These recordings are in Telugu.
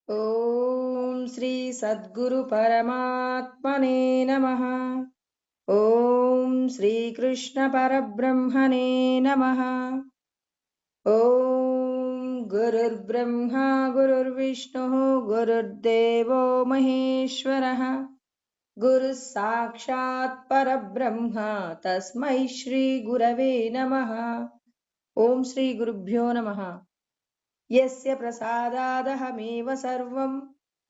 ఓం శ్రీ సద్గురు పరమాత్మనే నమః. ఓం శ్రీకృష్ణ పరబ్రహ్మణే నమః. ఓం గురుర్బ్రహ్మా గురుర్విష్ణుః గురుర్దేవో మహేశ్వరః. గురు సాక్షాత్ పరబ్రహ్మ తస్మై శ్రీ గురవే నమః. ఓం శ్రీ గురుభ్యో నమః. యస్య ప్రసాదాదహమేవ సర్వం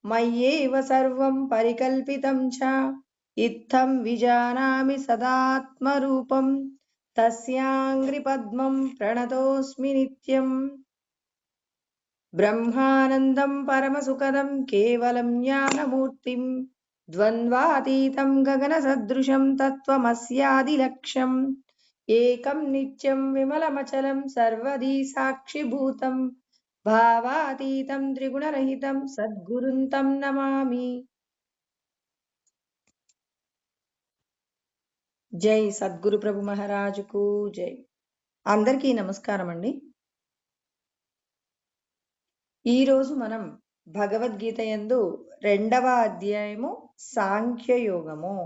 మయ్యేవ సర్వం పరికల్పితం చ ఇత్థం విజానామి సదాత్మరూపం తస్యాంగ్రి పద్మం ప్రణతోస్మి నిత్యం. బ్రహ్మానందం పరమసుఖదం కేవలం జ్ఞానమూర్తిం ద్వంద్వాతీతం గగన సదృశం తత్వమస్యాదిలక్ష్యం ఏకం నిత్యం విమలమచలం సర్వదీ సాక్షిభూతం భావాతీతం త్రిగుణరహితం సద్గురుం తం నమామి. జై సద్గురు ప్రభు మహారాజుకు జై. అందరికీ నమస్కారం అండి. ఈరోజు మనం భగవద్గీత యందు 2వ అధ్యాయము సాంఖ్యయోగము.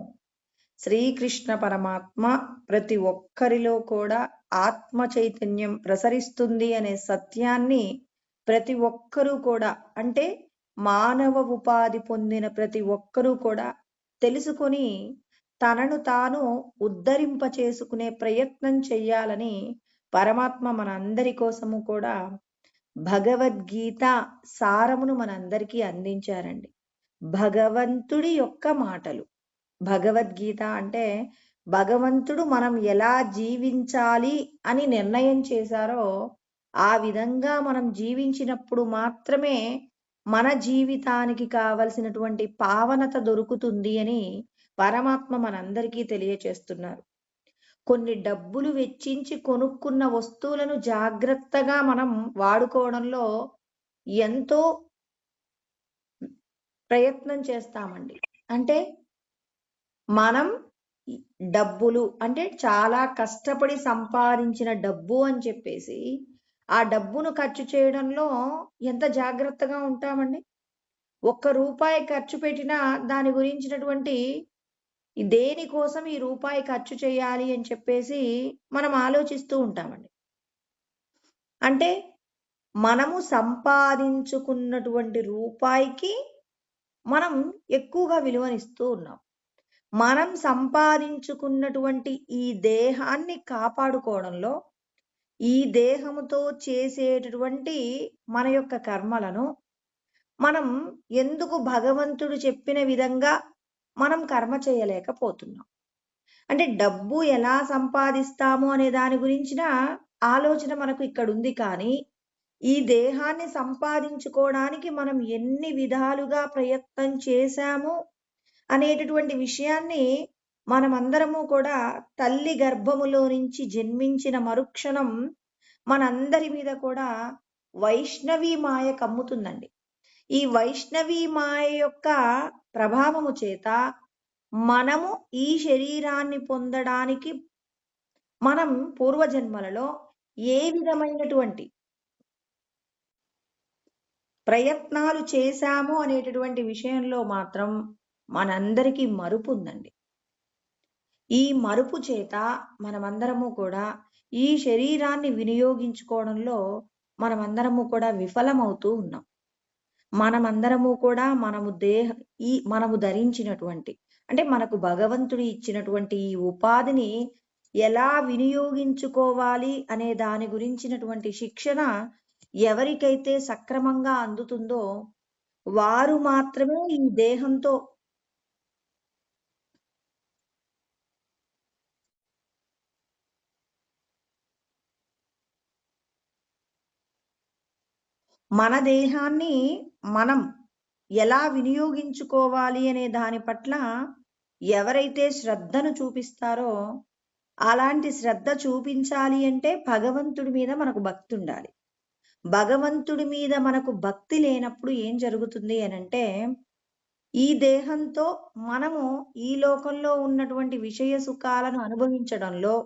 శ్రీకృష్ణ పరమాత్మ ప్రతి ఒక్కరిలో కూడా ఆత్మ చైతన్యం ప్రసరిస్తుంది అనే సత్యాన్ని ప్రతి ఒక్కరూ కూడా, అంటే మానవ ఉపాధి పొందిన ప్రతి ఒక్కరూ కూడా తెలుసుకొని తనను తాను ఉద్ధరింప చేసుకునే ప్రయత్నం చెయ్యాలని పరమాత్మ మనందరి కోసము కూడా భగవద్గీత సారమును మనందరికీ అందించారండి. భగవంతుడి యొక్క మాటలు. భగవద్గీత అంటే భగవంతుడు మనం ఎలా జీవించాలి అని నిర్ణయం చేశారో ఆ విధంగా మనం జీవించినప్పుడు మాత్రమే మన జీవితానికి కావలసినటువంటి పావనత దొరుకుతుంది అని పరమాత్మ మనందరికీ తెలియచేస్తున్నారు. కొన్ని డబ్బులు వెచ్చించి కొనుక్కున్న వస్తువులను జాగ్రత్తగా మనం వాడుకోవడంలో ఎంతో ప్రయత్నం చేస్తామండి. అంటే మనం డబ్బులు అంటే చాలా కష్టపడి సంపాదించిన డబ్బు అని చెప్పేసి ఆ డబ్బును ఖర్చు చేయడంలో ఎంత జాగ్రత్తగా ఉంటామండి. ₹1 ఖర్చు పెట్టినా దాని గురించినటువంటి దేనికోసం ఈ రూపాయి ఖర్చు చేయాలి అని చెప్పేసి మనం ఆలోచిస్తూ ఉంటామండి. అంటే మనము సంపాదించుకున్నటువంటి రూపాయికి మనం ఎక్కువగా విలువనిస్తూ ఉన్నాం. మనం సంపాదించుకున్నటువంటి ఈ దేహాన్ని కాపాడుకోవడంలో, ఈ దేహముతో చేసేటటువంటి మన యొక్క కర్మలను మనం ఎందుకు భగవంతుడు చెప్పిన విధంగా మనం కర్మ చేయలేకపోతున్నాం. అంటే డబ్బు ఎలా సంపాదిస్తాము అనే దాని గురించిన ఆలోచన మనకు ఇక్కడ ఉంది. కానీ ఈ దేహాన్ని సంపాదించుకోవడానికి మనం ఎన్ని విధాలుగా ప్రయత్నం చేశాము అనేటటువంటి విషయాన్ని మనమందరము కూడా తల్లి గర్భములో నుంచి జన్మించిన మరుక్షణం మనందరి మీద కూడా వైష్ణవీ మాయ కమ్ముతుందండి. ఈ వైష్ణవీ మాయ యొక్క ప్రభావము చేత మనము ఈ శరీరాన్ని పొందడానికి మనం పూర్వజన్మలలో ఏ విధమైనటువంటి ప్రయత్నాలు చేశాము అనేటటువంటి విషయంలో మాత్రం మనందరికీ మరుపు ఉందండి. ఈ మరుపు చేత మనమందరము కూడా ఈ శరీరాన్ని వినియోగించుకోవడంలో మనమందరము కూడా విఫలమవుతూ ఉన్నాం. మనమందరము కూడా మనము ధరించినటువంటి, అంటే మనకు భగవంతుడు ఇచ్చినటువంటి ఈ ఉపాధిని ఎలా వినియోగించుకోవాలి అనే దాని గురించినటువంటి శిక్షణ ఎవరికైతే సక్రమంగా అందుతుందో వారు మాత్రమే ఈ దేహంతో మన దేహాన్ని మనం ఎలా వినియోగించుకోవాలి అనే దాని పట్ల ఎవరైతే శ్రద్ధను చూపిస్తారో, అలాంటి శ్రద్ధ చూపించాలి అంటే భగవంతుడి మీద మనకు భక్తి ఉండాలి. భగవంతుడి మీద మనకు భక్తి లేనప్పుడు ఏం జరుగుతుంది అనంటే, ఈ దేహంతో మనము ఈ లోకంలో ఉన్నటువంటి విషయ సుఖాలను అనుభవించడంలో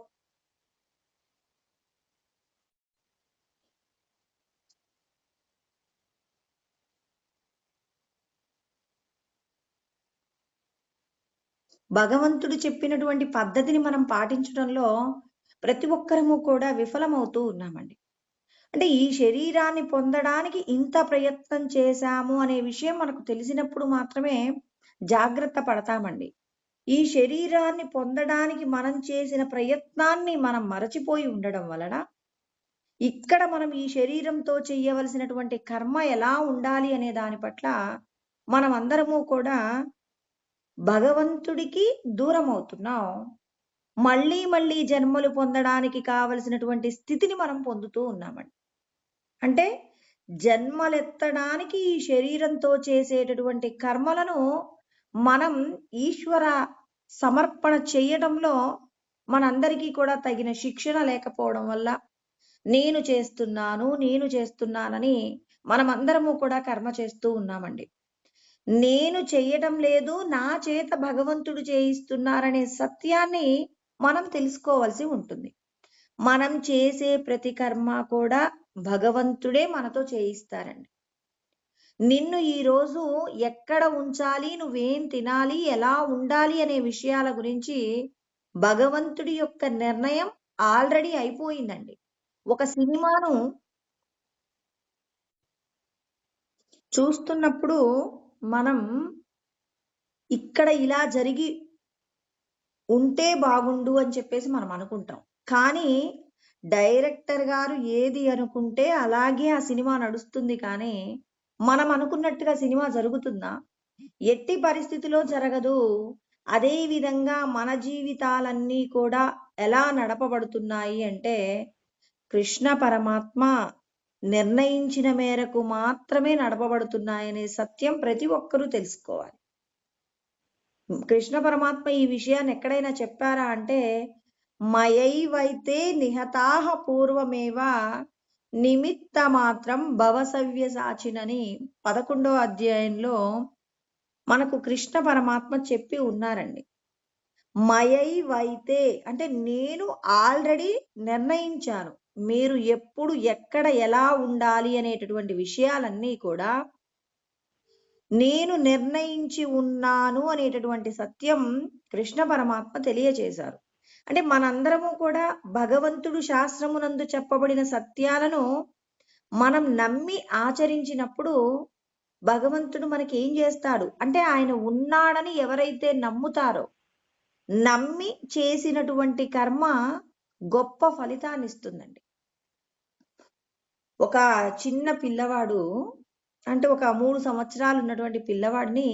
భగవంతుడు చెప్పినటువంటి పద్ధతిని మనం పాటించడంలో ప్రతి ఒక్కరము కూడా విఫలమవుతూ ఉన్నామండి. అంటే ఈ శరీరాన్ని పొందడానికి ఇంత ప్రయత్నం చేశాము అనే విషయం మనకు తెలిసినప్పుడు మాత్రమే జాగ్రత్త పడతామండి. ఈ శరీరాన్ని పొందడానికి మనం చేసిన ప్రయత్నాన్ని మనం మరచిపోయి ఉండడం వలన, ఇక్కడ మనం ఈ శరీరంతో చెయ్యవలసినటువంటి కర్మ ఎలా ఉండాలి అనే దాని పట్ల మనమందరము కూడా భగవంతుడికి దూరమవుతున్నాం. మళ్ళీ మళ్ళీ జన్మలు పొందడానికి కావలసినటువంటి స్థితిని మనం పొందుతూ ఉన్నామండి. అంటే జన్మలెత్తడానికి ఈ శరీరంతో చేసేటటువంటి కర్మలను మనం ఈశ్వర సమర్పణ చేయడంలో మనందరికీ కూడా తగిన శిక్షణ లేకపోవడం వల్ల నేను చేస్తున్నానని మనమందరము కూడా కర్మ చేస్తూ ఉన్నామండి. నేను చెయ్యటం లేదు, నా చేత భగవంతుడు చేయిస్తున్నారనే సత్యాన్ని మనం తెలుసుకోవాల్సి ఉంటుంది. మనం చేసే ప్రతి కర్మ కూడా భగవంతుడే మనతో చేయిస్తారండి. నిన్ను ఈరోజు ఎక్కడ ఉంచాలి, నువ్వేం తినాలి, ఎలా ఉండాలి అనే విషయాల గురించి భగవంతుడి యొక్క నిర్ణయం ఆల్రెడీ అయిపోయిందండి. ఒక సినిమాను చూస్తున్నప్పుడు మనం ఇక్కడ ఇలా జరిగి ఉంటే బాగుండు అని చెప్పేసి మనం అనుకుంటాం. కానీ డైరెక్టర్ గారు ఏది అనుకుంటే అలాగే ఆ సినిమా నడుస్తుంది కానీ, మనం అనుకున్నట్టుగా సినిమా జరుగుతుందా? ఎట్టి పరిస్థితిలో జరగదు. అదే విధంగా మన జీవితాలన్నీ కూడా ఎలా నడపబడుతున్నాయి అంటే, కృష్ణ పరమాత్మ నిర్ణయించిన మేరకు మాత్రమే నడపబడుతున్నాయనే సత్యం ప్రతి ఒక్కరూ తెలుసుకోవాలి. కృష్ణ పరమాత్మ ఈ విషయాన్ని ఎక్కడైనా చెప్పారా అంటే, మయైవైతే నిహతాః పూర్వమేవ నిమిత్త మాత్రం భవసవ్యసాచినని 11వ అధ్యాయంలో మనకు కృష్ణ పరమాత్మ చెప్పి ఉన్నారండి. మయైవైతే అంటే నేను ఆల్రెడీ నిర్ణయించాను. మీరు ఎప్పుడు ఎక్కడ ఎలా ఉండాలి అనేటటువంటి విషయాలన్నీ కూడా నేను నిర్ణయించి ఉన్నాను అనేటటువంటి సత్యం కృష్ణ పరమాత్మ తెలియజేశారు. అంటే మనందరము కూడా భగవంతుడు శాస్త్రమునందు చెప్పబడిన సత్యాలను మనం నమ్మి ఆచరించినప్పుడు భగవంతుడు మనకి ఏం చేస్తాడు అంటే, ఆయన ఉన్నాడని ఎవరైతే నమ్ముతారో, నమ్మి చేసినటువంటి కర్మ గొప్ప ఫలితాన్ని ఇస్తుందండి. ఒక చిన్న పిల్లవాడు అంటే ఒక 3 సంవత్సరాలు ఉన్నటువంటి పిల్లవాడిని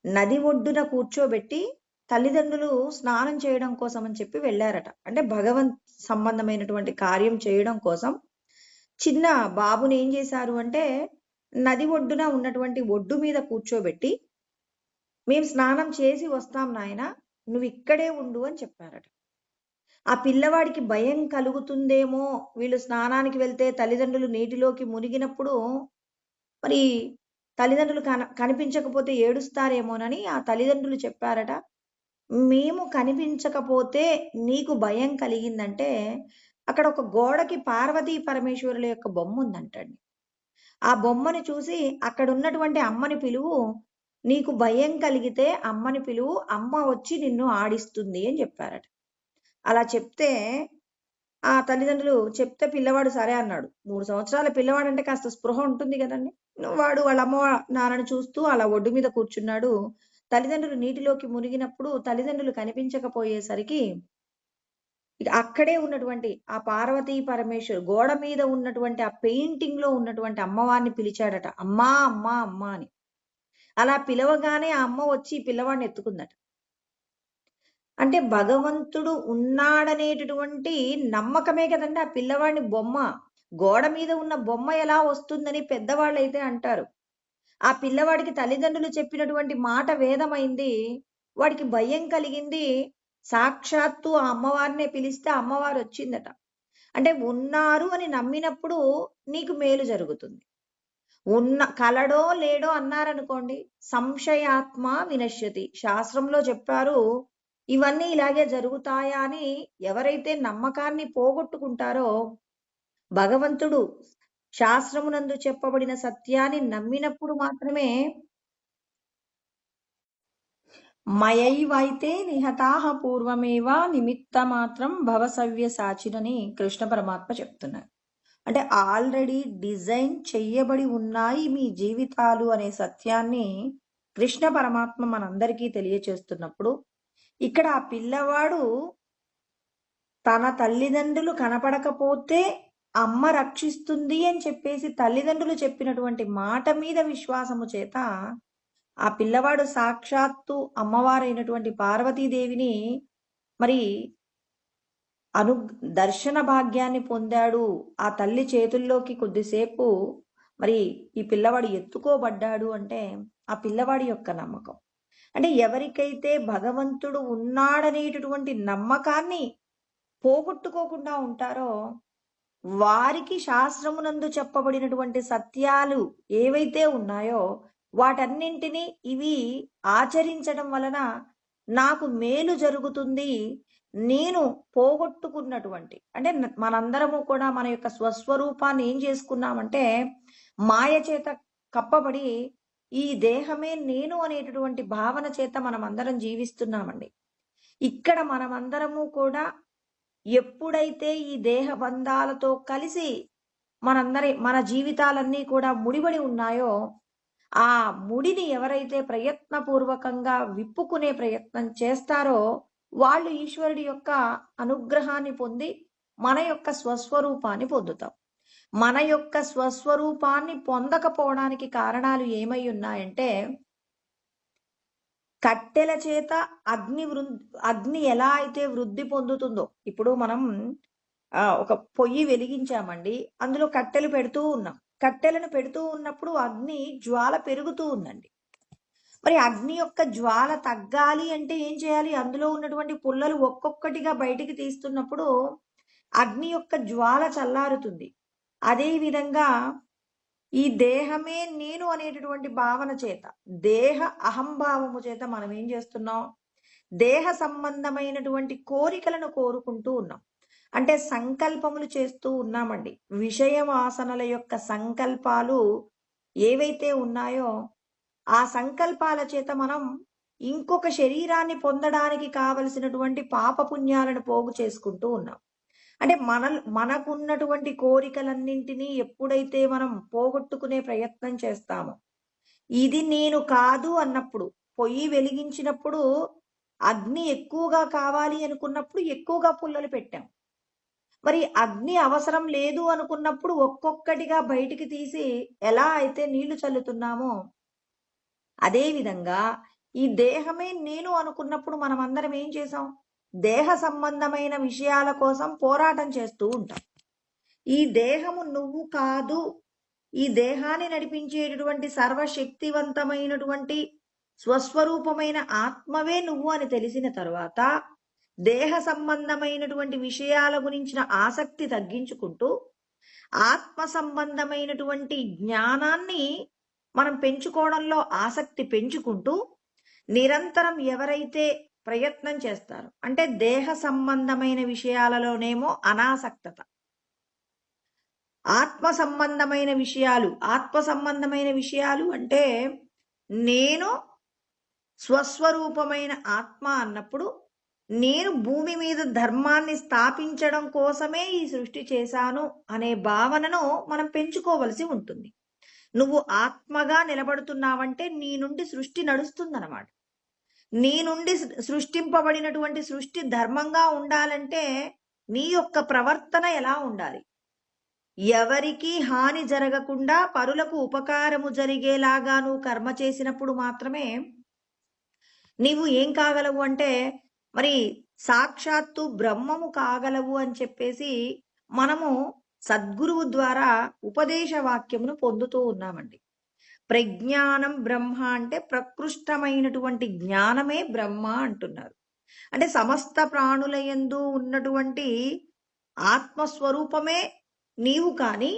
నది ఒడ్డున కూర్చోబెట్టి తల్లిదండ్రులు స్నానం చేయడం కోసం అని చెప్పి వెళ్ళారట. అంటే భగవంత్ సంబంధమైనటువంటి కార్యం చేయడం కోసం చిన్న బాబుని ఏం చేశారు అంటే, నది ఒడ్డున ఉన్నటువంటి ఒడ్డు మీద కూర్చోబెట్టి, మేము స్నానం చేసి వస్తాం నాయనా, నువ్వు ఇక్కడే ఉండు అని చెప్పారట. ఆ పిల్లవాడికి భయం కలుగుతుందేమో, వీళ్ళు స్నానానికి వెళ్తే తల్లిదండ్రులు నీటిలోకి మునిగినప్పుడు మరి తల్లిదండ్రులు కనిపించకపోతే ఏడుస్తారేమోనని ఆ తల్లిదండ్రులు చెప్పారట. మేము కనిపించకపోతే నీకు భయం కలిగిందంటే, అక్కడ ఒక గోడకి పార్వతీ పరమేశ్వరుల యొక్క బొమ్మ ఉందంటండి. ఆ బొమ్మని చూసి అక్కడ ఉన్నటువంటి అమ్మని పిలువు, నీకు భయం కలిగితే అమ్మని పిలువు, అమ్మ వచ్చి నిన్ను ఆడిస్తుంది అని చెప్పారట. అలా చెప్తే ఆ తల్లిదండ్రులు చెప్తే పిల్లవాడు సరే అన్నాడు. 3 సంవత్సరాల పిల్లవాడంటే కాస్త స్పృహ ఉంటుంది కదండి. వాడు వాళ్ళ అమ్మ నాన్నని చూస్తూ అలా ఒడ్డు మీద కూర్చున్నాడు. తల్లిదండ్రులు నీటిలోకి మునిగినప్పుడు తల్లిదండ్రులు కనిపించకపోయేసరికి ఇక అక్కడే ఉన్నటువంటి ఆ పార్వతీ పరమేశ్వరు గోడ మీద ఉన్నటువంటి ఆ పెయింటింగ్ లో ఉన్నటువంటి అమ్మవారిని పిలిచాడట. అమ్మా అమ్మా అమ్మా అని. అలా పిలవగానే ఆ అమ్మ వచ్చి పిల్లవాడిని ఎత్తుకుందట. అంటే భగవంతుడు ఉన్నాడనేటటువంటి నమ్మకమే కదండి ఆ పిల్లవాడిని బొమ్మ. గోడ మీద ఉన్న బొమ్మ ఎలా వస్తుందని పెద్దవాళ్ళైతే అంటారు. ఆ పిల్లవాడికి తల్లిదండ్రులు చెప్పినటువంటి మాట వేదమైంది. వాడికి భయం కలిగింది. సాక్షాత్తు ఆ అమ్మవారినే పిలిస్తే అమ్మవారు వచ్చిందట. అంటే ఉన్నారు అని నమ్మినప్పుడు నీకు మేలు జరుగుతుంది. కలడో లేడో అన్నారనుకోండి, సంశయాత్మ వినశ్యతి. శాస్త్రంలో చెప్పారు, ఇవన్నీ ఇలాగే జరుగుతాయా అని ఎవరైతే నమ్మకాన్ని పోగొట్టుకుంటారో, భగవంతుడు శాస్త్రమునందు చెప్పబడిన సత్యాన్ని నమ్మినప్పుడు మాత్రమే మయైవైతే నిహతాహ పూర్వమేవ నిమిత్త మాత్రం భవసవ్య సాచినని కృష్ణ పరమాత్మ చెప్తున్నారు. అంటే ఆల్రెడీ డిజైన్ చెయ్యబడి ఉన్నాయి మీ జీవితాలు అనే సత్యాన్ని కృష్ణ పరమాత్మ మనందరికీ తెలియచేస్తున్నప్పుడు, ఇక్కడ ఆ పిల్లవాడు తన తల్లిదండ్రులు కనపడకపోతే అమ్మ రక్షిస్తుంది అని చెప్పేసి తల్లిదండ్రులు చెప్పినటువంటి మాట మీద విశ్వాసము చేత ఆ పిల్లవాడు సాక్షాత్తు అమ్మవారైనటువంటి పార్వతీదేవిని మరి అను దర్శన భాగ్యాన్ని పొందాడు. ఆ తల్లి చేతుల్లోకి కొద్దిసేపు మరి ఈ పిల్లవాడు ఎత్తుకోబడ్డాడు అంటే ఆ పిల్లవాడి యొక్క నమ్మకం. అంటే ఎవరికైతే భగవంతుడు ఉన్నాడనేటటువంటి నమ్మకాన్ని పోగొట్టుకోకుండా ఉంటారో వారికి శాస్త్రమునందు చెప్పబడినటువంటి సత్యాలు ఏవైతే ఉన్నాయో వాటన్నింటినీ ఇవి ఆచరించడం వలన నాకు మేలు జరుగుతుంది. నేను పోగొట్టుకున్నటువంటి అంటే మనందరము కూడా మన యొక్క స్వస్వరూపాన్ని ఏం చేసుకున్నామంటే మాయ చేత కప్పబడి ఈ దేహమే నేను అనేటటువంటి భావన చేత మనం అందరం జీవిస్తున్నామండి. ఇక్కడ మనమందరము కూడా ఎప్పుడైతే ఈ దేహ బంధాలతో కలిసి మన జీవితాలన్నీ కూడా ముడిపడి ఉన్నాయో ఆ ముడిని ఎవరైతే ప్రయత్నపూర్వకంగా విప్పుకునే ప్రయత్నం చేస్తారో వాళ్ళు ఈశ్వరుడి యొక్క అనుగ్రహాన్ని పొంది మన యొక్క స్వస్వరూపాన్ని పొందుతాం. మన యొక్క స్వస్వరూపాన్ని పొందకపోవడానికి కారణాలు ఏమై ఉన్నాయంటే కట్టెల చేత అగ్ని ఎలా అయితే వృద్ధి పొందుతుందో, ఇప్పుడు మనం ఒక పొయ్యి వెలిగించామండి, అందులో కట్టెలు పెడుతూ ఉన్నాం. కట్టెలను పెడుతూ ఉన్నప్పుడు అగ్ని జ్వాల పెరుగుతూ ఉందండి. మరి అగ్ని యొక్క జ్వాల తగ్గాలి అంటే ఏం చేయాలి? అందులో ఉన్నటువంటి పుల్లలు ఒక్కొక్కటిగా బయటికి తీస్తున్నప్పుడు అగ్ని యొక్క జ్వాల చల్లారుతుంది. అదే విధంగా ఈ దేహమే నేను అనేటటువంటి భావన చేత, దేహ అహంభావము చేత మనం ఏం చేస్తున్నాం? దేహ సంబంధమైనటువంటి కోరికలను కోరుకుంటూ ఉన్నాం. అంటే సంకల్పములు చేస్తూ ఉన్నామండి. విషయ వాసనల యొక్క సంకల్పాలు ఏవైతే ఉన్నాయో ఆ సంకల్పాల చేత మనం ఇంకొక శరీరాన్ని పొందడానికి కావలసినటువంటి పాపపుణ్యాలను పోగు చేసుకుంటూ ఉన్నాం. అంటే మనకున్నటువంటి కోరికలన్నింటినీ ఎప్పుడైతే మనం పోగొట్టుకునే ప్రయత్నం చేస్తామో, ఇది నేను కాదు అన్నప్పుడు, పొయ్యి వెలిగించినప్పుడు అగ్ని ఎక్కువగా కావాలి అనుకున్నప్పుడు ఎక్కువగా పుల్లలు పెట్టాం. మరి అగ్ని అవసరం లేదు అనుకున్నప్పుడు ఒక్కొక్కటిగా బయటికి తీసి ఎలా అయితే నీళ్లు చల్లుతున్నామో అదే విధంగా ఈ దేహమే నేను అనుకున్నప్పుడు మనం అందరం ఏం చేసాం? దేహ సంబంధమైన విషయాల కోసం పోరాటం చేస్తూ ఉంటాం. ఈ దేహము నువ్వు కాదు, ఈ దేహాన్ని నడిపించేటటువంటి సర్వశక్తివంతమైనటువంటి స్వస్వరూపమైన ఆత్మవే నువ్వు అని తెలిసిన తరువాత దేహ సంబంధమైనటువంటి విషయాల గురించిన ఆసక్తి తగ్గించుకుంటూ ఆత్మ సంబంధమైనటువంటి జ్ఞానాన్ని మనం పెంచుకోవడంలో ఆసక్తి పెంచుకుంటూ నిరంతరం ఎవరైతే ప్రయత్నం చేస్తారు అంటే దేహ సంబంధమైన విషయాలలోనేమో అనాసక్తత, ఆత్మ సంబంధమైన విషయాలు అంటే నేను స్వస్వరూపమైన ఆత్మ అన్నప్పుడు నేను భూమి మీద ధర్మాన్ని స్థాపించడం కోసమే ఈ సృష్టి చేశాను అనే భావనను మనం పెంచుకోవలసి ఉంటుంది. నువ్వు ఆత్మగా నిలబడుతున్నావంటే నీ నుండి సృష్టి నడుస్తుందన్నమాట. నీ నుండి సృష్టింపబడినటువంటి సృష్టి ధర్మంగా ఉండాలంటే నీ యొక్క ప్రవర్తన ఎలా ఉండాలి? ఎవరికి హాని జరగకుండా పరులకు ఉపకారము జరిగేలాగా నువ్వు కర్మ చేసినప్పుడు మాత్రమే నీవు ఏం కాగలవు అంటే మరి సాక్షాత్తు బ్రహ్మము కాగలవు అని చెప్పేసి మనము సద్గురువు ద్వారా ఉపదేశ వాక్యమును పొందుతూ ఉన్నామండి. ప్రజ్ఞానం బ్రహ్మ అంటే ప్రకృష్టమైనటువంటి జ్ఞానమే బ్రహ్మ అంటున్నారు. అంటే సమస్త ప్రాణుల యందు ఉన్నటువంటి ఆత్మస్వరూపమే నీవు. కానీ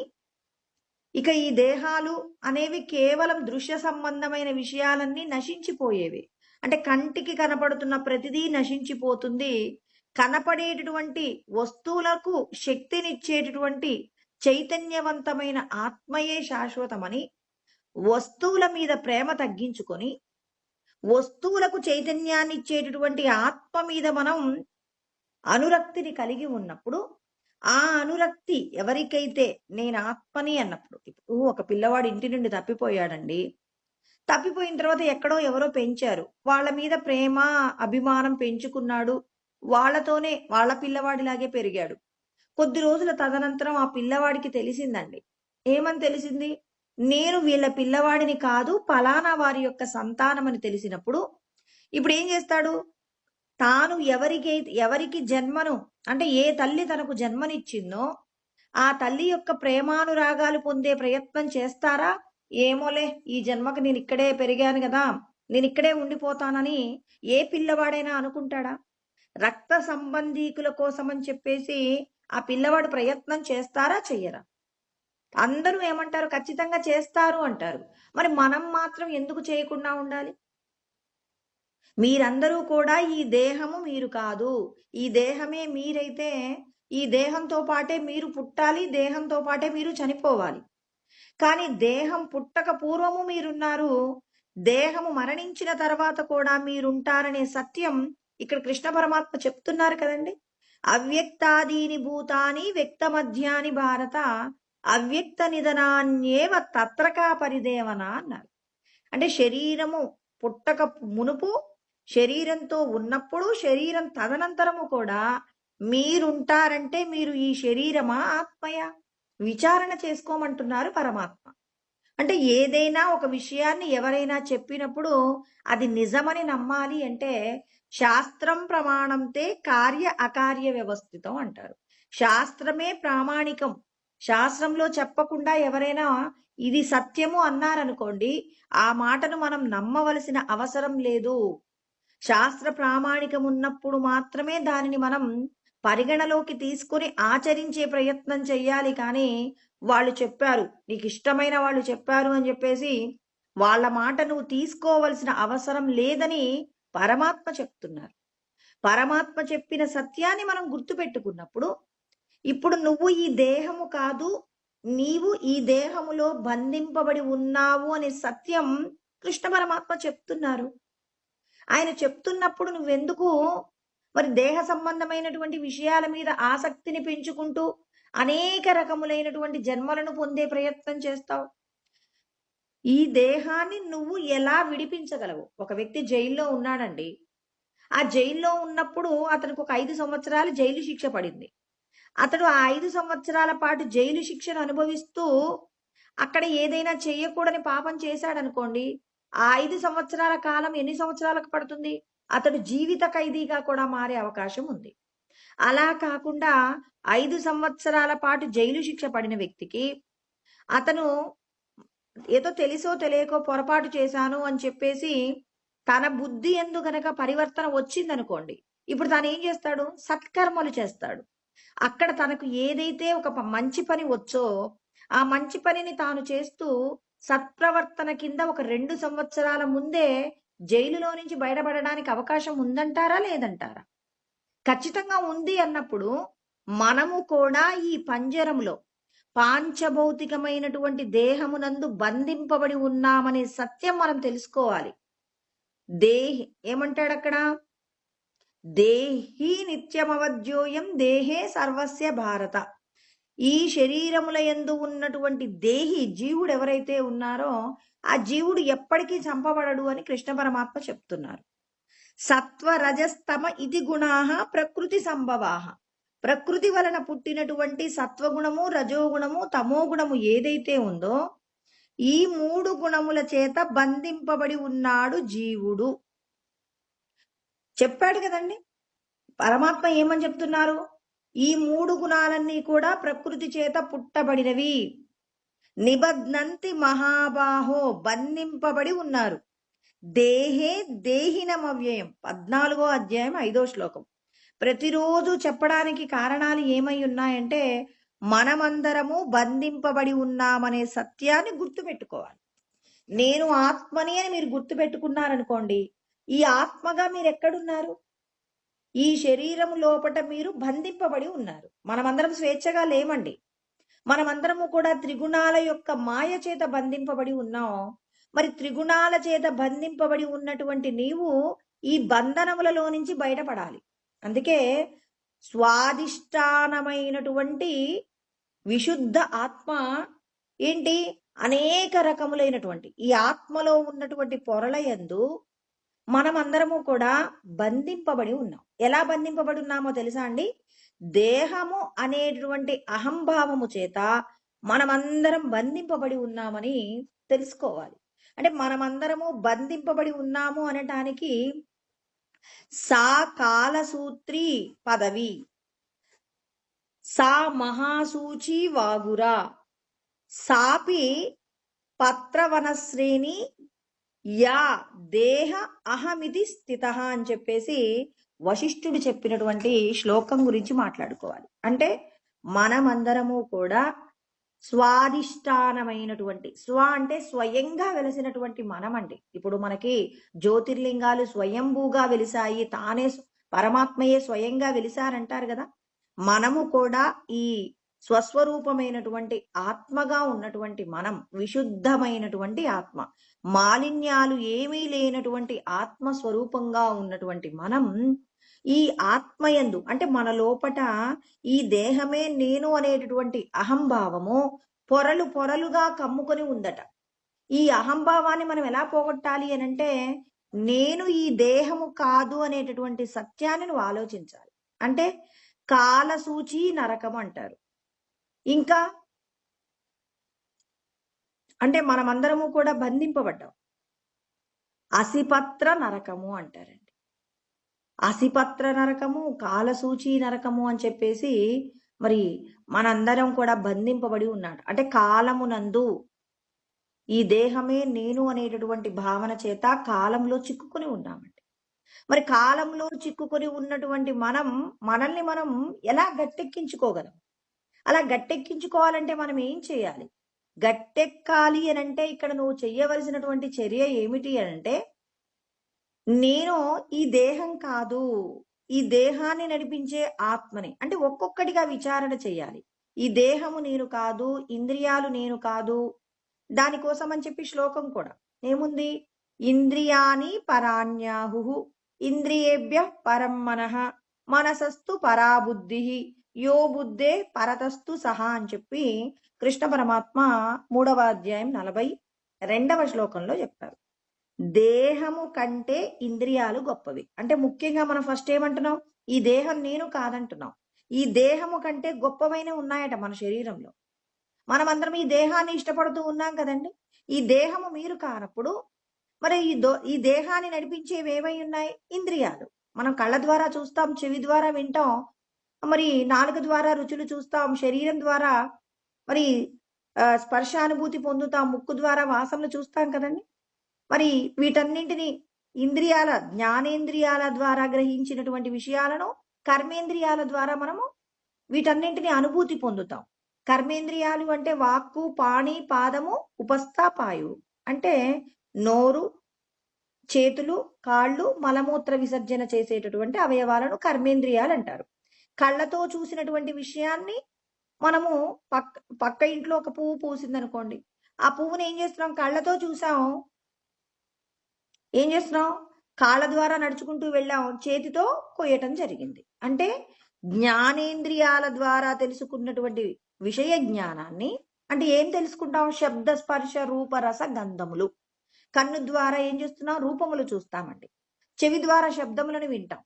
ఇక ఈ దేహాలు అనేవి కేవలం దృశ్య సంబంధమైన విషయాలన్నీ నశించిపోయేవి. అంటే కంటికి కనపడుతున్న ప్రతిదీ నశించిపోతుంది. కనపడేటటువంటి వస్తువులకు శక్తినిచ్చేటటువంటి చైతన్యవంతమైన ఆత్మయే శాశ్వతమని వస్తువుల మీద ప్రేమ తగ్గించుకొని వస్తువులకు చైతన్యాన్ని ఇచ్చేటటువంటి ఆత్మ మీద మనం అనురక్తిని కలిగి ఉన్నప్పుడు, ఆ అనురక్తి ఎవరికైతే నేను ఆత్మని అన్నప్పుడు, ఇప్పుడు ఒక పిల్లవాడు ఇంటి నుండి తప్పిపోయాడండి. తప్పిపోయిన తర్వాత ఎక్కడో ఎవరో పెంచారు. వాళ్ళ మీద ప్రేమ, అభిమానం పెంచుకున్నాడు. వాళ్ళతోనే వాళ్ళ పిల్లవాడిలాగే పెరిగాడు. కొద్ది రోజుల తదనంతరం ఆ పిల్లవాడికి తెలిసిందండి. ఏమని తెలిసింది? నేను వీళ్ళ పిల్లవాడిని కాదు, పలానా వారి యొక్క సంతానం అని తెలిసినప్పుడు ఇప్పుడు ఏం చేస్తాడు? తాను ఎవరికి జన్మను, అంటే ఏ తల్లి తనకు జన్మనిచ్చిందో ఆ తల్లి యొక్క ప్రేమానురాగాలు పొందే ప్రయత్నం చేస్తారా? ఏమోలే, ఈ జన్మకు నేను ఇక్కడే పెరిగాను కదా, నేను ఇక్కడే ఉండిపోతానని ఏ పిల్లవాడైనా అనుకుంటాడా? రక్త సంబంధీకుల కోసం అని చెప్పేసి ఆ పిల్లవాడు ప్రయత్నం చేస్తారా, చెయ్యరా? అందరూ ఏమంటారు? ఖచ్చితంగా చేస్తారు అంటారు. మరి మనం మాత్రం ఎందుకు చేయకుండా ఉండాలి? మీరందరూ కూడా ఈ దేహము మీరు కాదు, ఈ దేహమే మీరైతే ఈ దేహంతో పాటే మీరు పుట్టాలి, దేహంతో పాటే మీరు చనిపోవాలి. కానీ దేహం పుట్టక పూర్వము మీరున్నారు, దేహము మరణించిన తర్వాత కూడా మీరుంటారనే సత్యం ఇక్కడ కృష్ణ పరమాత్మ చెప్తున్నారు కదండి. అవ్యక్తాదీని భూతాని వ్యక్త మధ్యాని భారత అవ్యక్త నిధనాన్యేవ తత్రకా పరిదేవన అన్నారు. అంటే శరీరము పుట్టక మునుపు, శరీరంతో ఉన్నప్పుడు, శరీరం తదనంతరము కూడా మీరుంటారంటే మీరు ఈ శరీరమా, ఆత్మయా? విచారణ చేసుకోమంటున్నారు పరమాత్మ. అంటే ఏదైనా ఒక విషయాన్ని ఎవరైనా చెప్పినప్పుడు అది నిజమని నమ్మాలి అంటే శాస్త్రం ప్రమాణంతే కార్య అకార్య వ్యవస్థితం అంటారు. శాస్త్రమే ప్రామాణికం. శాస్త్రంలో చెప్పకుండా ఎవరైనా ఇది సత్యము అన్నారనుకోండి, ఆ మాటను మనం నమ్మవలసిన అవసరం లేదు. శాస్త్ర ప్రామాణికం ఉన్నప్పుడు మాత్రమే దానిని మనం పరిగణలోకి తీసుకుని ఆచరించే ప్రయత్నం చెయ్యాలి. కానీ వాళ్ళు చెప్పారు, నీకు ఇష్టమైన వాళ్ళు చెప్పారు అని చెప్పేసి వాళ్ళ మాట నువ్వు తీసుకోవలసిన అవసరం లేదని పరమాత్మ చెప్తున్నారు. పరమాత్మ చెప్పిన సత్యాన్ని మనం గుర్తుపెట్టుకున్నప్పుడు, ఇప్పుడు నువ్వు ఈ దేహము కాదు, నీవు ఈ దేహములో బంధింపబడి ఉన్నావు అనే సత్యం కృష్ణ పరమాత్మ చెప్తున్నారు. ఆయన చెప్తున్నప్పుడు నువ్వెందుకు మరి దేహ సంబంధమైనటువంటి విషయాల మీద ఆసక్తిని పెంచుకుంటూ అనేక రకములైనటువంటి జన్మలను పొందే ప్రయత్నం చేస్తావు? ఈ దేహాన్ని నువ్వు ఎలా విడిపించగలవు? ఒక వ్యక్తి జైల్లో ఉన్నాడండి. ఆ జైల్లో ఉన్నప్పుడు అతనికి ఒక 5 సంవత్సరాలు జైలు శిక్ష పడింది. అతడు ఆ 5 సంవత్సరాల పాటు జైలు శిక్షను అనుభవిస్తూ అక్కడ ఏదైనా చేయకూడని పాపం చేశాడనుకోండి, ఆ 5 సంవత్సరాల కాలం ఎన్ని సంవత్సరాలకు పడుతుంది? అతడు జీవిత ఖైదీగా కూడా మారే అవకాశం ఉంది. అలా కాకుండా 5 సంవత్సరాల పాటు జైలు శిక్ష పడిన వ్యక్తికి అతను ఏదో తెలిసో తెలియకో పొరపాటు చేశాను అని చెప్పేసి తన బుద్ధి ఎందు గనక పరివర్తన వచ్చిందనుకోండి, ఇప్పుడు తాను ఏం చేస్తాడు? సత్కర్మలు చేస్తాడు. అక్కడ తనకు ఏదైతే ఒక మంచి పని వచ్చో ఆ మంచి పనిని తాను చేస్తూ సత్ప్రవర్తన కింద ఒక 2 సంవత్సరాల ముందే జైలులో నుంచి బయటపడడానికి అవకాశం ఉందంటారా, లేదంటారా? ఖచ్చితంగా ఉంది అన్నప్పుడు మనము కూడా ఈ పంజరంలో పాంచభౌతికమైనటువంటి దేహమునందు బంధింపబడి ఉన్నామనే సత్యం మనం తెలుసుకోవాలి. ఏమంటాడు అక్కడ? దేహి నిత్యమవద్యోయం దేహే సర్వస్య భారత. ఈ శరీరముల యందు ఉన్నటువంటి దేహి, జీవుడు ఎవరైతే ఉన్నారో ఆ జీవుడు ఎప్పటికీ చంపబడడు అని కృష్ణ పరమాత్మ చెప్తున్నారు. సత్వ రజస్తమ ఇది గుణాహ ప్రకృతి సంభవాహ. ప్రకృతి వలన పుట్టినటువంటి సత్వగుణము, రజోగుణము, తమోగుణము ఏదైతే ఉందో ఈ 3 గుణముల చేత బంధింపబడి ఉన్నాడు జీవుడు. చెప్పాడు కదండి పరమాత్మ. ఏమని చెప్తున్నారు? ఈ 3 గుణాలన్నీ కూడా ప్రకృతి చేత పుట్టబడినవి. నిబధ్నంతి మహాబాహో, బంధింపబడి ఉన్నారు. దేహే దేహినమవ్యయం, 14వ అధ్యాయం 5వ శ్లోకం. ప్రతిరోజు చెప్పడానికి కారణాలు ఏమై ఉన్నాయంటే మనమందరము బంధింపబడి ఉన్నామనే సత్యాన్ని గుర్తుపెట్టుకోవాలి. నేను ఆత్మని అని మీరు గుర్తుపెట్టుకున్నారనుకోండి, ఈ ఆత్మగా మీరు ఎక్కడున్నారు? ఈ శరీరం లోపట మీరు బంధింపబడి ఉన్నారు. మనమందరం స్వేచ్ఛగా లేమండి. మనమందరము కూడా త్రిగుణాల యొక్క మాయ చేత బంధింపబడి ఉన్నాం. మరి త్రిగుణాల చేత బంధింపబడి ఉన్నటువంటి నీవు ఈ బంధనములలో నుంచి బయటపడాలి. అందుకే స్వాదిష్టానమైనటువంటి విశుద్ధ ఆత్మ ఏంటి, అనేక రకములైనటువంటి ఈ ఆత్మలో ఉన్నటువంటి పొరలయందు మనమందరము కూడా బంధింపబడి ఉన్నాం. ఎలా బంధింపబడి ఉన్నామో తెలుసా అండి? దేహము అనేటువంటి అహంభావము చేత మనమందరం బంధింపబడి ఉన్నామని తెలుసుకోవాలి. అంటే మనమందరము బంధింపబడి ఉన్నాము అనటానికి సా కాలసూత్రి పదవి, సా మహాసూచి వాగురా, సాపి పత్రవనశ్రేణి యా దేహ అహమిది స్థిత అని చెప్పేసి వశిష్ఠుడు చెప్పినటువంటి శ్లోకం గురించి మాట్లాడుకోవాలి. అంటే మనమందరము కూడా స్వాదిష్టానమైనటువంటి, అంటే స్వయంగా వెలిసినటువంటి మనం అండి. ఇప్పుడు మనకి జ్యోతిర్లింగాలు స్వయంభూగా వెలిసాయి, తానే పరమాత్మయే స్వయంగా వెలిసారంటారు కదా. మనము కూడా ఈ స్వస్వరూపమైనటువంటి ఆత్మగా ఉన్నటువంటి మనం, విశుద్ధమైనటువంటి ఆత్మ, మాలిన్యాలు ఏమీ లేనటువంటి ఆత్మ స్వరూపంగా ఉన్నటువంటి మనం ఈ ఆత్మయందు అంటే మన లోపట ఈ దేహమే నేను అనేటటువంటి అహంభావము పొరలు పొరలుగా కమ్ముకొని ఉందట. ఈ అహంభావాన్ని మనం ఎలా పోగొట్టాలి అని అంటే, నేను ఈ దేహము కాదు అనేటటువంటి సత్యాన్ని నువ్వు ఆలోచించాలి. అంటే కాలసూచి నరకం అంటారు. ఇంకా అంటే మనమందరము కూడా బంధింపబడ్డాం. అసిపత్ర నరకము అంటారండి. అసిపత్ర నరకము, కాలసూచి నరకము అని చెప్పేసి మరి మనందరం కూడా బంధింపబడి ఉన్నాడు. అంటే కాలమునందు ఈ దేహమే నేను అనేటటువంటి భావన చేత కాలంలో చిక్కుకొని ఉన్నామండి. మరి కాలంలో చిక్కుకొని ఉన్నటువంటి మనల్ని మనం ఎలా గట్టెక్కించుకోగలం? అలా గట్టెక్కించుకోవాలంటే మనం ఏం చేయాలి? గట్టెక్కాలి అని అంటే ఇక్కడ నువ్వు చెయ్యవలసినటువంటి చర్య ఏమిటి అని అంటే, నేను ఈ దేహం కాదు, ఈ దేహాన్ని నడిపించే ఆత్మని. అంటే ఒక్కొక్కటిగా విచారణ చేయాలి. ఈ దేహము నేను కాదు, ఇంద్రియాలు నేను కాదు. దానికోసం అని చెప్పి శ్లోకం కూడా ఏముంది? ఇంద్రియాని పరాణ్యాహు ఇంద్రియేభ్య పరం మనః మనసస్తు పరాబుద్ధి యో బుద్ధే పరతస్తు సహా అని చెప్పి కృష్ణ పరమాత్మ 3వ అధ్యాయం 42వ శ్లోకంలో చెప్పారు. దేహము కంటే ఇంద్రియాలు గొప్పవి. అంటే ముఖ్యంగా మనం ఫస్ట్ ఏమంటున్నాం? ఈ దేహం నేను కాదంటున్నాం. ఈ దేహము కంటే గొప్పవైన ఉన్నాయట మన శరీరంలో. మనమందరం ఈ దేహాన్ని ఇష్టపడుతూ ఉన్నాం కదండి. ఈ దేహము మీరు కానప్పుడు మరి ఈ దేహాన్ని నడిపించేవి ఏవై ఉన్నాయి? ఇంద్రియాలు. మనం కళ్ళ ద్వారా చూస్తాం, చెవి ద్వారా వింటాం, మరి నాలుక ద్వారా రుచులు చూస్తాం, శరీరం ద్వారా మరి స్పర్శానుభూతి పొందుతాం, ముక్కు ద్వారా వాసనలు చూస్తాం కదండి. మరి వీటన్నింటినీ ఇంద్రియాల, జ్ఞానేంద్రియాల ద్వారా గ్రహించినటువంటి విషయాలను కర్మేంద్రియాల ద్వారా మనము వీటన్నింటినీ అనుభూతి పొందుతాం. కర్మేంద్రియాలు అంటే వాక్కు, పాణి, పాదము, ఉపస్థాపాయు అంటే నోరు, చేతులు, కాళ్ళు, మలమూత్ర విసర్జన చేసేటటువంటి అవయవాలను కర్మేంద్రియాలు అంటారు. కళ్ళతో చూసినటువంటి విషయాన్ని మనము పక్క ఇంట్లో ఒక పువ్వు పూసిందనుకోండి, ఆ పువ్వుని ఏం చేస్తున్నాం? కళ్ళతో చూసాం. ఏం చేస్తున్నాం? కాళ్ళ ద్వారా నడుచుకుంటూ వెళ్ళాం, చేతితో కొయ్యటం జరిగింది. అంటే జ్ఞానేంద్రియాల ద్వారా తెలుసుకున్నటువంటి విషయ జ్ఞానాన్ని, అంటే ఏం తెలుసుకుంటాం? శబ్ద, స్పర్శ, రూప, రస, గంధములు. కన్ను ద్వారా ఏం చేస్తున్నాం? రూపములు చూస్తామండి. చెవి ద్వారా శబ్దములను వింటాం.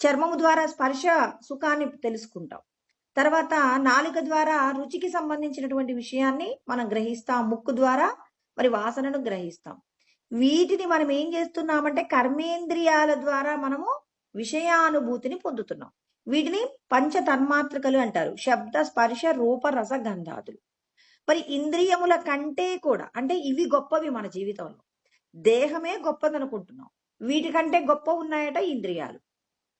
చర్మము ద్వారా స్పర్శ సుఖాన్ని తెలుసుకుంటాం. తర్వాత నాలుక ద్వారా రుచికి సంబంధించినటువంటి విషయాన్ని మనం గ్రహిస్తాం. ముక్కు ద్వారా మరి వాసనను గ్రహిస్తాం. వీటిని మనం ఏం చేస్తున్నామంటే కర్మేంద్రియాల ద్వారా మనము విషయానుభూతిని పొందుతున్నాం. వీటిని పంచ తన్మాత్రికలు అంటారు. శబ్ద, స్పర్శ, రూప, రస, గంధాదులు. మరి ఇంద్రియముల కంటే కూడా అంటే ఇవి గొప్పవి మన జీవితంలో. దేహమే గొప్పదనుకుంటున్నాం, వీటికంటే గొప్ప ఉన్నాయట ఇంద్రియాలు.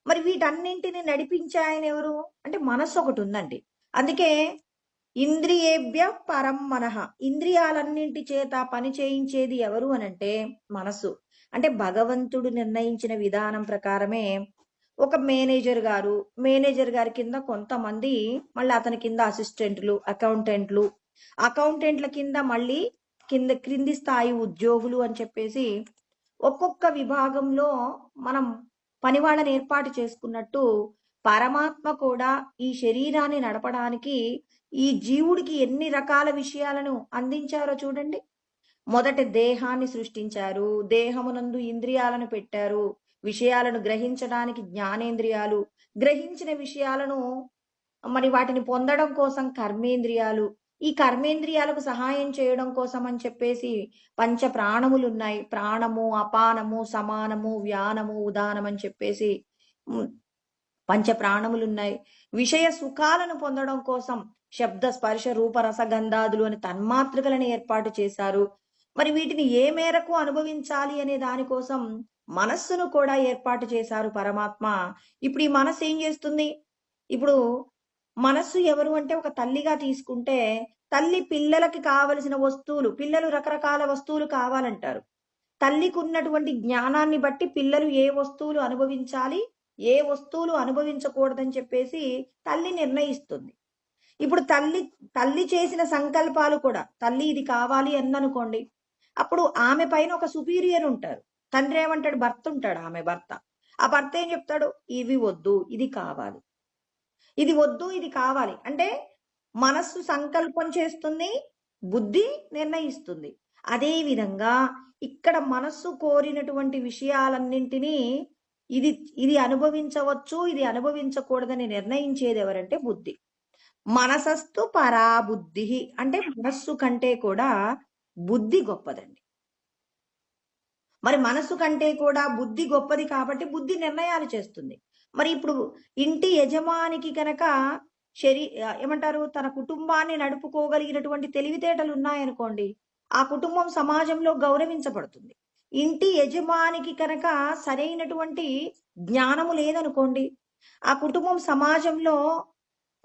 మరి వీటన్నింటిని నడిపించే ఆయన ఎవరు అంటే మనస్సు ఒకటి ఉందండి. అందుకే ఇంద్రియేభ్య పరం మనః, ఇంద్రియాలన్నింటి చేత పని చేయించేది ఎవరు అనంటే మనస్సు. అంటే భగవంతుడు నిర్ణయించిన విధానం ప్రకారమే ఒక మేనేజర్ గారి కింద కొంతమంది, మళ్ళీ అతని కింద అసిస్టెంట్లు, అకౌంటెంట్ల కింద మళ్ళీ క్రింది స్థాయి ఉద్యోగులు అని చెప్పేసి ఒక్కొక్క విభాగంలో మనం పనివాళ్ళని ఏర్పాటు చేసుకున్నట్టు పరమాత్మ కూడా ఈ శరీరాన్ని నడపడానికి ఈ జీవుడికి ఎన్ని రకాల విషయాలను అందించారో చూడండి. మొదట దేహాన్ని సృష్టించారు, దేహమునందు ఇంద్రియాలను పెట్టారు, విషయాలను గ్రహించడానికి జ్ఞానేంద్రియాలు, గ్రహించిన విషయాలను మరి వాటిని పొందడం కోసం కర్మేంద్రియాలు, ఈ కర్మేంద్రియాలకు సహాయం చేయడం కోసం అని చెప్పేసి పంచ ప్రాణములు ఉన్నాయి. ప్రాణము, అపానము, సమానము, వ్యానము, ఉదానం అని చెప్పేసి పంచ ప్రాణములు ఉన్నాయి. విషయ సుఖాలను పొందడం కోసం శబ్ద, స్పర్శ, రూప, రసగంధాదులు అని తన్మాత్రికలను ఏర్పాటు చేశారు. మరి వీటిని ఏ మేరకు అనుభవించాలి అనే దానికోసం మనస్సును కూడా ఏర్పాటు చేశారు పరమాత్మ. ఇప్పుడు ఈ మనస్సు ఏం చేస్తుంది? ఇప్పుడు మనస్సు ఎవరు అంటే ఒక తల్లిగా తీసుకుంటే, తల్లి పిల్లలకి కావలసిన వస్తువులు, పిల్లలు రకరకాల వస్తువులు కావాలంటారు. తల్లికి ఉన్నటువంటి జ్ఞానాన్ని బట్టి పిల్లలు ఏ వస్తువులు అనుభవించాలి, ఏ వస్తువులు అనుభవించకూడదని చెప్పేసి తల్లి నిర్ణయిస్తుంది. ఇప్పుడు తల్లి చేసిన సంకల్పాలు కూడా, తల్లి ఇది కావాలి అన్ననుకోండి, అప్పుడు ఆమె పైన ఒక సుపీరియర్ ఉంటారు. తండ్రి ఏమంటాడు? భర్త ఉంటాడు, ఆమె భర్త. ఆ భర్త ఏం చెప్తాడు? ఇవి వద్దు, ఇది కావాలి, ఇది వద్దు, ఇది కావాలి అంటే మనస్సు సంకల్పం చేస్తుంది, బుద్ధి నిర్ణయిస్తుంది. అదే విధంగా ఇక్కడ మనస్సు కోరినటువంటి విషయాలన్నింటినీ ఇది ఇది అనుభవించవచ్చు, ఇది అనుభవించకూడదని నిర్ణయించేది ఎవరంటే బుద్ధి. మనసస్తు పరాబుద్ధి అంటే మనస్సు కంటే కూడా బుద్ధి గొప్పదండి. మరి మనస్సు కంటే కూడా బుద్ధి గొప్పది కాబట్టి బుద్ధి నిర్ణయాలు చేస్తుంది. మరి ఇప్పుడు ఇంటి యజమానికి కనుక ఏమంటారు, తన కుటుంబాన్ని నడుపుకోగలిగినటువంటి తెలివితేటలు ఉన్నాయనుకోండి, ఆ కుటుంబం సమాజంలో గౌరవించబడుతుంది. ఇంటి యజమానికి కనుక సరైనటువంటి జ్ఞానము లేదనుకోండి, ఆ కుటుంబం సమాజంలో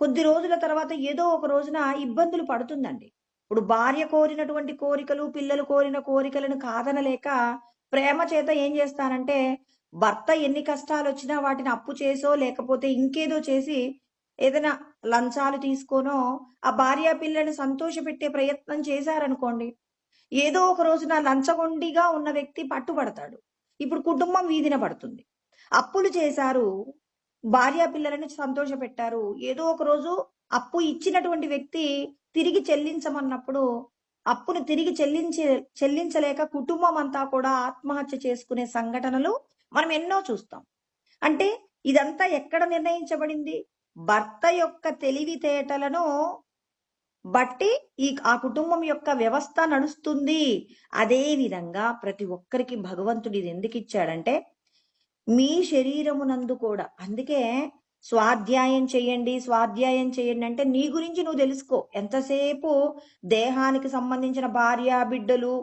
కొద్ది రోజుల తర్వాత ఏదో ఒక రోజున ఇబ్బందులు పడుతుందండి. ఇప్పుడు భార్య కోరినటువంటి కోరికలు, పిల్లలు కోరిన కోరికలను కాదనలేక ప్రేమ చేత ఏం చేస్తానంటే, భర్త ఎన్ని కష్టాలు వచ్చినా వాటిని అప్పు చేసో లేకపోతే ఇంకేదో చేసి ఏదైనా లంచాలు తీసుకోనో ఆ భార్య పిల్లల్ని సంతోషపెట్టే ప్రయత్నం చేశారనుకోండి, ఏదో ఒక రోజున లంచగొండిగా ఉన్న వ్యక్తి పట్టుబడతాడు. ఇప్పుడు కుటుంబం వీధిన పడుతుంది. అప్పులు చేశారు, భార్య పిల్లలని సంతోష పెట్టారు, ఏదో ఒక రోజు అప్పు ఇచ్చినటువంటి వ్యక్తి తిరిగి చెల్లించమన్నప్పుడు అప్పును తిరిగి చెల్లించలేక కుటుంబం అంతా కూడా ఆత్మహత్య చేసుకునే సంఘటనలు మనం ఎన్నో చూస్తాం. అంటే ఇదంతా ఎక్కడ నిర్ణయించబడింది? భర్త యొక్క తెలివితేటలను బట్టి ఆ కుటుంబం యొక్క వ్యవస్థ నడుస్తుంది. అదే విధంగా ప్రతి ఒక్కరికి భగవంతుడు ఇది ఎందుకు ఇచ్చాడంటే, మీ శరీరమునందు కూడా, అందుకే స్వాధ్యాయం చేయండి అంటే నీ గురించి నువ్వు తెలుసుకో. ఎంతసేపు దేహానికి సంబంధించిన భార్య, బిడ్డలు,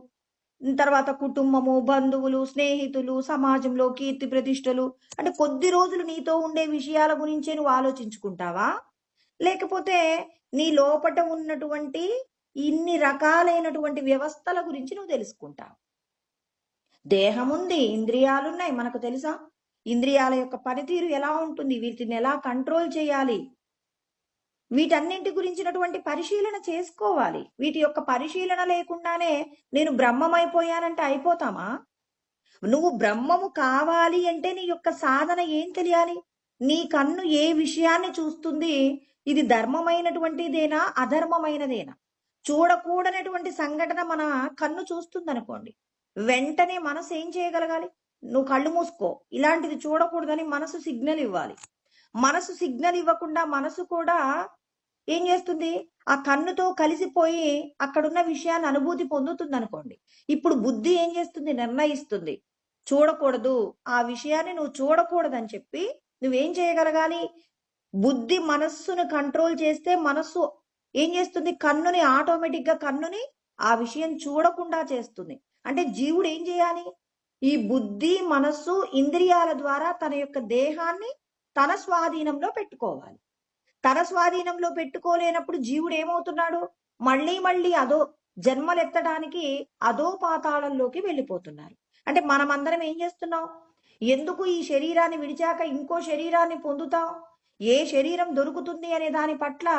తర్వాత కుటుంబము, బంధువులు, స్నేహితులు, సమాజంలో కీర్తి ప్రతిష్టలు అంటే కొద్ది రోజులు నీతో ఉండే విషయాల గురించే నువ్వు ఆలోచించుకుంటావా? లేకపోతే నీ లోపట ఉన్నటువంటి ఇన్ని రకాలైనటువంటి వ్యవస్థల గురించి నువ్వు తెలుసుకుంటావు. దేహం ఉంది, ఇంద్రియాలున్నాయి, మనకు తెలుసా? ఇంద్రియాల యొక్క పనితీరు ఎలా ఉంటుంది, వీటిని ఎలా కంట్రోల్ చేయాలి, వీటన్నింటి గురించినటువంటి పరిశీలన చేసుకోవాలి. వీటి యొక్క పరిశీలన లేకుండానే నేను బ్రహ్మమైపోయానంటే అయిపోతామా? నువ్వు బ్రహ్మము కావాలి అంటే నీ యొక్క సాధన ఏం తెలియాలి? నీ కన్ను ఏ విషయాన్ని చూస్తుంది? ఇది ధర్మమైనటువంటిదేనా, అధర్మమైనదేనా? చూడకూడనటువంటి సంఘటన మన కన్ను చూస్తుంది అనుకోండి, వెంటనే మనసు ఏం చేయగలగాలి? నువ్వు కళ్ళు మూసుకో, ఇలాంటిది చూడకూడదని మనసు సిగ్నల్ ఇవ్వాలి. మనసు సిగ్నల్ ఇవ్వకుండా మనసు కూడా ఏం చేస్తుంది? ఆ కన్నుతో కలిసిపోయి అక్కడున్న విషయాన్ని అనుభూతి పొందుతుంది అనుకోండి. ఇప్పుడు బుద్ధి ఏం చేస్తుంది? నిర్ణయిస్తుంది, చూడకూడదు, ఆ విషయాన్ని నువ్వు చూడకూడదని చెప్పి నువ్వేం చేయగలగాలి? బుద్ధి మనస్సును కంట్రోల్ చేస్తే మనస్సు ఏం చేస్తుంది? కన్నుని ఆటోమేటిక్ గా కన్నుని ఆ విషయం చూడకుండా చేస్తుంది. అంటే జీవుడు ఏం చేయాలి? ఈ బుద్ధి, మనస్సు, ఇంద్రియాల ద్వారా తన యొక్క దేహాన్ని తన స్వాధీనంలో పెట్టుకోవాలి. తన స్వాధీనంలో పెట్టుకోలేనప్పుడు జీవుడు ఏమవుతున్నాడు? మళ్ళీ మళ్ళీ అదో జన్మలెత్తడానికి అదో పాతాళంలోకి వెళ్ళిపోతున్నారు. అంటే మనమందరం ఏం చేస్తున్నాం? ఎందుకు ఈ శరీరాన్ని విడిచాక ఇంకో శరీరాన్ని పొందుతాం? ఏ శరీరం దొరుకుతుంది అనే దాని పట్ల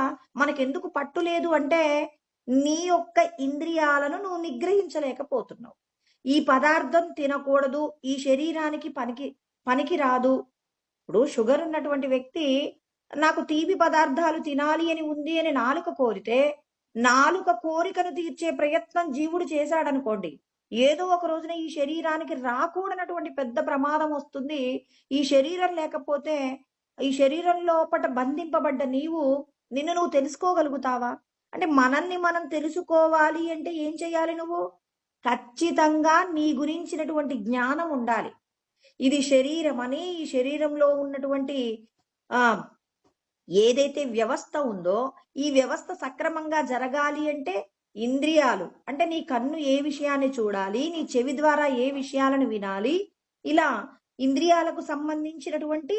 మనకెందుకు పట్టు లేదు అంటే, నీ యొక్క ఇంద్రియాలను నువ్వు నిగ్రహించలేకపోతున్నావు. ఈ పదార్థం తినకూడదు, ఈ శరీరానికి పనికి రాదు. ఇప్పుడు షుగర్ ఉన్నటువంటి వ్యక్తి నాకు తీపి పదార్థాలు తినాలి అని ఉంది అని నాలుక కోరితే, నాలుక కోరికను తీర్చే ప్రయత్నం జీవుడు చేశాడనుకోండి, ఏదో ఒక రోజున ఈ శరీరానికి రాకూడనటువంటి పెద్ద ప్రమాదం వస్తుంది. ఈ శరీరం లేకపోతే ఈ శరీరం లోపట బంధింపబడ్డ నిన్ను నువ్వు తెలుసుకోగలుగుతావా? అంటే మనల్ని మనం తెలుసుకోవాలి అంటే ఏం చేయాలి? నువ్వు ఖచ్చితంగా నీ గురించినటువంటి జ్ఞానం ఉండాలి. ఇది శరీరం అని, ఈ శరీరంలో ఉన్నటువంటి ఆ ఏదైతే వ్యవస్థ ఉందో ఈ వ్యవస్థ సక్రమంగా జరగాలి అంటే ఇంద్రియాలు అంటే నీ కన్ను ఏ విషయాన్ని చూడాలి, నీ చెవి ద్వారా ఏ విషయాలను వినాలి, ఇలా ఇంద్రియాలకు సంబంధించినటువంటి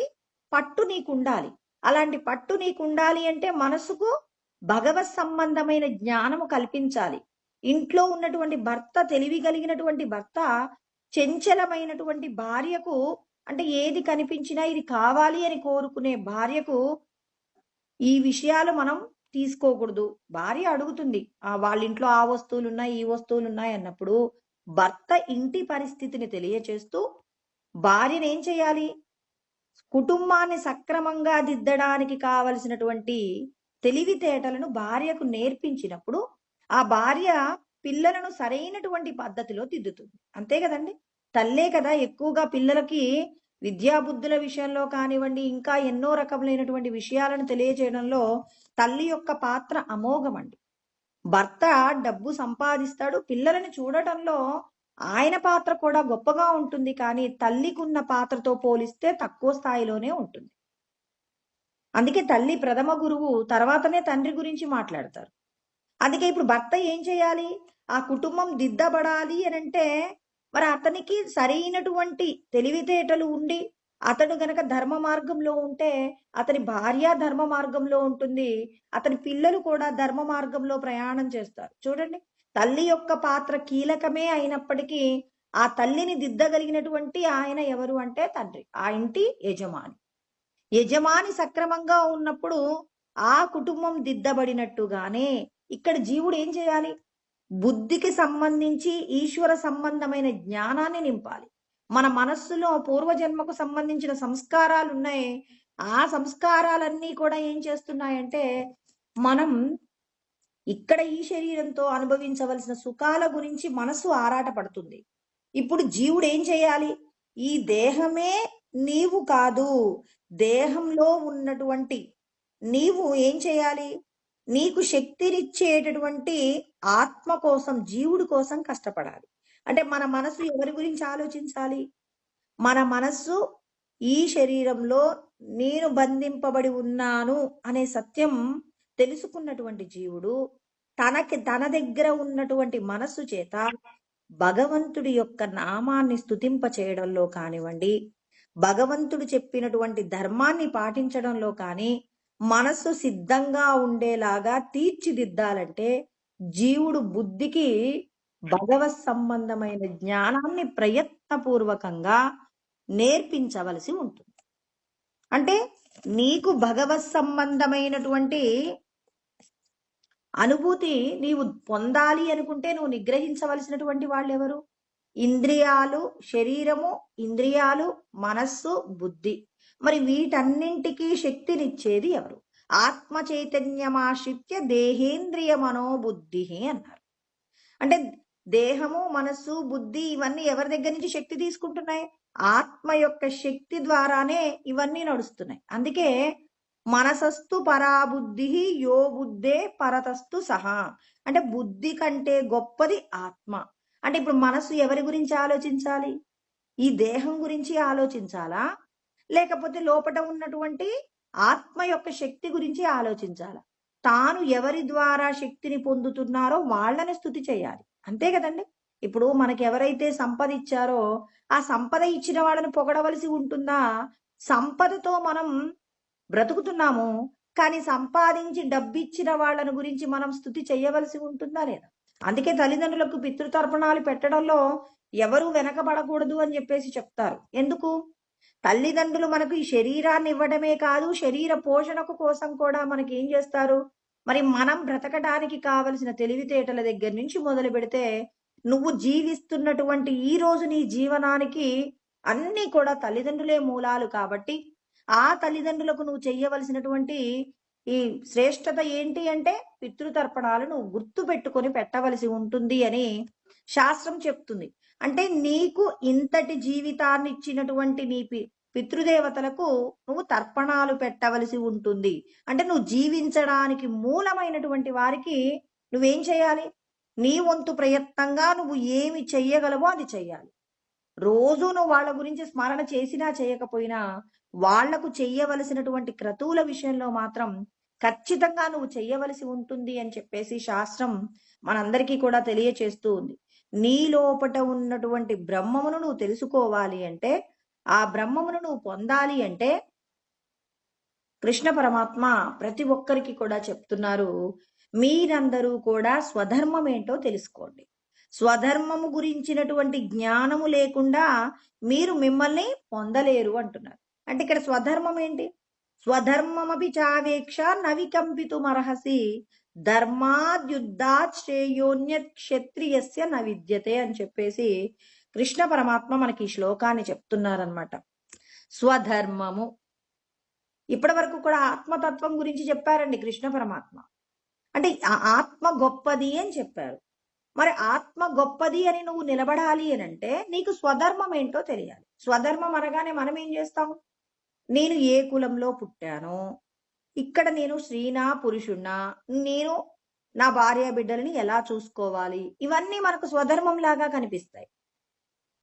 పట్టు నీకు ఉండాలి. అలాంటి పట్టు నీకు ఉండాలి అంటే మనసుకు భగవత్ సంబంధమైన జ్ఞానము కల్పించాలి. ఇంట్లో ఉన్నటువంటి భర్త, తెలివి కలిగినటువంటి భర్త చంచలమైనటువంటి భార్యకు అంటే ఏది కనిపించినా ఇది కావాలి అని కోరుకునే భార్యకు ఈ విషయాలు మనం తీసుకోకూడదు. భార్య అడుగుతుంది, వాళ్ళ ఇంట్లో ఆ వస్తువులు ఉన్నాయి, ఈ వస్తువులు ఉన్నాయి అన్నప్పుడు భర్త ఇంటి పరిస్థితిని తెలియచేస్తూ భార్యను ఏం చేయాలి? కుటుంబాన్ని సక్రమంగా దిద్దడానికి కావలసినటువంటి తెలివితేటలను భార్యకు నేర్పించినప్పుడు ఆ భార్య పిల్లలను సరైనటువంటి పద్ధతిలో దిద్దుతుంది. అంతే కదండి. తల్లే కదా ఎక్కువగా పిల్లలకి విద్యాబుద్ధుల విషయంలో కానివ్వండి, ఇంకా ఎన్నో రకములైనటువంటి విషయాలను తెలియజేయడంలో తల్లి యొక్క పాత్ర అమోఘమండి. భర్త డబ్బు సంపాదిస్తాడు, పిల్లలని చూడటంలో ఆయన పాత్ర కూడా గొప్పగా ఉంటుంది, కానీ తల్లికున్న పాత్రతో పోలిస్తే తక్కువ స్థాయిలోనే ఉంటుంది. అందుకే తల్లి ప్రథమ గురువు, తర్వాతనే తండ్రి గురించి మాట్లాడతారు. అందుకే ఇప్పుడు భర్త ఏం చేయాలి? ఆ కుటుంబం దిద్దబడాలి అని అంటే మరి అతనికి సరైనటువంటి తెలివితేటలు ఉండి అతడు గనక ధర్మ మార్గంలో ఉంటే అతని భార్య ధర్మ మార్గంలో ఉంటుంది, అతని పిల్లలు కూడా ధర్మ మార్గంలో ప్రయాణం చేస్తారు. చూడండి, తల్లి యొక్క పాత్ర కీలకమే అయినప్పటికీ ఆ తల్లిని దిద్దగలిగినటువంటి ఆయన ఎవరు అంటే తండ్రి, ఆ ఇంటి యజమాని. యజమాని సక్రమంగా ఉన్నప్పుడు ఆ కుటుంబం దిద్దబడినట్టుగానే ఇక్కడ జీవుడు ఏం చేయాలి? బుద్ధికి సంబంధించి ఈశ్వర సంబంధమైన జ్ఞానాన్ని నింపాలి. మన మనస్సులో పూర్వజన్మకు సంబంధించిన సంస్కారాలు ఉన్నాయి. ఆ సంస్కారాలన్నీ కూడా ఏం చేస్తున్నాయంటే మనం ఇక్కడ ఈ శరీరంతో అనుభవించవలసిన సుఖాల గురించి మనసు ఆరాట పడుతుంది. ఇప్పుడు జీవుడు ఏం చేయాలి? ఈ దేహమే నీవు కాదు, దేహంలో ఉన్నటువంటి నీవు ఏం చేయాలి? నీకు శక్తినిచ్చేటటువంటి ఆత్మ కోసం, జీవుడి కోసం కష్టపడాలి. అంటే మన మనసు ఎవరి గురించి ఆలోచించాలి? మన మనస్సు ఈ శరీరంలో నేను బంధింపబడి ఉన్నాను అనే సత్యం తెలుసుకున్నటువంటి జీవుడు తన దగ్గర ఉన్నటువంటి మనస్సు చేత భగవంతుడి యొక్క నామాన్ని స్తుతింప చేయడంలో కానివ్వండి, భగవంతుడు చెప్పినటువంటి ధర్మాన్ని పాటించడంలో కానీ మనస్సు సిద్ధంగా ఉండేలాగా తీర్చిదిద్దాలంటే జీవుడు బుద్ధికి భగవత్ సంబంధమైన జ్ఞానాన్ని ప్రయత్నపూర్వకంగా నేర్పించవలసి ఉంటుంది. అంటే నీకు భగవత్ సంబంధమైనటువంటి అనుభూతి నీవు పొందాలి అనుకుంటే నువ్వు నిగ్రహించవలసినటువంటి వాళ్ళు ఎవరు? ఇంద్రియాలు, శరీరము, ఇంద్రియాలు, మనస్సు, బుద్ధి. మరి వీటన్నింటికీ శక్తినిచ్చేది ఎవరు? ఆత్మ చైతన్యమాశ్రిత్య దేహేంద్రియ మనోబుద్ధి అన్నారు. అంటే దేహము, మనస్సు, బుద్ధి ఇవన్నీ ఎవరి దగ్గర నుంచి శక్తి తీసుకుంటున్నాయి? ఆత్మ యొక్క శక్తి ద్వారానే ఇవన్నీ నడుస్తున్నాయి. అందుకే మనసస్తు పరాబుద్ధి యో బుద్ధే పరతస్తు సహా. అంటే బుద్ధి కంటే గొప్పది ఆత్మ. అంటే ఇప్పుడు మనస్సు ఎవరి గురించి ఆలోచించాలి? ఈ దేహం గురించి ఆలోచించాలా, లేకపోతే లోపట ఉన్నటువంటి ఆత్మ యొక్క శక్తి గురించి ఆలోచించాలా? తాను ఎవరి ద్వారా శక్తిని పొందుతున్నారో వాళ్ళని స్తుతి చేయాలి. అంతే కదండి. ఇప్పుడు మనకి ఎవరైతే సంపద ఇచ్చారో ఆ సంపద ఇచ్చిన వాళ్ళని పొగడవలసి ఉంటుందా? సంపదతో మనం బ్రతుకుతున్నాము, కానీ సంపాదించి డబ్బిచ్చిన వాళ్ళని గురించి మనం స్తుతి చేయవలసి ఉంటుందా లేదా? అందుకే తల్లిదండ్రులకు పితృతర్పణాలు పెట్టడంలో ఎవరు వెనకబడకూడదు అని చెప్పేసి చెప్తారు. ఎందుకు? తల్లిదండ్రులు మనకు ఈ శరీరాన్ని ఇవ్వడమే కాదు, శరీర పోషణకు కోసం కూడా మనకి ఏం చేస్తారు? మరి మనం బ్రతకడానికి కావలసిన తెలివితేటల దగ్గర నుంచి మొదలు పెడితే నువ్వు జీవిస్తున్నటువంటి ఈ రోజు నీ జీవనానికి అన్ని కూడా తల్లిదండ్రులే మూలాలు కాబట్టి ఆ తల్లిదండ్రులకు నువ్వు చెయ్యవలసినటువంటి ఈ శ్రేష్టత ఏంటి అంటే పితృతర్పణాలు నువ్వు గుర్తు పెట్టుకొని పెట్టవలసి ఉంటుంది అని శాస్త్రం చెప్తుంది. అంటే నీకు ఇంతటి జీవితాన్ని ఇచ్చినటువంటి నీ పితృదేవతలకు నువ్వు తర్పణాలు పెట్టవలసి ఉంటుంది. అంటే నువ్వు జీవించడానికి మూలమైనటువంటి వారికి నువ్వేం చేయాలి? నీ వంతు ప్రయత్నంగా నువ్వు ఏమి చెయ్యగలవో అది చెయ్యాలి. రోజు నువ్వు వాళ్ళ గురించి స్మరణ చేసినా చేయకపోయినా వాళ్లకు చెయ్యవలసినటువంటి క్రతువుల విషయంలో మాత్రం ఖచ్చితంగా నువ్వు చెయ్యవలసి ఉంటుంది అని చెప్పేసి శాస్త్రం మనందరికీ కూడా తెలియచేస్తూ ఉంది. నీ లోపట ఉన్నటువంటి బ్రహ్మమును నువ్వు తెలుసుకోవాలి అంటే, ఆ బ్రహ్మమును నువ్వు పొందాలి అంటే కృష్ణ పరమాత్మ ప్రతి ఒక్కరికి కూడా చెప్తున్నారు, మీరందరూ కూడా స్వధర్మం ఏంటో తెలుసుకోండి. స్వధర్మము గురించినటువంటి జ్ఞానము లేకుండా మీరు మిమ్మల్ని పొందలేరు అంటున్నారు. అంటే ఇక్కడ స్వధర్మం ఏంటి? స్వధర్మమపి చావేక్ష నవికంపితుమర్హసి ధర్మాద్యుద్ధాత్ శ్రేయోన్యత్ క్షత్రియస్య న విద్యతే అని చెప్పేసి కృష్ణ పరమాత్మ మనకి ఈ శ్లోకాన్ని చెప్తున్నారనమాట. స్వధర్మము ఇప్పటి వరకు కూడా ఆత్మతత్వం గురించి చెప్పారండి కృష్ణ పరమాత్మ. అంటే ఆత్మ గొప్పది అని చెప్పారు. మరి ఆత్మ గొప్పది అని నువ్వు నిలబడాలి అని అంటే నీకు స్వధర్మం ఏంటో తెలియాలి. స్వధర్మం అనగానే మనం ఏం చేస్తాం? నేను ఏ కులంలో పుట్టాను, ఇక్కడ నేను స్త్రీనా పురుషున్నా, నేను నా భార్య బిడ్డలని ఎలా చూసుకోవాలి, ఇవన్నీ మనకు స్వధర్మం లాగా కనిపిస్తాయి.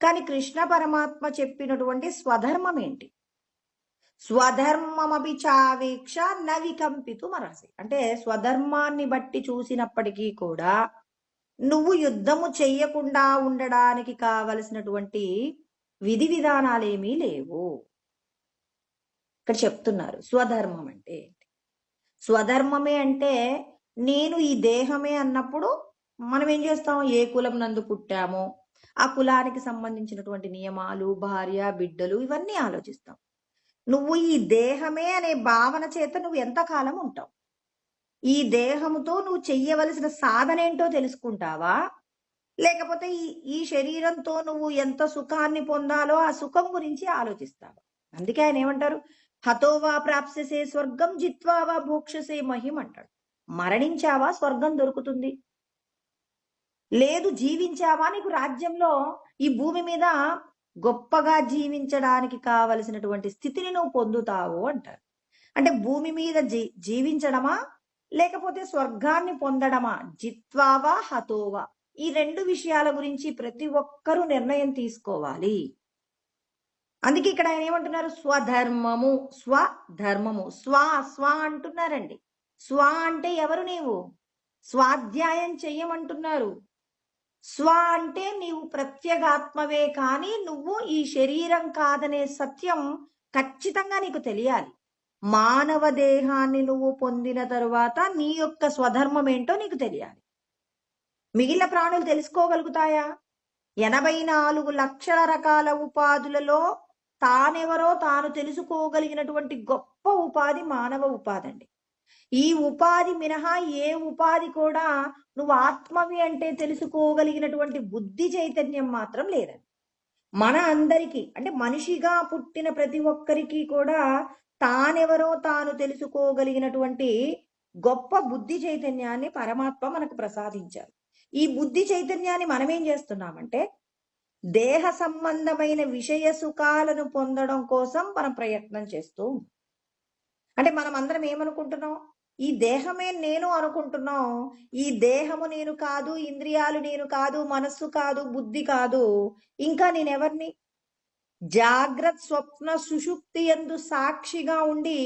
కానీ కృష్ణ పరమాత్మ చెప్పినటువంటి స్వధర్మం ఏంటి? స్వధర్మమపి చావేక్ష నవికంపితుమర్హసి. అంటే స్వధర్మాన్ని బట్టి చూసినప్పటికీ కూడా నువ్వు యుద్ధము చెయ్యకుండా ఉండడానికి కావలసినటువంటి విధి విధానాలేమీ లేవు. ఇక్కడ చెప్తున్నారు స్వధర్మం అంటే ఏంటి. స్వధర్మమే అంటే నేను ఈ దేహమే అన్నప్పుడు మనం ఏం చేస్తాం? ఏ కులం నందు పుట్టామో ఆ కులానికి సంబంధించినటువంటి నియమాలు, భార్య బిడ్డలు ఇవన్నీ ఆలోచిస్తాం. నువ్వు ఈ దేహమే అనే భావన చేత నువ్వు ఎంతకాలం ఉంటావు? ఈ దేహముతో నువ్వు చెయ్యవలసిన సాధన ఏంటో తెలుసుకుంటావా? లేకపోతే ఈ శరీరంతో నువ్వు ఎంత సుఖాన్ని పొందాలో ఆ సుఖం గురించి ఆలోచిస్తావా? అందుకే ఆయన ఏమంటారు? హతోవా ప్రాప్స్యసే స్వర్గం జిత్వావా భోక్షసే మహిం అంటాడు. మరణించావా స్వర్గం దొరుకుతుంది, లేదు జీవించావా నీకు రాజ్యంలో ఈ భూమి మీద గొప్పగా జీవించడానికి కావలసినటువంటి స్థితిని నువ్వు పొందుతావు అంటారు. అంటే భూమి మీద జీవించడమా లేకపోతే స్వర్గాన్ని పొందడమా? జిత్వావా హతోవా, ఈ రెండు విషయాల గురించి ప్రతి ఒక్కరూ నిర్ణయం తీసుకోవాలి. అందుకే ఇక్కడ ఆయన ఏమంటున్నారు? స్వధర్మము, స్వధర్మము. స్వ అంటున్నారండి. స్వ అంటే ఎవరు? నీవు స్వాధ్యాయం చెయ్యమంటున్నారు. స్వ అంటే నీవు ప్రత్యేగాత్మవే, కానీ నువ్వు ఈ శరీరం కాదనే సత్యం ఖచ్చితంగా నీకు తెలియాలి. మానవ దేహాన్ని నువ్వు పొందిన తరువాత నీ యొక్క స్వధర్మం ఏంటో నీకు తెలియాలి. మిగిలిన ప్రాణులు తెలుసుకోగలుగుతాయా? 84 లక్షల రకాల ఉపాధులలో తానెవరో తాను తెలుసుకోగలిగినటువంటి గొప్ప ఉపాధి మానవ ఉపాధి అండి. ఈ ఉపాధి మినహా ఏ ఉపాధి కూడా నువ్వు ఆత్మవి అంటే తెలుసుకోగలిగినటువంటి బుద్ధి చైతన్యం మాత్రం లేదండి. మన అందరికీ అంటే మనిషిగా పుట్టిన ప్రతి ఒక్కరికి కూడా తానెవరో తాను తెలుసుకోగలిగినటువంటి గొప్ప బుద్ధి చైతన్యాన్ని పరమాత్మ మనకు ప్రసాదించారు. ఈ బుద్ధి చైతన్యాన్ని మనం ఏం చేస్తున్నామంటే దేహ సంబంధమైన విషయ సుఖాలను పొందడం కోసం మనం ప్రయత్నం చేస్తూ, అంటే మనం అందరం ఏమనుకుంటున్నాం? ఈ దేహమే నేను అనుకుంటున్నాం. ఈ దేహము నేను కాదు, ఇంద్రియాలు నేను కాదు, మనస్సు కాదు, బుద్ధి కాదు. ఇంకా నేనెవర్ని? జాగ్రత్త స్వప్న సుషుప్తి యందు సాక్షిగా ఉండి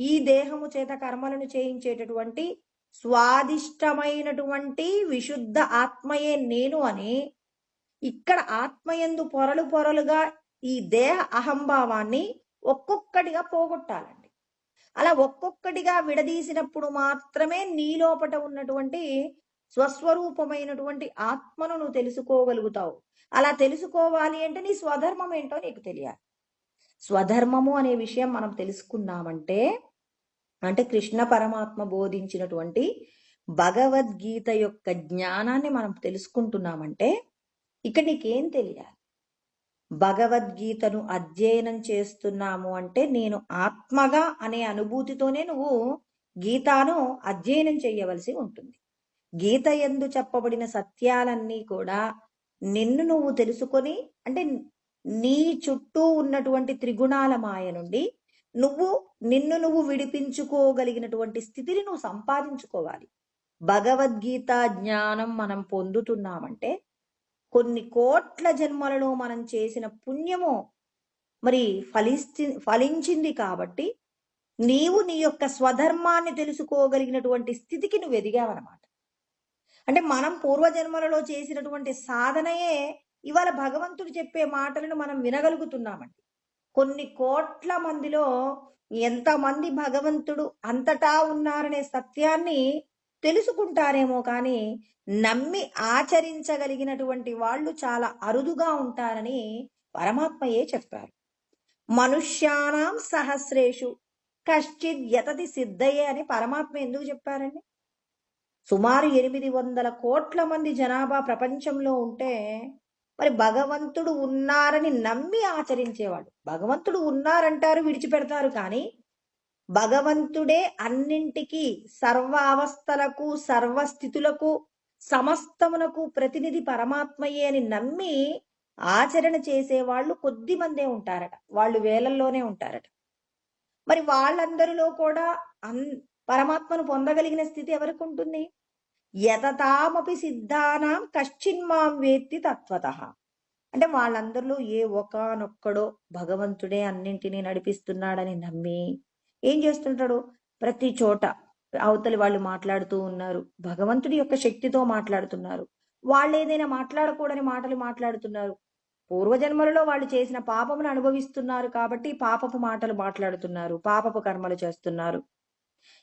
ఈ దేహము చేత కర్మలను చేయించేటటువంటి స్వాదిష్టమైనటువంటి విశుద్ధ ఆత్మయే నేను అని ఇక్కడ ఆత్మయందు పొరలు పొరలుగా ఈ దేహ అహంభావాన్ని ఒక్కొక్కటిగా పోగొట్టాలండి. అలా ఒక్కొక్కటిగా విడదీసినప్పుడు మాత్రమే నీ లోపట ఉన్నటువంటి స్వస్వరూపమైనటువంటి ఆత్మను నువ్వు తెలుసుకోగలుగుతావు. అలా తెలుసుకోవాలి అంటే నీ స్వధర్మం ఏంటో నీకు తెలియాలి. స్వధర్మము అనే విషయం మనం తెలుసుకున్నామంటే అంటే కృష్ణ పరమాత్మ బోధించినటువంటి భగవద్గీత యొక్క జ్ఞానాన్ని మనం తెలుసుకుంటున్నామంటే ఇక్కడ నీకేం తెలియాలి? భగవద్గీతను అధ్యయనం చేస్తున్నాము అంటే నేను ఆత్మగా అనే అనుభూతితోనే నువ్వు గీతాను అధ్యయనం చేయవలసి ఉంటుంది. గీత యందు చెప్పబడిన సత్యాలన్నీ కూడా నిన్ను నువ్వు తెలుసుకొని, అంటే నీ చుట్టూ ఉన్నటువంటి త్రిగుణాల మాయ నుండి నిన్ను నువ్వు విడిపించుకోగలిగినటువంటి స్థితిని నువ్వు సంపాదించుకోవాలి. భగవద్గీత జ్ఞానం మనం పొందుతున్నామంటే కొన్ని కోట్ల జన్మలలో మనం చేసిన పుణ్యము మరి ఫలించింది కాబట్టి నీవు నీ యొక్క స్వధర్మాన్ని తెలుసుకోగలిగినటువంటి స్థితికి నువ్వు ఎదిగావన్నమాట. అంటే మనం పూర్వజన్మలలో చేసినటువంటి సాధనయే ఇవాళ భగవంతుడు చెప్పే మాటలను మనం వినగలుగుతున్నామండి. కొన్ని కోట్ల మందిలో ఎంతమంది భగవంతుడు అంతటా ఉన్నారనే సత్యాన్ని తెలుసుకుంటారేమో కానీ నమ్మి ఆచరించగలిగినటువంటి వాళ్ళు చాలా అరుదుగా ఉంటారని పరమాత్మయే చెప్పారు. మనుష్యానాం సహస్రేషు కశ్చిద్ యతతి సిద్ధయే అని పరమాత్మ ఎందుకు చెప్పారండి? సుమారు 800 కోట్ల మంది జనాభా ప్రపంచంలో ఉంటే మరి భగవంతుడు ఉన్నారని నమ్మి ఆచరించేవాడు. భగవంతుడు ఉన్నారంటారు, విడిచిపెడతారు. కానీ భగవంతుడే అన్నింటికి, సర్వ అవస్థలకు, సర్వస్థితులకు, సమస్తమునకు ప్రతినిధి పరమాత్మయే అని నమ్మి ఆచరణ చేసేవాళ్ళు కొద్ది మందే ఉంటారట. వాళ్ళు వేలల్లోనే ఉంటారట. మరి వాళ్ళందరిలో కూడా పరమాత్మను పొందగలిగిన స్థితి ఎవరికి ఉంటుంది? యతతామపి సిద్ధానాం కశ్చిన్మాం వేత్తి తత్వతః. అంటే వాళ్ళందరిలో ఏ ఒకానొక్కడో భగవంతుడే అన్నింటినీ నడిపిస్తున్నాడని నమ్మి ఏం చేస్తుంటాడు? ప్రతి చోట అవతలి వాళ్ళు మాట్లాడుతూ ఉన్నారు, భగవంతుడి యొక్క శక్తితో మాట్లాడుతున్నారు. వాళ్ళు ఏదైనా మాట్లాడకూడని మాటలు మాట్లాడుతున్నారు, పూర్వజన్మలలో వాళ్ళు చేసిన పాపమును అనుభవిస్తున్నారు కాబట్టి పాపపు మాటలు మాట్లాడుతున్నారు, పాపపు కర్మలు చేస్తున్నారు.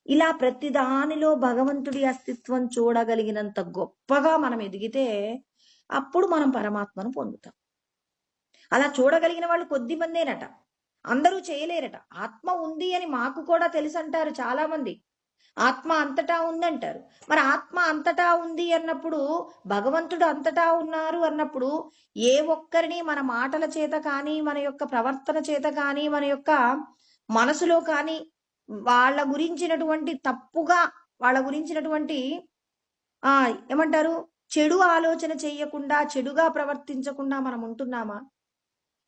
ఇలా ప్రతి దానిలో భగవంతుడి అస్తిత్వం చూడగలిగినంత గొప్పగా మనం ఎదిగితే అప్పుడు మనం పరమాత్మను పొందుతాం. అలా చూడగలిగిన వాళ్ళు కొద్ది మందేనట, అందరూ చేయలేరట. ఆత్మ ఉంది అని మాకు కూడా తెలుసు అంటారు చాలా మంది. ఆత్మ అంతటా ఉందంటారు. మరి ఆత్మ అంతటా ఉంది అన్నప్పుడు, భగవంతుడు అంతటా ఉన్నారు అన్నప్పుడు ఏ ఒక్కరిని మన మాటల చేత కానీ, మన యొక్క ప్రవర్తన చేత కానీ, మన యొక్క మనసులో కానీ వాళ్ళ గురించినటువంటి తప్పుగా, వాళ్ళ గురించినటువంటి ఏమంటారు, చెడు ఆలోచన చెయ్యకుండా, చెడుగా ప్రవర్తించకుండా మనం ఉంటున్నామా?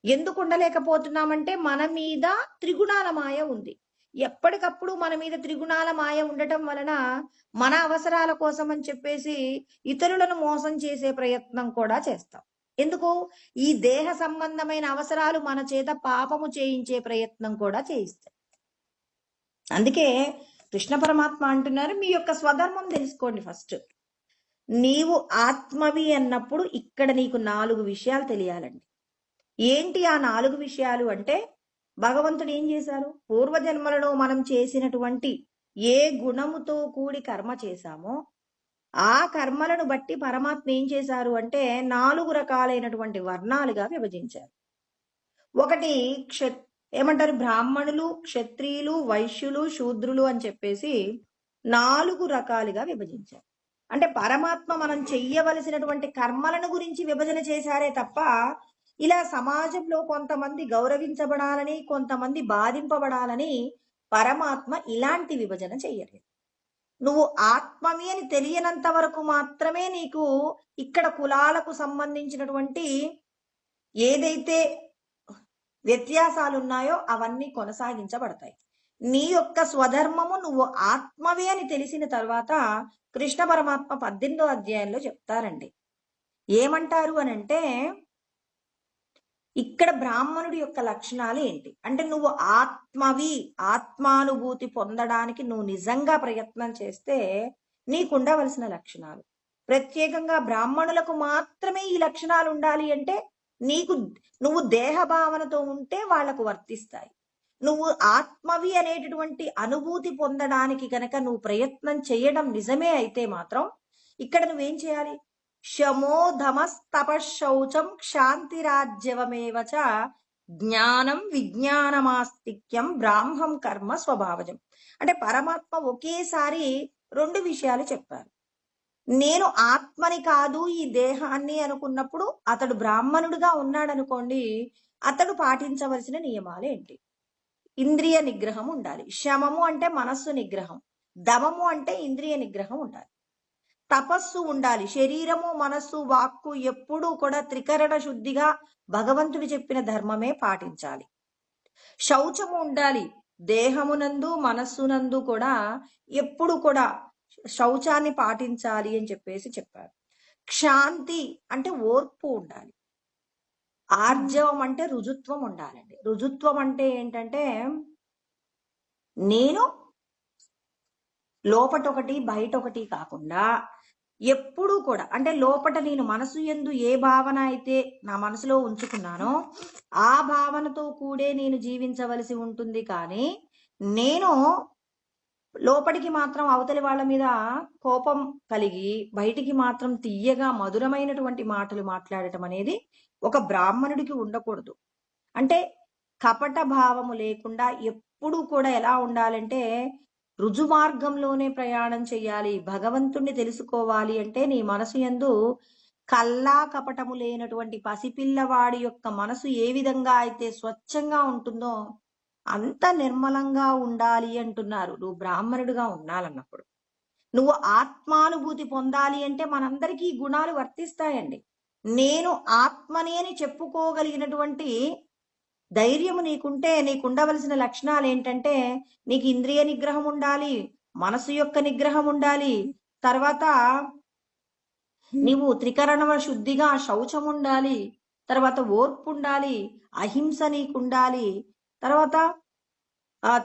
ఎందుకు ఉండలేకపోతున్నామంటే మన మీద త్రిగుణాల మాయ ఉంది. ఎప్పటికప్పుడు మన మీద త్రిగుణాల మాయ ఉండటం వలన మన అవసరాల కోసం అని చెప్పేసి ఇతరులను మోసం చేసే ప్రయత్నం కూడా చేస్తాం. ఎందుకు? ఈ దేహ సంబంధమైన అవసరాలు మన చేత పాపము చేయించే ప్రయత్నం కూడా చేయిస్తాయి. అందుకే కృష్ణ పరమాత్మ అంటున్నారు, మీ యొక్క స్వధర్మం తెలుసుకోండి. ఫస్ట్ నీవు ఆత్మవి అన్నప్పుడు ఇక్కడ నీకు 4 విషయాలు తెలియాలండి. ఏంటి ఆ 4 విషయాలు అంటే, భగవంతుడు ఏం చేశారు? పూర్వజన్మలలో మనం చేసినటువంటి ఏ గుణముతో కూడి కర్మ చేశామో ఆ కర్మలను బట్టి పరమాత్మ ఏం చేశారు అంటే 4 రకాలైనటువంటి వర్ణాలుగా విభజించారు. ఒకటి ఏమంటారు, బ్రాహ్మణులు, క్షత్రియులు, వైశ్యులు, శూద్రులు అని చెప్పేసి 4 రకాలుగా విభజించారు. అంటే పరమాత్మ మనం చెయ్యవలసినటువంటి కర్మలను గురించి విభజన చేశారే తప్ప ఇలా సమాజంలో కొంతమంది గౌరవించబడాలని, కొంతమంది బాధింపబడాలని పరమాత్మ ఇలాంటి విభజన చెయ్యలేదు. నువ్వు ఆత్మవి అని తెలియనంత వరకు మాత్రమే నీకు ఇక్కడ కులాలకు సంబంధించినటువంటి ఏదైతే వ్యత్యాసాలు ఉన్నాయో అవన్నీ కొనసాగించబడతాయి. నీ యొక్క స్వధర్మము నువ్వు ఆత్మవే అని తెలిసిన తర్వాత కృష్ణ పరమాత్మ 18వ అధ్యాయంలో చెప్తారండి. ఏమంటారు అని అంటే, ఇక్కడ బ్రాహ్మణుడి యొక్క లక్షణాలు ఏంటి అంటే, నువ్వు ఆత్మవి, ఆత్మానుభూతి పొందడానికి నువ్వు నిజంగా ప్రయత్నం చేస్తే నీకుండవలసిన లక్షణాలు. ప్రత్యేకంగా బ్రాహ్మణులకు మాత్రమే ఈ లక్షణాలు ఉండాలి అంటే, నువ్వు దేహ భావనతో ఉంటే వాళ్లకు వర్తిస్తాయి. నువ్వు ఆత్మవి అనేటటువంటి అనుభూతి పొందడానికి కనుక నువ్వు ప్రయత్నం చేయడం నిజమే అయితే మాత్రం ఇక్కడ నువ్వేం చేయాలి? శమో ధమస్తపశౌచం క్షాంతిరాజ్యవమేవచ జ్ఞానం విజ్ఞానమాస్తిక్యం బ్రాహ్మం కర్మ స్వభావజం. అంటే పరమాత్మ ఒకేసారి రెండు విషయాలు చెప్పారు. నేను ఆత్మని కాదు ఈ దేహాన్ని అనుకున్నప్పుడు అతడు బ్రాహ్మణుడిగా ఉన్నాడనుకోండి, అతడు పాటించవలసిన నియమాలు ఏంటి? ఇంద్రియ నిగ్రహం ఉండాలి. శమము అంటే మనస్సు నిగ్రహం, దమము అంటే ఇంద్రియ నిగ్రహం ఉండాలి. తపస్సు ఉండాలి. శరీరము మనస్సు వాక్కు ఎప్పుడూ కూడా త్రికరణ శుద్ధిగా భగవంతుడు చెప్పిన ధర్మమే పాటించాలి. శౌచము ఉండాలి. దేహమునందు మనస్సునందు కూడా ఎప్పుడు కూడా శౌచాన్ని పాటించాలి అని చెప్పేసి చెప్పారు. క్షాంతి అంటే ఓర్పు ఉండాలి. ఆర్జవం అంటే రుజుత్వం ఉండాలండి. రుజుత్వం అంటే ఏంటంటే నేను లోపటొకటి బయటొకటి కాకుండా ఎప్పుడూ కూడా అంటే లోపట నేను మనసు యందు ఏ భావన అయితే నా మనసులో ఉంచుకున్నానో ఆ భావనతో కూడే నేను జీవించవలసి ఉంటుంది. కానీ నేను లోపలికి మాత్రం అవతలి వాళ్ళ మీద కోపం కలిగి బయటికి మాత్రం తీయగా మధురమైనటువంటి మాటలు మాట్లాడటం అనేది ఒక బ్రాహ్మణుడికి ఉండకూడదు. అంటే కపట భావము లేకుండా ఎప్పుడూ కూడా ఎలా ఉండాలంటే రుజు మార్గంలోనే ప్రయాణం చెయ్యాలి. భగవంతుణ్ణి తెలుసుకోవాలి అంటే నీ మనసు యందు కల్లా కపటము లేనటువంటి పసిపిల్లవాడి యొక్క మనసు ఏ విధంగా అయితే స్వచ్ఛంగా ఉంటుందో అంత నిర్మలంగా ఉండాలి అంటున్నారు. నువ్వు బ్రాహ్మణుడిగా ఉండాలన్నప్పుడు. నువ్వు ఆత్మానుభూతి పొందాలి అంటే మనందరికీ ఈ గుణాలు వర్తిస్తాయండి. నేను ఆత్మని అని చెప్పుకోగలిగినటువంటి ధైర్యము నీకుంటే నీకు ఉండవలసిన లక్షణాలు ఏంటంటే నీకు ఇంద్రియ నిగ్రహం ఉండాలి, మనసు యొక్క నిగ్రహం ఉండాలి, తర్వాత నీవు త్రికరణ శుద్ధిగా శౌచం ఉండాలి, తర్వాత ఓర్పు ఉండాలి, అహింస నీకుండాలి, తర్వాత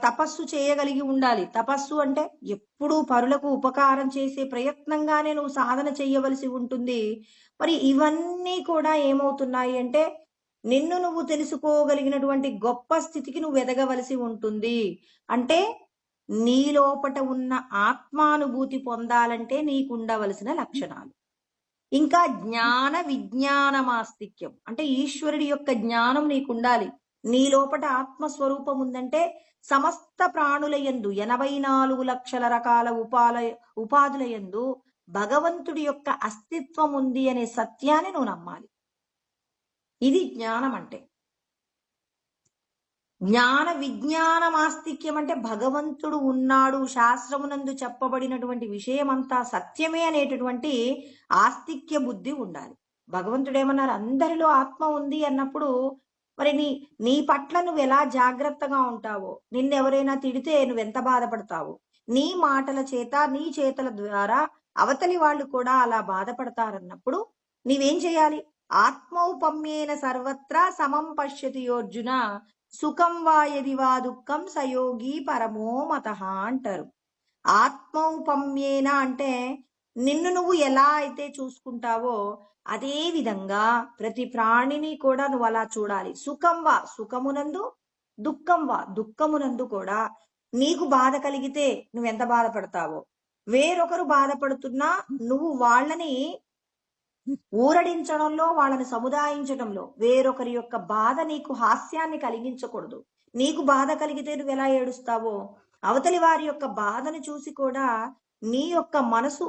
తపస్సు చేయగలిగి ఉండాలి. తపస్సు అంటే ఎప్పుడూ పరులకు ఉపకారం చేసే ప్రయత్నంగానే నువ్వు సాధన చేయవలసి ఉంటుంది. మరి ఇవన్నీ కూడా ఏమవుతున్నాయి అంటే నిన్ను నువ్వు తెలుసుకోగలిగినటువంటి గొప్ప స్థితికి నువ్వు ఎదగవలసి ఉంటుంది. అంటే నీ లోపట ఉన్న ఆత్మానుభూతి పొందాలంటే నీకు ఉండవలసిన లక్షణాలు. ఇంకా జ్ఞాన విజ్ఞానమాస్తిక్యం అంటే ఈశ్వరుడి యొక్క జ్ఞానం నీకు ఉండాలి. నీ లోపట ఆత్మస్వరూపం ఉందంటే సమస్త ప్రాణుల యందు 84 లక్షల రకాల ఉపాధుల యందు భగవంతుడి యొక్క అస్తిత్వం ఉంది అనే సత్యాన్ని నువ్వు నమ్మాలి. ఇది జ్ఞానం అంటే. జ్ఞాన విజ్ఞానమాస్తిక్యం అంటే భగవంతుడు ఉన్నాడు, శాస్త్రమునందు చెప్పబడినటువంటి విషయమంతా సత్యమే అనేటటువంటి ఆస్తిక్య బుద్ధి ఉండాలి. భగవంతుడు ఏమన్నారు, అందరిలో ఆత్మ ఉంది అన్నప్పుడు మరి నీ పట్ల నువ్వు ఎలా జాగ్రత్తగా ఉంటావో, నిన్నెవరైనా తిడితే నువ్వెంత బాధపడతావు, నీ మాటల చేత నీ చేతల ద్వారా అవతలి వాళ్ళు కూడా అలా బాధపడతారన్నప్పుడు నీవేం చేయాలి? ఆత్మౌపమ్యేన సర్వత్రా సమం పశ్యతి అర్జున సుఖం వా యది వా దుఃఖం సయోగి పరమో మతః అంటారు. ఆత్మౌపమ్యేన అంటే నిన్ను నువ్వు ఎలా అయితే చూసుకుంటావో అదే విధంగా ప్రతి ప్రాణిని కూడా నువ్వు అలా చూడాలి. సుఖం వా సుఖమునందు, దుఃఖం వా దుఃఖమునందు కూడా నీకు బాధ కలిగితే నువ్వెంత బాధపడతావో, వేరొకరు బాధపడుతున్నా నువ్వు వాళ్ళని ఊరడించడంలో, వాళ్ళని సముదాయించడంలో వేరొకరి యొక్క బాధ నీకు హాస్యాన్ని కలిగించకూడదు. నీకు బాధ కలిగితే నువ్వు ఎలా ఏడుస్తావో అవతలి వారి యొక్క బాధను చూసి కూడా నీ యొక్క మనసు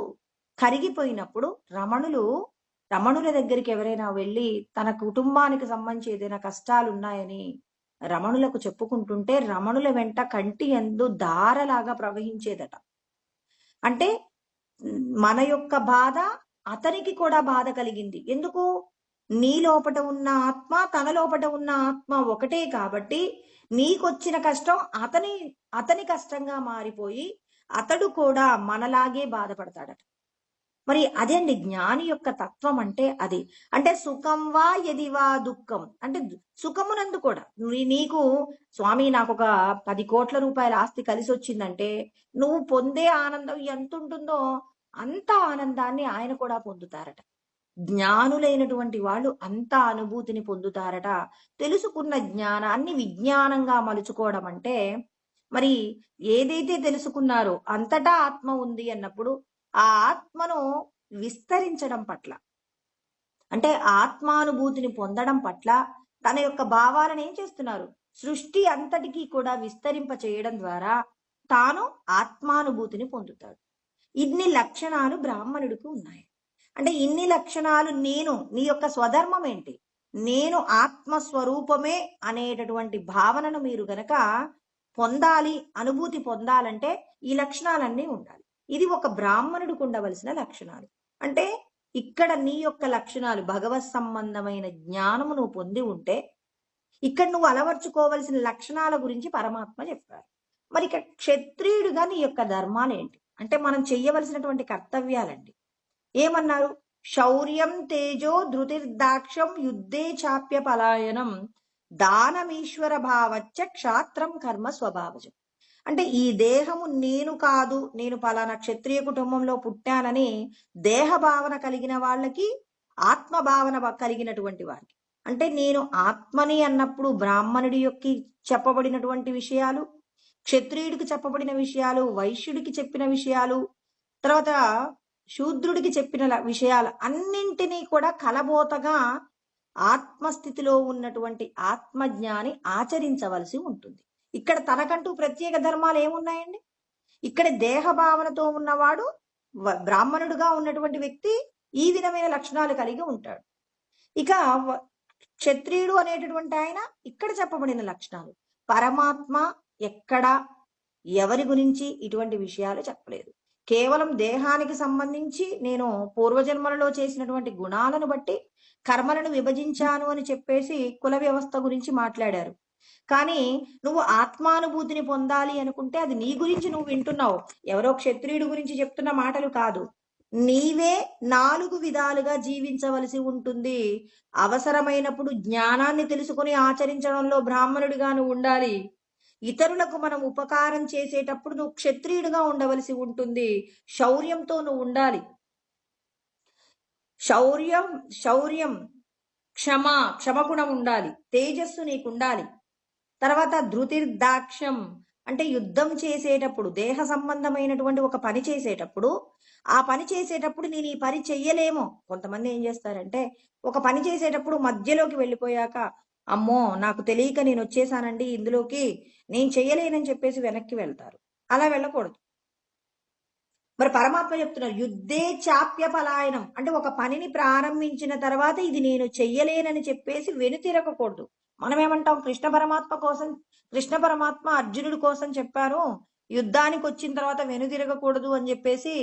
కరిగిపోయినప్పుడు రమణుల దగ్గరికి ఎవరైనా వెళ్ళి తన కుటుంబానికి సంబంధించి ఏదైనా కష్టాలు ఉన్నాయని రమణులకు చెప్పుకుంటుంటే రమణుల వెంట కంటి యందు ధారలాగా ప్రవహించేదట. అంటే మన యొక్క బాధ అతనికి కూడా బాధ కలిగింది. ఎందుకు? నీ లోపట ఉన్న ఆత్మ తన లోపట ఉన్న ఆత్మ ఒకటే కాబట్టి నీకొచ్చిన కష్టం అతని కష్టంగా మారిపోయి అతడు కూడా మనలాగే బాధపడతాడట. మరి అదే అండి జ్ఞాని యొక్క తత్వం అంటే అది. అంటే సుఖం వా యది వా దుఃఖం అంటే సుఖమునందు కూడా నీకు స్వామి నాకు ఒక 10 కోట్ల రూపాయల ఆస్తి కలిసి వచ్చిందంటే నువ్వు పొందే ఆనందం ఎంత ఉంటుందో అంత ఆనందాన్ని ఆయన కూడా పొందుతారట. జ్ఞానులైనటువంటి వాళ్ళు అంత అనుభూతిని పొందుతారట. తెలుసుకున్న జ్ఞానాన్ని విజ్ఞానంగా మలుచుకోవడం అంటే మరి ఏదైతే తెలుసుకున్నారో అంతటా ఆత్మ ఉంది అన్నప్పుడు ఆ ఆత్మను విస్తరించడం పట్ల అంటే ఆత్మానుభూతిని పొందడం పట్ల తన యొక్క భావాలను ఏం చేస్తున్నారు, సృష్టి అంతటికీ కూడా విస్తరింప చేయడం ద్వారా తాను ఆత్మానుభూతిని పొందుతాడు. ఇన్ని లక్షణాలు బ్రాహ్మణుడికి ఉన్నాయి. అంటే ఇన్ని లక్షణాలు నీ యొక్క స్వధర్మం ఏంటి, నేను ఆత్మస్వరూపమే అనేటటువంటి భావనను మీరు గనక పొందాలి, అనుభూతి పొందాలంటే ఈ లక్షణాలన్నీ ఉండాలి. ఇది ఒక బ్రాహ్మణుడికి ఉండవలసిన లక్షణాలు. అంటే ఇక్కడ నీ యొక్క లక్షణాలు భగవత్ సంబంధమైన జ్ఞానము నువ్వు పొంది ఉంటే ఇక్కడ నువ్వు అలవర్చుకోవలసిన లక్షణాల గురించి పరమాత్మ చెప్పారు. మరి ఇక్కడ క్షత్రియుడిగా నీ యొక్క ధర్మాలు ఏంటి అంటే మనం చెయ్యవలసినటువంటి కర్తవ్యాలండి. ఏమన్నారు, శౌర్యం తేజో ధృతిర్దాక్షం యుద్ధే చాప్య పలాయనం దానమీశ్వర భావచ్చ క్షాత్రం కర్మ స్వభావజం. అంటే ఈ దేహము నేను కాదు, నేను పలానా క్షత్రియ కుటుంబంలో పుట్టానని దేహ భావన కలిగిన వాళ్ళకి, ఆత్మ భావన కలిగినటువంటి వారికి, అంటే నేను ఆత్మని అన్నప్పుడు బ్రాహ్మణుడి యొక్క చెప్పబడినటువంటి విషయాలు, క్షత్రియుడికి చెప్పబడిన విషయాలు, వైశ్యుడికి చెప్పిన విషయాలు, తర్వాత శూద్రుడికి చెప్పిన విషయాలు అన్నింటినీ కూడా కలబోతగా ఆత్మస్థితిలో ఉన్నటువంటి ఆత్మజ్ఞాని ఆచరించవలసి ఉంటుంది. ఇక్కడ తనకంటూ ప్రత్యేక ధర్మాలు ఏమున్నాయండి? ఇక్కడ దేహ భావనతో ఉన్నవాడు బ్రాహ్మణుడుగా ఉన్నటువంటి వ్యక్తి ఈ విధమైన లక్షణాలు కలిగి ఉంటాడు. ఇక క్షత్రియుడు అనేటటువంటి ఆయన ఇక్కడ చెప్పబడిన లక్షణాలు. పరమాత్మ ఎక్కడ ఎవరి గురించి ఇటువంటి విషయాలు చెప్పలేదు. కేవలం దేహానికి సంబంధించి నేను పూర్వజన్మలలో చేసినటువంటి గుణాలను బట్టి కర్మలను విభజించాను అని చెప్పేసి కుల వ్యవస్థ గురించి మాట్లాడారు. కానీ నువ్వు ఆత్మానుభూతిని పొందాలి అనుకుంటే అది నీ గురించి నువ్వు వింటున్నావు, ఎవరో క్షత్రియుడి గురించి చెప్తున్న మాటలు కాదు. నీవే 4 విధాలుగా జీవించవలసి ఉంటుంది. అవసరమైనప్పుడు జ్ఞానాన్ని తెలుసుకుని ఆచరించడంలో బ్రాహ్మణుడిగా నువ్వు ఉండాలి. ఇతరులకు మనం ఉపకారం చేసేటప్పుడు నువ్వు క్షత్రియుడిగా ఉండవలసి ఉంటుంది. శౌర్యంతో నువ్వు ఉండాలి. శౌర్యం క్షమగుణం ఉండాలి. తేజస్సు నీకు ఉండాలి. తర్వాత ధృతిర్దాక్ష్యం అంటే యుద్ధం చేసేటప్పుడు, దేహ సంబంధమైనటువంటి ఒక పని చేసేటప్పుడు, ఆ పని చేసేటప్పుడు నేను ఈ పని చెయ్యలేమో. కొంతమంది ఏం చేస్తారంటే ఒక పని చేసేటప్పుడు మధ్యలోకి వెళ్ళిపోయాక, అమ్మో నాకు తెలియక నేను వచ్చేసానండి ఇందులోకి, నేను చెయ్యలేనని చెప్పేసి వెనక్కి వెళ్తారు. అలా వెళ్ళకూడదు. మరి పరమాత్మ చెప్తున్నారు యుద్ధే చాప్య పలాయనం అంటే ఒక పనిని ప్రారంభించిన తర్వాత ఇది నేను చెయ్యలేనని చెప్పేసి వెనుతిరగకూడదు. మనం ఏమంటాం, కృష్ణ పరమాత్మ అర్జునుడి కోసం చెప్పారు, యుద్ధానికి వచ్చిన తర్వాత వెనుతిరగకూడదు అని చెప్పేసి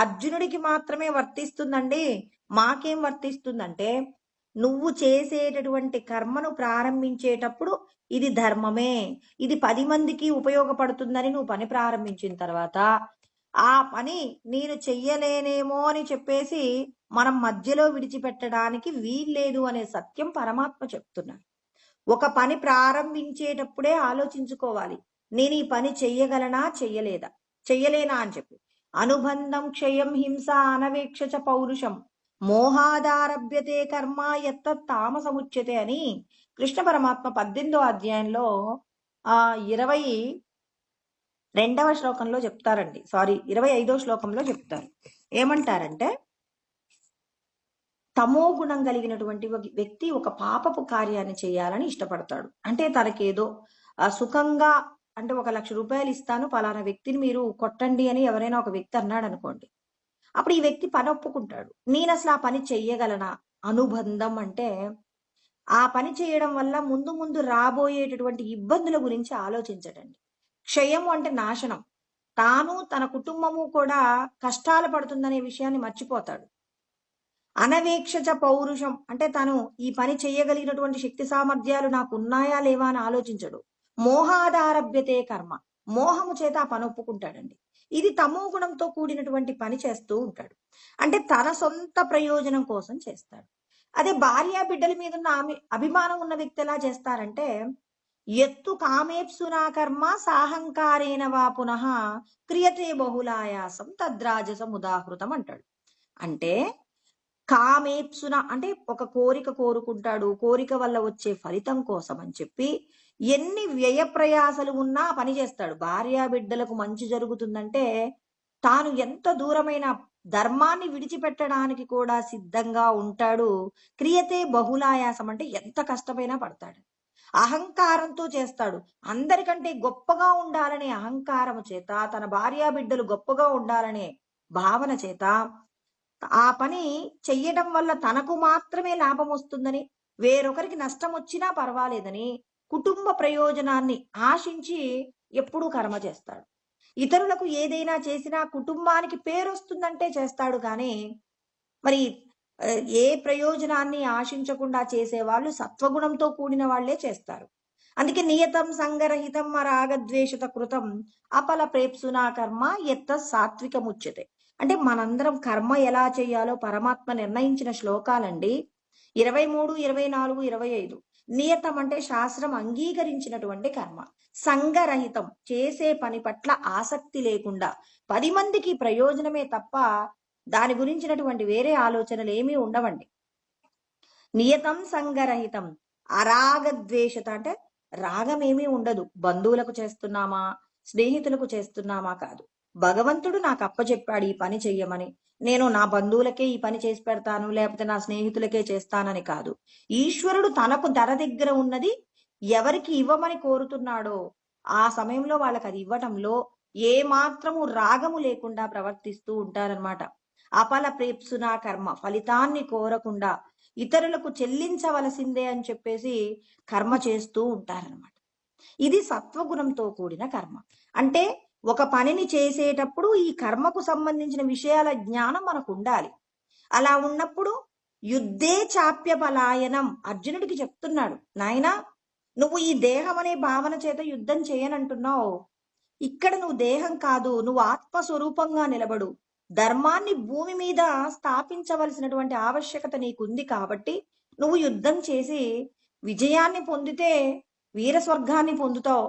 అర్జునుడికి మాత్రమే వర్తిస్తుందండి, మాకేం వర్తిస్తుందంటే నువ్వు చేసేటటువంటి కర్మను ప్రారంభించేటప్పుడు ఇది ధర్మమే, ఇది 10 మందికి ఉపయోగపడుతుందని నువ్వు పని ప్రారంభించిన తర్వాత ఆ పని నేను చెయ్యలేనేమో అని చెప్పేసి మనం మధ్యలో విడిచిపెట్టడానికి వీల్లేదు అనే సత్యం పరమాత్మ చెప్తున్నారు. ఒక పని ప్రారంభించేటప్పుడే ఆలోచించుకోవాలి, నేను ఈ పని చెయ్యగలనా చెయ్యలేనా అని చెప్పి. అనుబంధం క్షయం హింస అనవేక్ష పౌరుషం మోహాదారభ్యతే కర్మ ఎత్త తామసముచ్యతే అని కృష్ణ పరమాత్మ 18వ అధ్యాయంలో 22వ శ్లోకంలో చెప్తారండి. 25వ శ్లోకంలో చెప్తారు. ఏమంటారంటే తమో గుణం కలిగినటువంటి వ్యక్తి ఒక పాపపు కార్యాన్ని చేయాలని ఇష్టపడతాడు. అంటే తనకేదో సుఖంగా, అంటే 1,00,000 రూపాయలు ఇస్తాను పలానా వ్యక్తిని మీరు కొట్టండి అని ఎవరైనా ఒక వ్యక్తి అన్నాడు అనుకోండి, అప్పుడు ఈ వ్యక్తి పని ఒప్పుకుంటాడు. నేను అసలు ఆ పని చెయ్యగలనా? అనుబంధం అంటే ఆ పని చేయడం వల్ల ముందు ముందు రాబోయేటటువంటి ఇబ్బందుల గురించి ఆలోచించడండి. క్షయము అంటే నాశనం, తాను తన కుటుంబము కూడా కష్టాలు పడుతుందనే విషయాన్ని మర్చిపోతాడు. అనవేక్షచ పౌరుషం అంటే తను ఈ పని చేయగలిగినటువంటి శక్తి సామర్థ్యాలు నాకు ఉన్నాయా లేవా అని ఆలోచించడు. మోహాదారభ్యతే కర్మ, మోహము చేత ఆ పని ఒప్పుకుంటాడండి. ఇది తమో గుణంతో కూడినటువంటి పని చేస్తూ ఉంటాడు. అంటే తన సొంత ప్రయోజనం కోసం చేస్తాడు. అదే భార్యా బిడ్డల మీద ఉన్న అభిమానం ఉన్న వ్యక్తి ఎలా చేస్తారంటే ఎత్తు కామేప్సునా కర్మ సాహంకారేణ వా పునః క్రియతే బహుళాయాసం తద్రాజసం ఉదాహృతం అంటాడు. అంటే కామేప్సున అంటే ఒక కోరిక కోరుకుంటాడు, కోరిక వల్ల వచ్చే ఫలితం కోసం అని చెప్పి ఎన్ని వ్యయ ప్రయాసలు ఉన్నా పని చేస్తాడు. భార్యా బిడ్డలకు మంచి జరుగుతుందంటే తాను ఎంత దూరమైన ధర్మాన్ని విడిచిపెట్టడానికి కూడా సిద్ధంగా ఉంటాడు. క్రియతే బహుళాయాసం అంటే ఎంత కష్టమైనా పడతాడు. అహంకారంతో చేస్తాడు. అందరికంటే గొప్పగా ఉండాలనే అహంకారము చేత, తన భార్యా బిడ్డలు గొప్పగా ఉండాలనే భావన చేత ఆ పని చెయ్యడం వల్ల తనకు మాత్రమే లాభం వస్తుందని, వేరొకరికి నష్టం వచ్చినా పర్వాలేదని కుటుంబ ప్రయోజనాన్ని ఆశించి ఎప్పుడూ కర్మ చేస్తాడు. ఇతరులకు ఏదైనా చేసినా కుటుంబానికి పేరు వస్తుందంటే చేస్తాడు కానీ మరి ఏ ప్రయోజనాన్ని ఆశించకుండా చేసేవాళ్ళు సత్వగుణంతో కూడిన వాళ్లే చేస్తారు. అందుకే నియతం సంగరహితం రాగద్వేషత కృతం అపల ప్రేప్సునా కర్మ ఎత్త సాత్వికముచ్యతే. అంటే మనందరం కర్మ ఎలా చేయాలో పరమాత్మ నిర్ణయించిన శ్లోకాలండి 23, 24, 25. నియతం అంటే శాస్త్రం అంగీకరించినటువంటి కర్మ. సంగరహితం చేసే పని పట్ల ఆసక్తి లేకుండా 10 మందికి ప్రయోజనమే తప్ప దాని గురించినటువంటి వేరే ఆలోచనలు ఏమీ ఉండవండి. నియతం సంగరహితం అరాగద్వేషత అంటే రాగం ఏమీ ఉండదు. బంధువులకు చేస్తున్నామా, స్నేహితులకు చేస్తున్నామా కాదు. భగవంతుడు నాకు అప్పచెప్పాడు ఈ పని చెయ్యమని, నేను నా బంధువులకే ఈ పని చేసి పెడతాను, లేకపోతే నా స్నేహితులకే చేస్తానని కాదు. ఈశ్వరుడు తనకు ధర దగ్గర ఉన్నది ఎవరికి ఇవ్వమని కోరుతున్నాడో ఆ సమయంలో వాళ్ళకి అది ఇవ్వటంలో ఏ మాత్రము రాగము లేకుండా ప్రవర్తిస్తూ ఉంటారనమాట. అపల ప్రేప్సునా కర్మ ఫలితాన్ని కోరకుండా ఇతరులకు చెల్లించవలసిందే అని చెప్పేసి కర్మ చేస్తూ ఉంటారనమాట. ఇది సత్వగుణంతో కూడిన కర్మ. అంటే ఒక పనిని చేసేటప్పుడు ఈ కర్మకు సంబంధించిన విషయాల జ్ఞానం మనకు ఉండాలి. అలా ఉన్నప్పుడు యుద్ధే చాప్య పలాయనం అర్జునుడికి చెప్తున్నాడు, నాయనా నువ్వు ఈ దేహం అనే భావన చేత యుద్ధం చేయనంటున్నావు. ఇక్కడ నువ్వు దేహం కాదు, నువ్వు ఆత్మస్వరూపంగా నిలబడు. ధర్మాన్ని భూమి మీద స్థాపించవలసినటువంటి ఆవశ్యకత నీకుంది కాబట్టి నువ్వు యుద్ధం చేసి విజయాన్ని పొందితే వీర స్వర్గాన్ని పొందుతావు,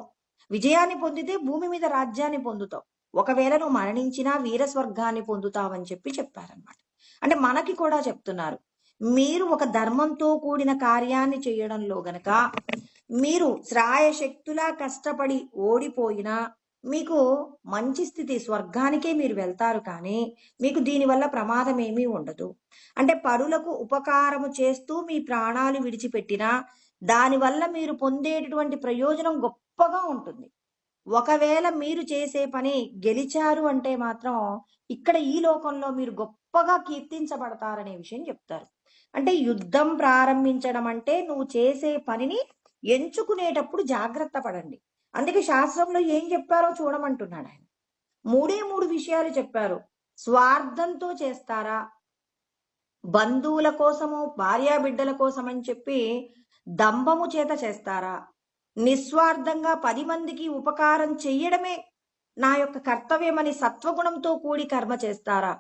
విజయాన్ని పొందితే భూమి మీద రాజ్యాన్ని పొందుతావు, ఒకవేళ నువ్వు మరణించినా వీర స్వర్గాన్ని పొందుతావని చెప్పారనమాట. అంటే మనకి కూడా చెప్తున్నారు, మీరు ఒక ధర్మంతో కూడిన కార్యాన్ని చేయడంలో గనక మీరు శ్రాయశక్తులా కష్టపడి ఓడిపోయినా మీకు మంచి స్థితి స్వర్గానికే మీరు వెళ్తారు, కానీ మీకు దీనివల్ల ప్రమాదం ఏమీ ఉండదు. అంటే పరులకు ఉపకారము చేస్తూ మీ ప్రాణాలు విడిచిపెట్టినా దానివల్ల మీరు పొందేటటువంటి ప్రయోజనం గొప్పగా ఉంటుంది. ఒకవేళ మీరు చేసే పని గెలిచారు అంటే మాత్రం ఇక్కడ ఈ లోకంలో మీరు గొప్పగా కీర్తించబడతారనే విషయం చెప్తారు. అంటే యుద్ధం ప్రారంభించడం అంటే నువ్వు చేసే పనిని ఎంచుకునేటప్పుడు జాగ్రత్త పడండి. అందుకే శాస్త్రంలో ఏం చెప్పారో చూడమంటున్నాడు ఆయన. 3 విషయాలు చెప్పారు. స్వార్థంతో చేస్తారా, బంధువుల కోసము భార్యా బిడ్డల కోసం అని చెప్పి దంభము చేత చేస్తారా, నిస్వార్థంగా 10 మందికి ఉపకారం చెయ్యడమే నా యొక్క కర్తవ్యమని సత్వగుణంతో కూడి కర్మ చేస్తారా,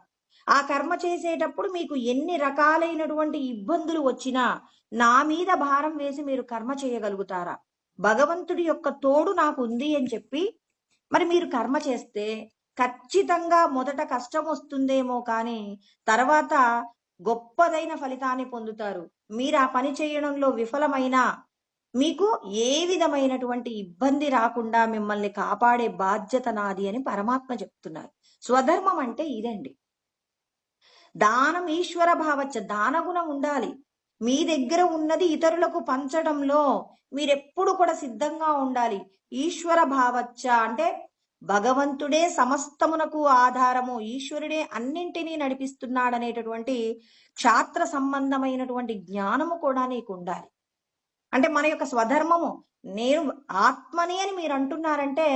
ఆ కర్మ చేసేటప్పుడు మీకు ఎన్ని రకాలైనటువంటి ఇబ్బందులు వచ్చినా నా మీద భారం వేసి మీరు కర్మ చేయగలుగుతారా, భగవంతుడి యొక్క తోడు నాకు ఉంది అని చెప్పి మరి మీరు కర్మ చేస్తే ఖచ్చితంగా మొదట కష్టం వస్తుందేమో కానీ తర్వాత గొప్పదైన ఫలితాన్ని పొందుతారు. మీరు ఆ పని చేయడంలో విఫలమైనా మీకు ఏ విధమైనటువంటి ఇబ్బంది రాకుండా మిమ్మల్ని కాపాడే బాధ్యత నాది అని పరమాత్మ చెప్తున్నారు. స్వధర్మం అంటే ఇదండి. దానం ఈశ్వర భావచ్చ, దానగుణం ఉండాలి. మీ దగ్గర ఉన్నది ఇతరులకు పంచడంలో మీరెప్పుడు కూడా సిద్ధంగా ఉండాలి. ఈశ్వర భావచ్చ అంటే భగవంతుడే సమస్తమునకు ఆధారము, ఈశ్వరుడే అన్నింటినీ నడిపిస్తున్నాడనేటటువంటి క్షాత్ర సంబంధమైనటువంటి జ్ఞానము కూడా నీకు ఉండాలి. అంటే మన యొక్క స్వధర్మము, నేను ఆత్మని అని మీరు అంటున్నారంటే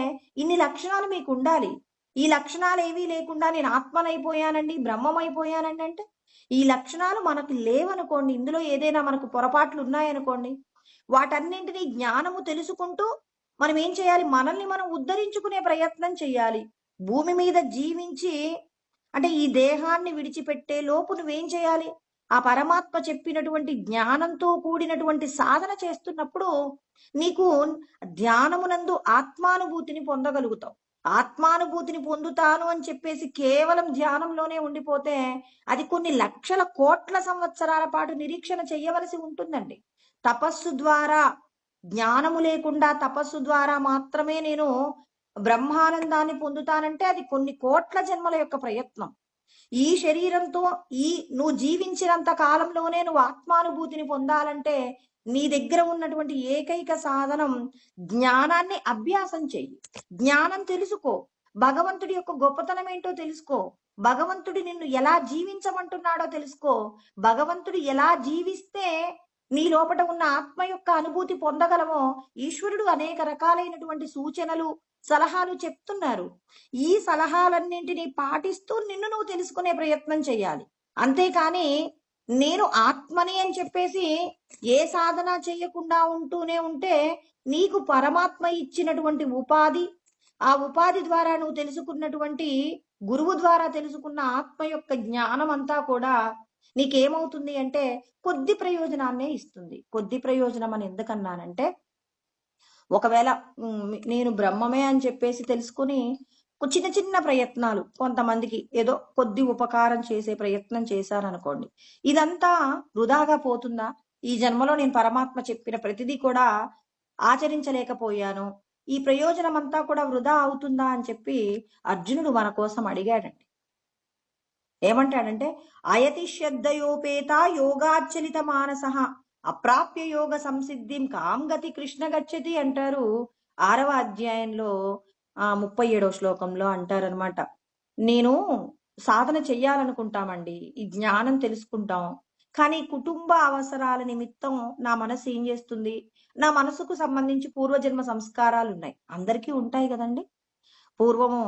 ఇన్ని లక్షణాలు మీకు ఉండాలి. ఈ లక్షణాలు ఏవీ లేకుండా నేను ఆత్మనైపోయానండి, బ్రహ్మమైపోయానండి అంటే ఈ లక్షణాలు మనకు లేవనుకోండి, ఇందులో ఏదైనా మనకు పొరపాట్లు ఉన్నాయనుకోండి, వాటన్నింటినీ జ్ఞానము తెలుసుకుంటూ మనం ఏం చేయాలి, మనల్ని మనం ఉద్ధరించుకునే ప్రయత్నం చేయాలి. భూమి మీద జీవించి అంటే ఈ దేహాన్ని విడిచిపెట్టే లోపు నువ్వేం చేయాలి, ఆ పరమాత్మ చెప్పినటువంటి జ్ఞానంతో కూడినటువంటి సాధన చేస్తున్నప్పుడు నీకు ధ్యానమునందు ఆత్మానుభూతిని పొందగలుగుతావు. ఆత్మానుభూతిని పొందుతాను అని చెప్పేసి కేవలం ధ్యానంలోనే ఉండిపోతే అది కొన్ని లక్షల కోట్ల సంవత్సరాల పాటు నిరీక్షణ చెయ్యవలసి ఉంటుందండి. తపస్సు ద్వారా, జ్ఞానము లేకుండా తపస్సు ద్వారా మాత్రమే నేను బ్రహ్మానందాన్ని పొందుతానంటే అది కొన్ని కోట్ల జన్మల యొక్క ప్రయత్నం. ఈ శరీరంతో నువ్వు జీవించినంత కాలంలోనే నువ్వు ఆత్మానుభూతిని పొందాలంటే నీ దగ్గర ఉన్నటువంటి ఏకైక సాధనం జ్ఞానాన్ని అభ్యాసం చెయ్యి. జ్ఞానం తెలుసుకో, భగవంతుడి యొక్క గొప్పతనం ఏంటో తెలుసుకో, భగవంతుడు నిన్ను ఎలా జీవించమంటున్నాడో తెలుసుకో. భగవంతుడు ఎలా జీవిస్తే నీ లోపల ఉన్న ఆత్మ యొక్క అనుభూతి పొందగలమో ఈశ్వరుడు అనేక రకాలైనటువంటి సూచనలు, సలహాలు చెప్తున్నారు. ఈ సలహాలన్నింటినీ పాటిస్తూ నిన్ను నువ్వు తెలుసుకునే ప్రయత్నం చేయాలి. అంతేకాని నేను ఆత్మని అని చెప్పేసి ఏ సాధన చేయకుండా ఉంటూనే ఉంటే నీకు పరమాత్మ ఇచ్చినటువంటి ఉపాధి, ఆ ఉపాధి ద్వారా నువ్వు తెలుసుకున్నటువంటి గురువు ద్వారా తెలుసుకున్న ఆత్మ యొక్క జ్ఞానం అంతా కూడా నీకేమవుతుంది అంటే కొద్ది ప్రయోజనాన్నే ఇస్తుంది. కొద్ది ప్రయోజనం అని ఎందుకన్నానంటే, ఒకవేళ నేను బ్రహ్మమే అని చెప్పేసి తెలుసుకుని చిన్న చిన్న ప్రయత్నాలు కొంతమందికి ఏదో కొద్ది ఉపకారం చేసే ప్రయత్నం చేశారనుకోండి, ఇదంతా వృధాగా పోతుందా? ఈ జన్మలో నేను పరమాత్మ చెప్పిన ప్రతిదీ కూడా ఆచరించలేకపోయాను, ఈ ప్రయోజనం అంతా కూడా వృధా అవుతుందా అని చెప్పి అర్జునుడు మన కోసం అడిగాడండి. ఏమంటాడంటే, అయతి శ్రద్ధయోపేత యోగాచలిత మానస అప్రాప్య యోగ సంసిద్ధిం కాం గతి కృష్ణ గచ్చతి అంటారు 6వ అధ్యాయంలో 37వ శ్లోకంలో అంటారనమాట. నేను సాధన చెయ్యాలనుకుంటామండి, ఈ జ్ఞానం తెలుసుకుంటాం, కానీ కుటుంబ అవసరాల నిమిత్తం నా మనసు ఏం చేస్తుంది, నా మనసుకు సంబంధించి పూర్వజన్మ సంస్కారాలు ఉన్నాయి, అందరికీ ఉంటాయి కదండి. పూర్వము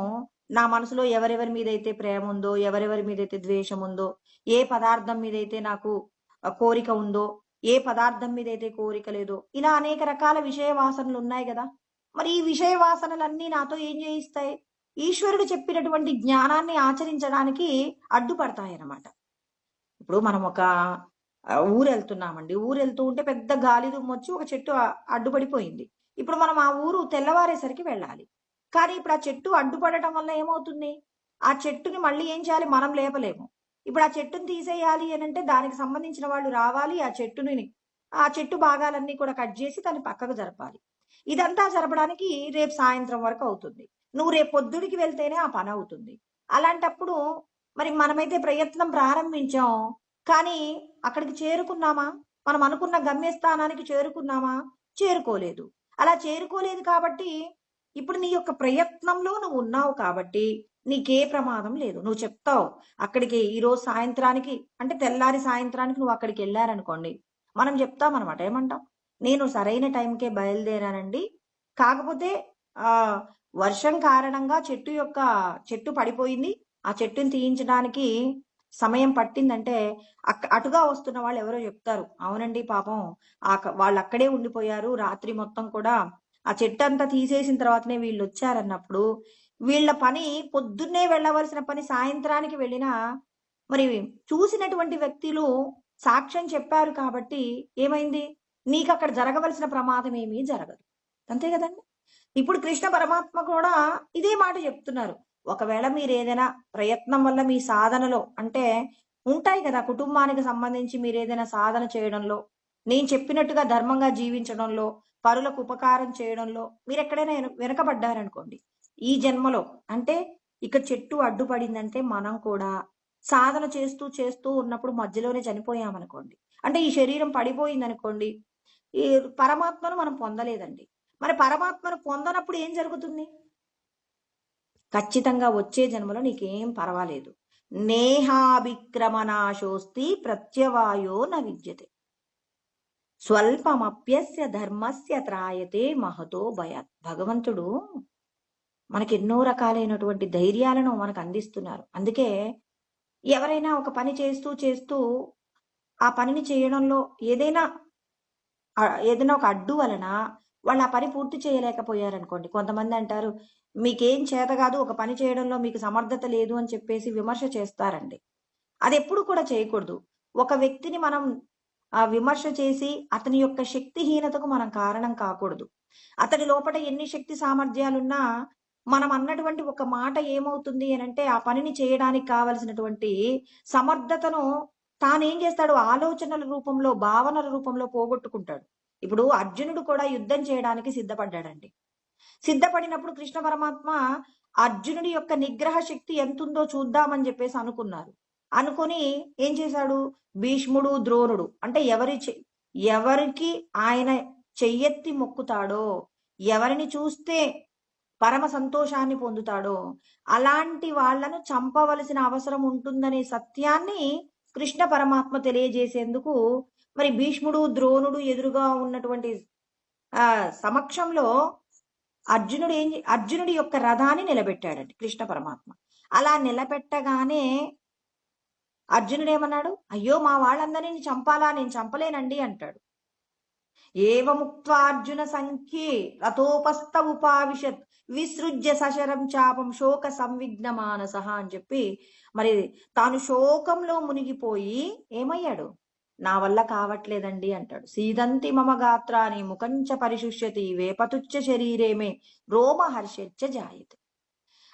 నా మనసులో ఎవరెవరి మీదైతే ప్రేమ ఉందో, ఎవరెవరి మీదైతే ద్వేషం ఉందో, ఏ పదార్థం మీదైతే నాకు కోరిక ఉందో, ఏ పదార్థం మీదైతే కోరిక లేదో, ఇలా అనేక రకాల విషయ వాసనలు ఉన్నాయి కదా. మరి ఈ విషయ వాసనలన్నీ నాతో ఏం చేయిస్తాయి? ఈశ్వరుడు చెప్పినటువంటి జ్ఞానాన్ని ఆచరించడానికి అడ్డుపడతాయి అన్నమాట. ఇప్పుడు మనం ఒక ఊరు వెళ్తున్నామండి, ఊరు వెళ్తూ ఉంటే పెద్ద గాలి దుమ్మొచ్చి ఒక చెట్టు అడ్డుపడిపోయింది. ఇప్పుడు మనం ఆ ఊరు తెల్లవారేసరికి వెళ్ళాలి. కానీ ఇప్పుడు ఆ చెట్టు అడ్డుపడటం వల్ల ఏమవుతుంది, ఆ చెట్టుని మళ్ళీ ఏం చేయాలి, మనం లేపలేము. ఇప్పుడు ఆ చెట్టుని తీసేయాలి అని అంటే దానికి సంబంధించిన వాళ్ళు రావాలి, ఆ చెట్టు భాగాలన్నీ కూడా కట్ చేసి దాన్ని పక్కకు జరపాలి. ఇదంతా జరపడానికి రేపు సాయంత్రం వరకు అవుతుంది. నువ్వు రేపు పొద్దుడికి వెళ్తేనే ఆ పని అవుతుంది. అలాంటప్పుడు మరి మనమైతే ప్రయత్నం ప్రారంభించాం, కానీ అక్కడికి చేరుకున్నామా? మనం అనుకున్న గమ్యస్థానానికి చేరుకున్నామా? చేరుకోలేదు. అలా చేరుకోలేదు కాబట్టి ఇప్పుడు నీ యొక్క ప్రయత్నంలో నువ్వు ఉన్నావు కాబట్టి నీకే ప్రమాదం లేదు. నువ్వు చెప్తావు అక్కడికి ఈరోజు సాయంత్రానికి, అంటే తెల్లారి సాయంత్రానికి నువ్వు అక్కడికి వెళ్ళారనుకోండి, మనం చెప్తాం అనమాట. ఏమంటాం? నేను సరైన టైంకే బయలుదేరానండి, కాకపోతే వర్షం కారణంగా చెట్టు పడిపోయింది, ఆ చెట్టుని తీయించడానికి సమయం పట్టిందంటే అటుగా వస్తున్న వాళ్ళు ఎవరో చెప్తారు, అవునండి పాపం వాళ్ళు అక్కడే ఉండిపోయారు, రాత్రి మొత్తం కూడా ఆ చెట్టు అంతా తీసేసిన తర్వాతనే వీళ్ళు వచ్చారన్నప్పుడు వీళ్ళ పని పొద్దున్నే వెళ్ళవలసిన పని సాయంత్రానికి వెళ్ళినా మరి చూసినటువంటి వ్యక్తులు సాక్ష్యం చెప్పారు కాబట్టి ఏమైంది, నీకు అక్కడ జరగవలసిన ప్రమాదం ఏమీ జరగదు. అంతే కదండి. ఇప్పుడు కృష్ణ పరమాత్మ కూడా ఇదే మాట చెప్తున్నారు. ఒకవేళ మీరు ఏదైనా ప్రయత్నం వల్ల మీ సాధనలో, అంటే ఉంటాయి కదా కుటుంబానికి సంబంధించి మీరు ఏదైనా సాధన చేయడంలో, నేను చెప్పినట్టుగా ధర్మంగా జీవించడంలో, పరులకు ఉపకారం చేయడంలో మీరు ఎక్కడైనా వెనకబడ్డారనుకోండి, ఈ జన్మలో అంటే ఇక చెట్టు అడ్డుపడిందంటే మనం కూడా సాధన చేస్తూ చేస్తూ ఉన్నప్పుడు మధ్యలోనే చనిపోయామనుకోండి, అంటే ఈ శరీరం పడిపోయింది అనుకోండి, ఈ పరమాత్మను మనం పొందలేదండి. మరి పరమాత్మను పొందనప్పుడు ఏం జరుగుతుంది? ఖచ్చితంగా వచ్చే జన్మలో నీకేం పర్వాలేదు. నేహాభిక్రమనాశోస్తి ప్రత్యవాయో న విద్యతే స్వల్పమప్యస్య ధర్మస్య త్రాయతే మహతో భయాత్. భగవంతుడు మనకి ఎన్నో రకాలైనటువంటి ధైర్యాలను మనకు అందిస్తున్నారు. అందుకే ఎవరైనా ఒక పని చేస్తూ చేస్తూ ఆ పనిని చేయడంలో ఏదైనా ఒక అడ్డు వలన వాళ్ళు ఆ పని పూర్తి చేయలేకపోయారనుకోండి, కొంతమంది అంటారు మీకేం చేత కాదు, ఒక పని చేయడంలో మీకు సమర్థత లేదు అని చెప్పేసి విమర్శ చేస్తారండి. అది ఎప్పుడు కూడా చేయకూడదు. ఒక వ్యక్తిని మనం విమర్శ చేసి అతని యొక్క శక్తిహీనతకు మనం కారణం కాకూడదు. అతడి లోపల ఎన్ని శక్తి సామర్థ్యాలున్నా మనం అన్నటువంటి ఒక మాట ఏమవుతుంది అని అంటే ఆ పనిని చేయడానికి కావలసినటువంటి సమర్థతను తానేం చేస్తాడు, ఆలోచనల రూపంలో, భావనల రూపంలో పోగొట్టుకుంటాడు. ఇప్పుడు అర్జునుడు కూడా యుద్ధం చేయడానికి సిద్ధపడ్డాడండి. సిద్ధపడినప్పుడు కృష్ణ పరమాత్మ అర్జునుడి యొక్క నిగ్రహ శక్తి ఎంతుందో చూద్దామని చెప్పేసి అనుకున్నారు. అనుకొని ఏం చేశాడు, భీష్ముడు ద్రోణుడు అంటే ఎవరికి ఆయన చెయ్యెత్తి మొక్కుతాడో, ఎవరిని చూస్తే పరమ సంతోషాన్ని పొందుతాడో అలాంటి వాళ్లను చంపవలసిన అవసరం ఉంటుందనే సత్యాన్ని కృష్ణ పరమాత్మ తెలియజేసేందుకు మరి భీష్ముడు ద్రోణుడు ఎదురుగా ఉన్నటువంటి సమక్షంలో అర్జునుడి యొక్క రథాన్ని నిలబెట్టాడండి కృష్ణ పరమాత్మ. అలా నిలబెట్టగానే అర్జునుడు ఏమన్నాడు, అయ్యో మా వాళ్ళందరినీ చంపాలా, నేను చంపలేనండి అంటాడు. ఏవముక్త్వార్జున సంఖ్యే రథోపస్థ ఉపావిశత్ విసృజ్య సశరం చాపం శోక సంవిఘ్న మానస అని చెప్పి మరి తాను శోకంలో మునిగిపోయి ఏమయ్యాడు, నా వల్ల కావట్లేదండి అంటాడు. సీదంతి మమ గాత్రాని ముఖంచ పరిశుష్యతి వేపతుచ్చ శరీరేమే రోమహర్షచ్చ జాయతే.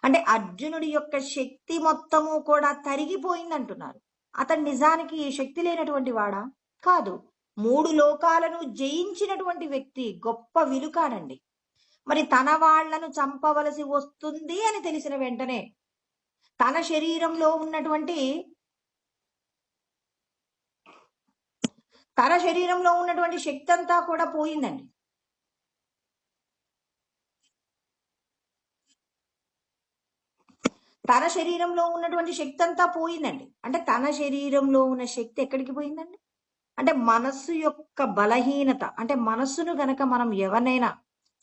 అంటే అర్జునుడి యొక్క శక్తి మొత్తము కూడా తరిగిపోయింది అంటున్నారు. అతడు నిజానికి శక్తి లేనటువంటి వాడా? కాదు, 3 లోకాలను జయించినటువంటి వ్యక్తి, గొప్ప విలుకాడండి. మరి తన వాళ్లను చంపవలసి వస్తుంది అని తెలిసిన వెంటనే తన శరీరంలో ఉన్నటువంటి శక్తి అంతా కూడా పోయిందండి. తన శరీరంలో ఉన్నటువంటి శక్తి అంతా పోయిందండి. అంటే తన శరీరంలో ఉన్న శక్తి ఎక్కడికి పోయిందండి అంటే మనస్సు యొక్క బలహీనత. అంటే మనస్సును గనక మనం ఎవరినైనా,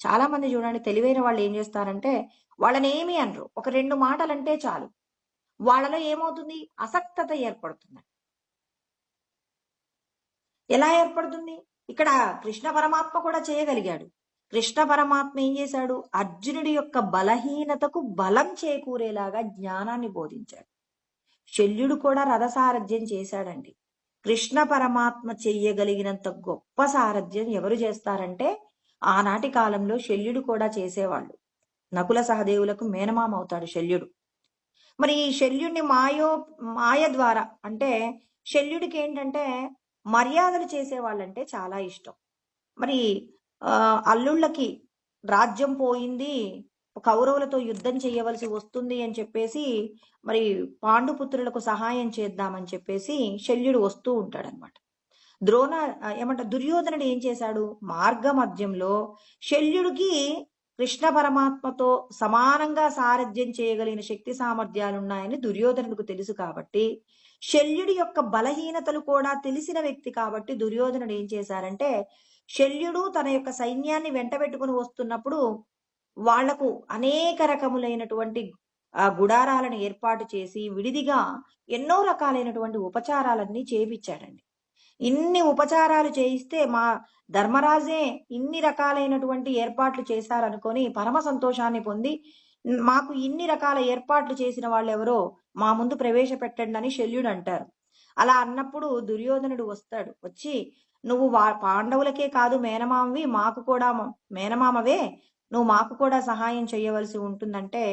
చాలా మంది చూడండి తెలివైన వాళ్ళు ఏం చేస్తారంటే వాళ్ళని ఏమి అనరు, ఒక 2 మాటలంటే చాలు వాళ్ళలో ఏమవుతుంది, అసక్తత ఏర్పడుతుంది. ఎలా ఏర్పడుతుంది? ఇక్కడ కృష్ణ పరమాత్మ కూడా చేయగలిగాడు. కృష్ణ పరమాత్మ ఏం చేశాడు, అర్జునుడి యొక్క బలహీనతకు బలం చేకూరేలాగా జ్ఞానాన్ని బోధించాడు. శల్యుడు కూడా రథసారథ్యం చేశాడండి. కృష్ణ పరమాత్మ చెయ్యగలిగినంత గొప్ప సారథ్యం ఎవరు చేస్తారంటే ఆనాటి కాలంలో శల్యుడు కూడా చేసేవాళ్ళు. నకుల సహదేవులకు మేనమామ అవుతాడు శల్యుడు. మరి ఈ శల్యుడిని మాయ ద్వారా, అంటే శల్యుడికి ఏంటంటే మర్యాదలు చేసేవాళ్ళంటే చాలా ఇష్టం. మరి అల్లుళ్ళకి రాజ్యం పోయింది, కౌరవులతో యుద్ధం చేయవలసి వస్తుంది అని చెప్పేసి మరి పాండుపుత్రులకు సహాయం చేద్దామని చెప్పేసి శల్యుడు వస్తూ ఉంటాడనమాట. దుర్యోధనుడు ఏం చేశాడు, మార్గ మధ్యంలో శల్యుడికి కృష్ణ పరమాత్మతో సమానంగా సారథ్యం చేయగలిగిన శక్తి సామర్థ్యాలు ఉన్నాయని దుర్యోధనుడికి తెలుసు కాబట్టి, శల్యుడి యొక్క బలహీనతలు కూడా తెలిసిన వ్యక్తి కాబట్టి దుర్యోధనుడు ఏం చేశారంటే శల్యుడు తన యొక్క సైన్యాన్ని వెంటబెట్టుకుని వస్తున్నప్పుడు వాళ్లకు అనేక రకములైనటువంటి గుడారాలను ఏర్పాటు చేసి విడిదిగా ఎన్నో రకాలైనటువంటి ఉపచారాలన్నీ చేయించాడండి. ఇన్ని ఉపచారాలు చేయిస్తే మా ధర్మరాజే ఇన్ని రకాలైనటువంటి ఏర్పాట్లు చేశారనుకొని పరమ సంతోషాన్ని పొంది, మాకు ఇన్ని రకాల ఏర్పాట్లు చేసిన వాళ్ళు ఎవరో మా ముందు ప్రవేశపెట్టండి అని శల్యుడు అంటారు. అలా అన్నప్పుడు దుర్యోధనుడు వస్తాడు. వచ్చి నువ్వు పాండవులకే కాదు మేనమామవి, మాకు కూడా మేనమామవే, నువ్వు మాకు కూడా సహాయం చేయవలసి ఉంటుందంటే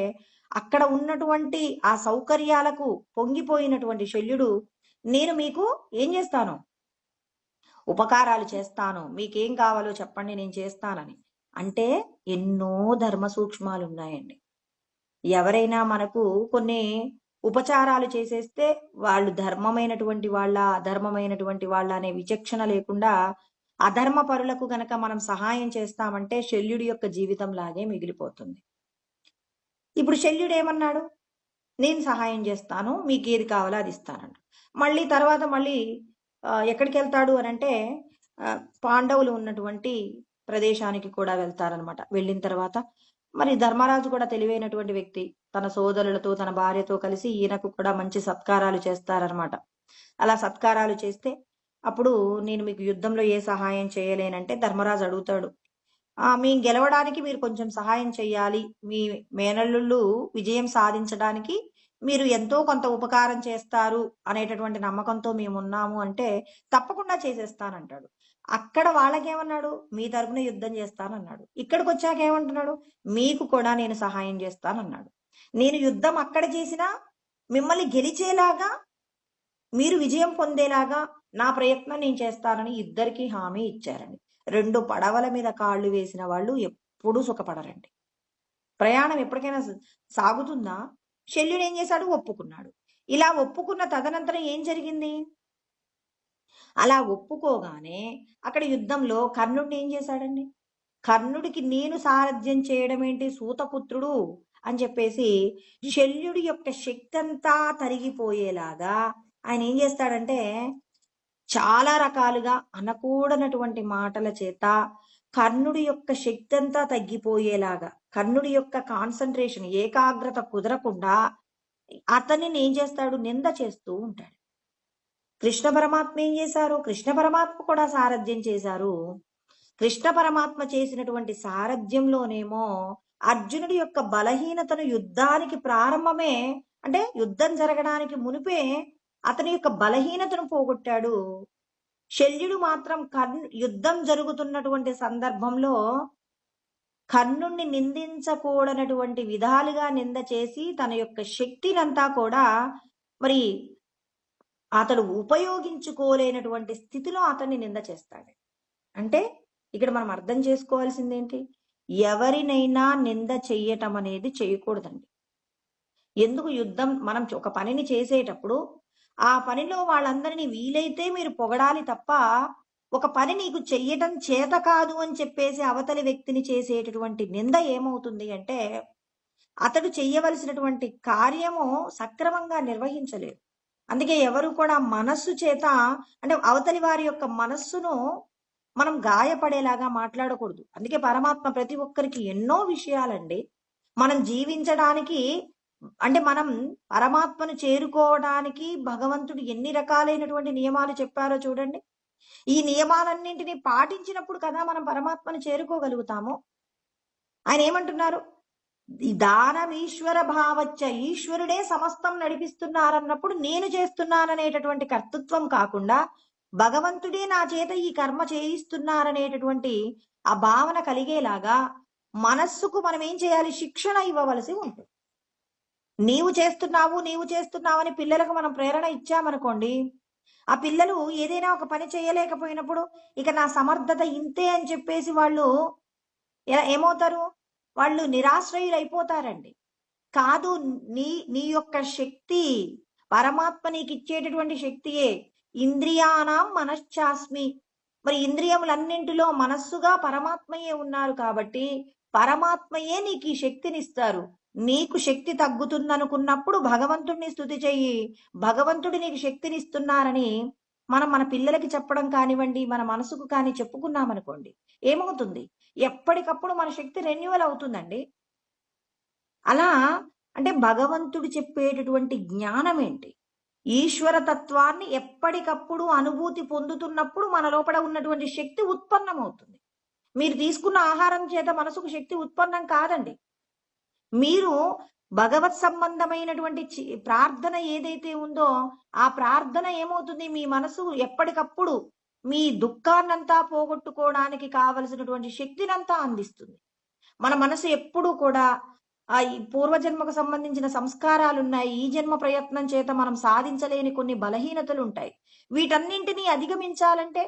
అక్కడ ఉన్నటువంటి ఆ సౌకర్యాలకు పొంగిపోయినటువంటి శల్యుడు, నేను మీకు ఏం చేస్తాను, ఉపకారాలు చేస్తాను, మీకేం కావాలో చెప్పండి నేను చేస్తానని. అంటే ఎన్నో ధర్మ సూక్ష్మాలు ఉన్నాయండి. ఎవరైనా మనకు కొన్ని ఉపచారాలు చేసేస్తే వాళ్ళు ధర్మమైనటువంటి వాళ్ళ అధర్మమైనటువంటి వాళ్ళ అనే విచక్షణ లేకుండా అధర్మ పరులకు గనక మనం సహాయం చేస్తామంటే శల్యుడి యొక్క జీవితం లాగే మిగిలిపోతుంది. ఇప్పుడు శల్యుడు ఏమన్నాడు, నేను సహాయం చేస్తాను, మీకు ఏది కావాలో అది ఇస్తానంట. మళ్ళీ ఎక్కడికి వెళ్తాడు అని అంటే పాండవులు ఉన్నటువంటి ప్రదేశానికి కూడా వెళ్తారనమాట. వెళ్ళిన తర్వాత మరి ధర్మరాజు కూడా తెలివైనటువంటి వ్యక్తి, తన సోదరులతో తన భార్యతో కలిసి ఈయనకు కూడా మంచి సత్కారాలు చేస్తారనమాట. అలా సత్కారాలు చేస్తే అప్పుడు నేను మీకు యుద్ధంలో ఏ సహాయం చేయలేనంటే ధర్మరాజు అడుగుతాడు, మీ గెలవడానికి మీరు కొంచెం సహాయం చేయాలి, మీ మేనల్లుళ్ళు విజయం సాధించడానికి మీరు ఎంతో కొంత ఉపకారం చేస్తారు అనేటటువంటి నమ్మకంతో మేము ఉన్నాము అంటే తప్పకుండా చేసేస్తానంటాడు. అక్కడ వాళ్ళకేమన్నాడు, మీ తరపున యుద్ధం చేస్తానన్నాడు. ఇక్కడికి వచ్చాక ఏమంటున్నాడు, మీకు కూడా నేను సహాయం చేస్తానన్నాడు. నేను యుద్ధం అక్కడ చేసినా మిమ్మల్ని గెలిచేలాగా, మీరు విజయం పొందేలాగా నా ప్రయత్నం నేను చేస్తానని ఇద్దరికి హామీ ఇచ్చారండి. 2 పడవల మీద కాళ్ళు వేసిన వాళ్ళు ఎప్పుడూ సుఖపడరండి. ప్రయాణం ఎప్పటికైనా సాగుతుందా? శల్యుడు ఏం చేశాడు? ఒప్పుకున్నాడు. ఇలా ఒప్పుకున్న తదనంతరం ఏం జరిగింది? అలా ఒప్పుకోగానే అక్కడ యుద్ధంలో కర్ణుడిని ఏం చేశాడండి? కర్ణుడికి నేను సారథ్యం చేయడం ఏంటి, సూతపుత్రుడు అని చెప్పేసి శల్యుడి యొక్క శక్తి అంతా తరిగిపోయేలాగా ఆయన ఏం చేస్తాడంటే చాలా రకాలుగా అనకూడనటువంటి మాటల చేత కర్ణుడి యొక్క శక్తి అంతా తగ్గిపోయేలాగా, కర్ణుడి యొక్క కాన్సన్ట్రేషన్ ఏకాగ్రత కుదరకుండా అతన్ని ఏం చేస్తాడు? నింద చేస్తూ ఉంటాడు. కృష్ణ పరమాత్మ ఏం చేశారు? కృష్ణ పరమాత్మ కూడా సారథ్యం చేశారు. కృష్ణ పరమాత్మ చేసినటువంటి సారథ్యంలోనేమో అర్జునుడి యొక్క బలహీనతను యుద్ధానికి ప్రారంభమే, అంటే యుద్ధం జరగడానికి మునిపే అతని యొక్క బలహీనతను పోగొట్టాడు. శల్యుడు మాత్రం యుద్ధం జరుగుతున్నటువంటి సందర్భంలో కర్ణుణ్ణి నిందించకూడనటువంటి విధాలుగా నింద చేసి తన యొక్క శక్తినంతా కూడా మరి అతడు ఉపయోగించుకోలేనటువంటి స్థితిలో అతన్ని నింద చేస్తాడు. అంటే ఇక్కడ మనం అర్థం చేసుకోవాల్సింది ఏంటి? ఎవరినైనా నింద చెయ్యటం అనేది చేయకూడదండి. ఎందుకు? యుద్ధం మనం ఒక పనిని చేసేటప్పుడు ఆ పనిలో వాళ్ళందరినీ వీలైతే మీరు పొగడాలి తప్ప, ఒక పని నీకు చెయ్యటం చేత కాదు అని చెప్పేసి అవతలి వ్యక్తిని చేసేటటువంటి నింద ఏమవుతుంది అంటే అతడు చెయ్యవలసినటువంటి కార్యము సక్రమంగా నిర్వహించలేరు. అందుకే ఎవరు కూడా మనస్సు చేత, అంటే అవతలి వారి యొక్క మనస్సును మనం గాయపడేలాగా మాట్లాడకూడదు. అందుకే పరమాత్మ ప్రతి ఒక్కరికి ఎన్నో విషయాలండి మనం జీవించడానికి, అంటే మనం పరమాత్మను చేరుకోవడానికి భగవంతుడు ఎన్ని రకాలైనటువంటి నియమాలు చెప్పారో చూడండి. ఈ నియమాలన్నింటినీ పాటించినప్పుడు కదా మనం పరమాత్మను చేరుకోగలుగుతాము. ఆయన ఏమంటున్నారు? దానమీశ్వర భావచ్చ, ఈశ్వరుడే సమస్తం నడిపిస్తున్నారన్నప్పుడు నేను చేస్తున్నాననేటటువంటి కర్తృత్వం కాకుండా భగవంతుడే నా చేత ఈ కర్మ చేయిస్తున్నారనేటటువంటి ఆ భావన కలిగేలాగా మనస్సుకు మనం ఏం చేయాలి? శిక్షణ ఇవ్వవలసి ఉంటుంది. నీవు చేస్తున్నావని పిల్లలకు మనం ప్రేరణ ఇచ్చామనుకోండి, ఆ పిల్లలు ఏదైనా ఒక పని చేయలేకపోయినప్పుడు ఇక నా సమర్థత ఇంతే అని చెప్పేసి వాళ్ళు ఏమవుతారు? వాళ్ళు నిరాశ్రయులు అయిపోతారండి. కాదు, నీ యొక్క శక్తి పరమాత్మ నీకు ఇచ్చేటటువంటి శక్తియే. ఇంద్రియానాం మనశ్చాస్మి, మరి ఇంద్రియములన్నింటిలో మనస్సుగా పరమాత్మయే ఉన్నారు కాబట్టి పరమాత్మయే నీకు ఈ శక్తిని ఇస్తారు. నీకు శక్తి తగ్గుతుందనుకున్నప్పుడు భగవంతుడిని స్తుతి చెయ్యి, భగవంతుడు నీకు శక్తిని ఇస్తున్నారని మనం మన పిల్లలకి చెప్పడం కానివ్వండి, మన మనసుకు కానీ చెప్పుకున్నామనుకోండి, ఏమవుతుంది? ఎప్పటికప్పుడు మన శక్తి రెన్యువల్ అవుతుందండి. అలా అంటే భగవంతుడు చెప్పేటటువంటి జ్ఞానం ఏంటి? ఈశ్వర తత్వాన్ని ఎప్పటికప్పుడు అనుభూతి పొందుతున్నప్పుడు మన లోపల ఉన్నటువంటి శక్తి ఉత్పన్నమవుతుంది. మీరు తీసుకున్న ఆహారం చేత మనసుకు శక్తి ఉత్పన్నం కాదండి. మీరు భగవత్ సంబంధమైనటువంటి ప్రార్థన ఏదైతే ఉందో ఆ ప్రార్థన ఏమవుతుంది? మీ మనసు ఎప్పటికప్పుడు మీ దుఃఖాన్నంతా పోగొట్టుకోవడానికి కావలసినటువంటి శక్తినంతా అందిస్తుంది. మన మనసు ఎప్పుడు కూడా ఈ పూర్వజన్మకు సంబంధించిన సంస్కారాలు ఉన్నాయి, ఈ జన్మ ప్రయత్నం చేత మనం సాధించలేని కొన్ని బలహీనతలు ఉంటాయి. వీటన్నింటినీ అధిగమించాలంటే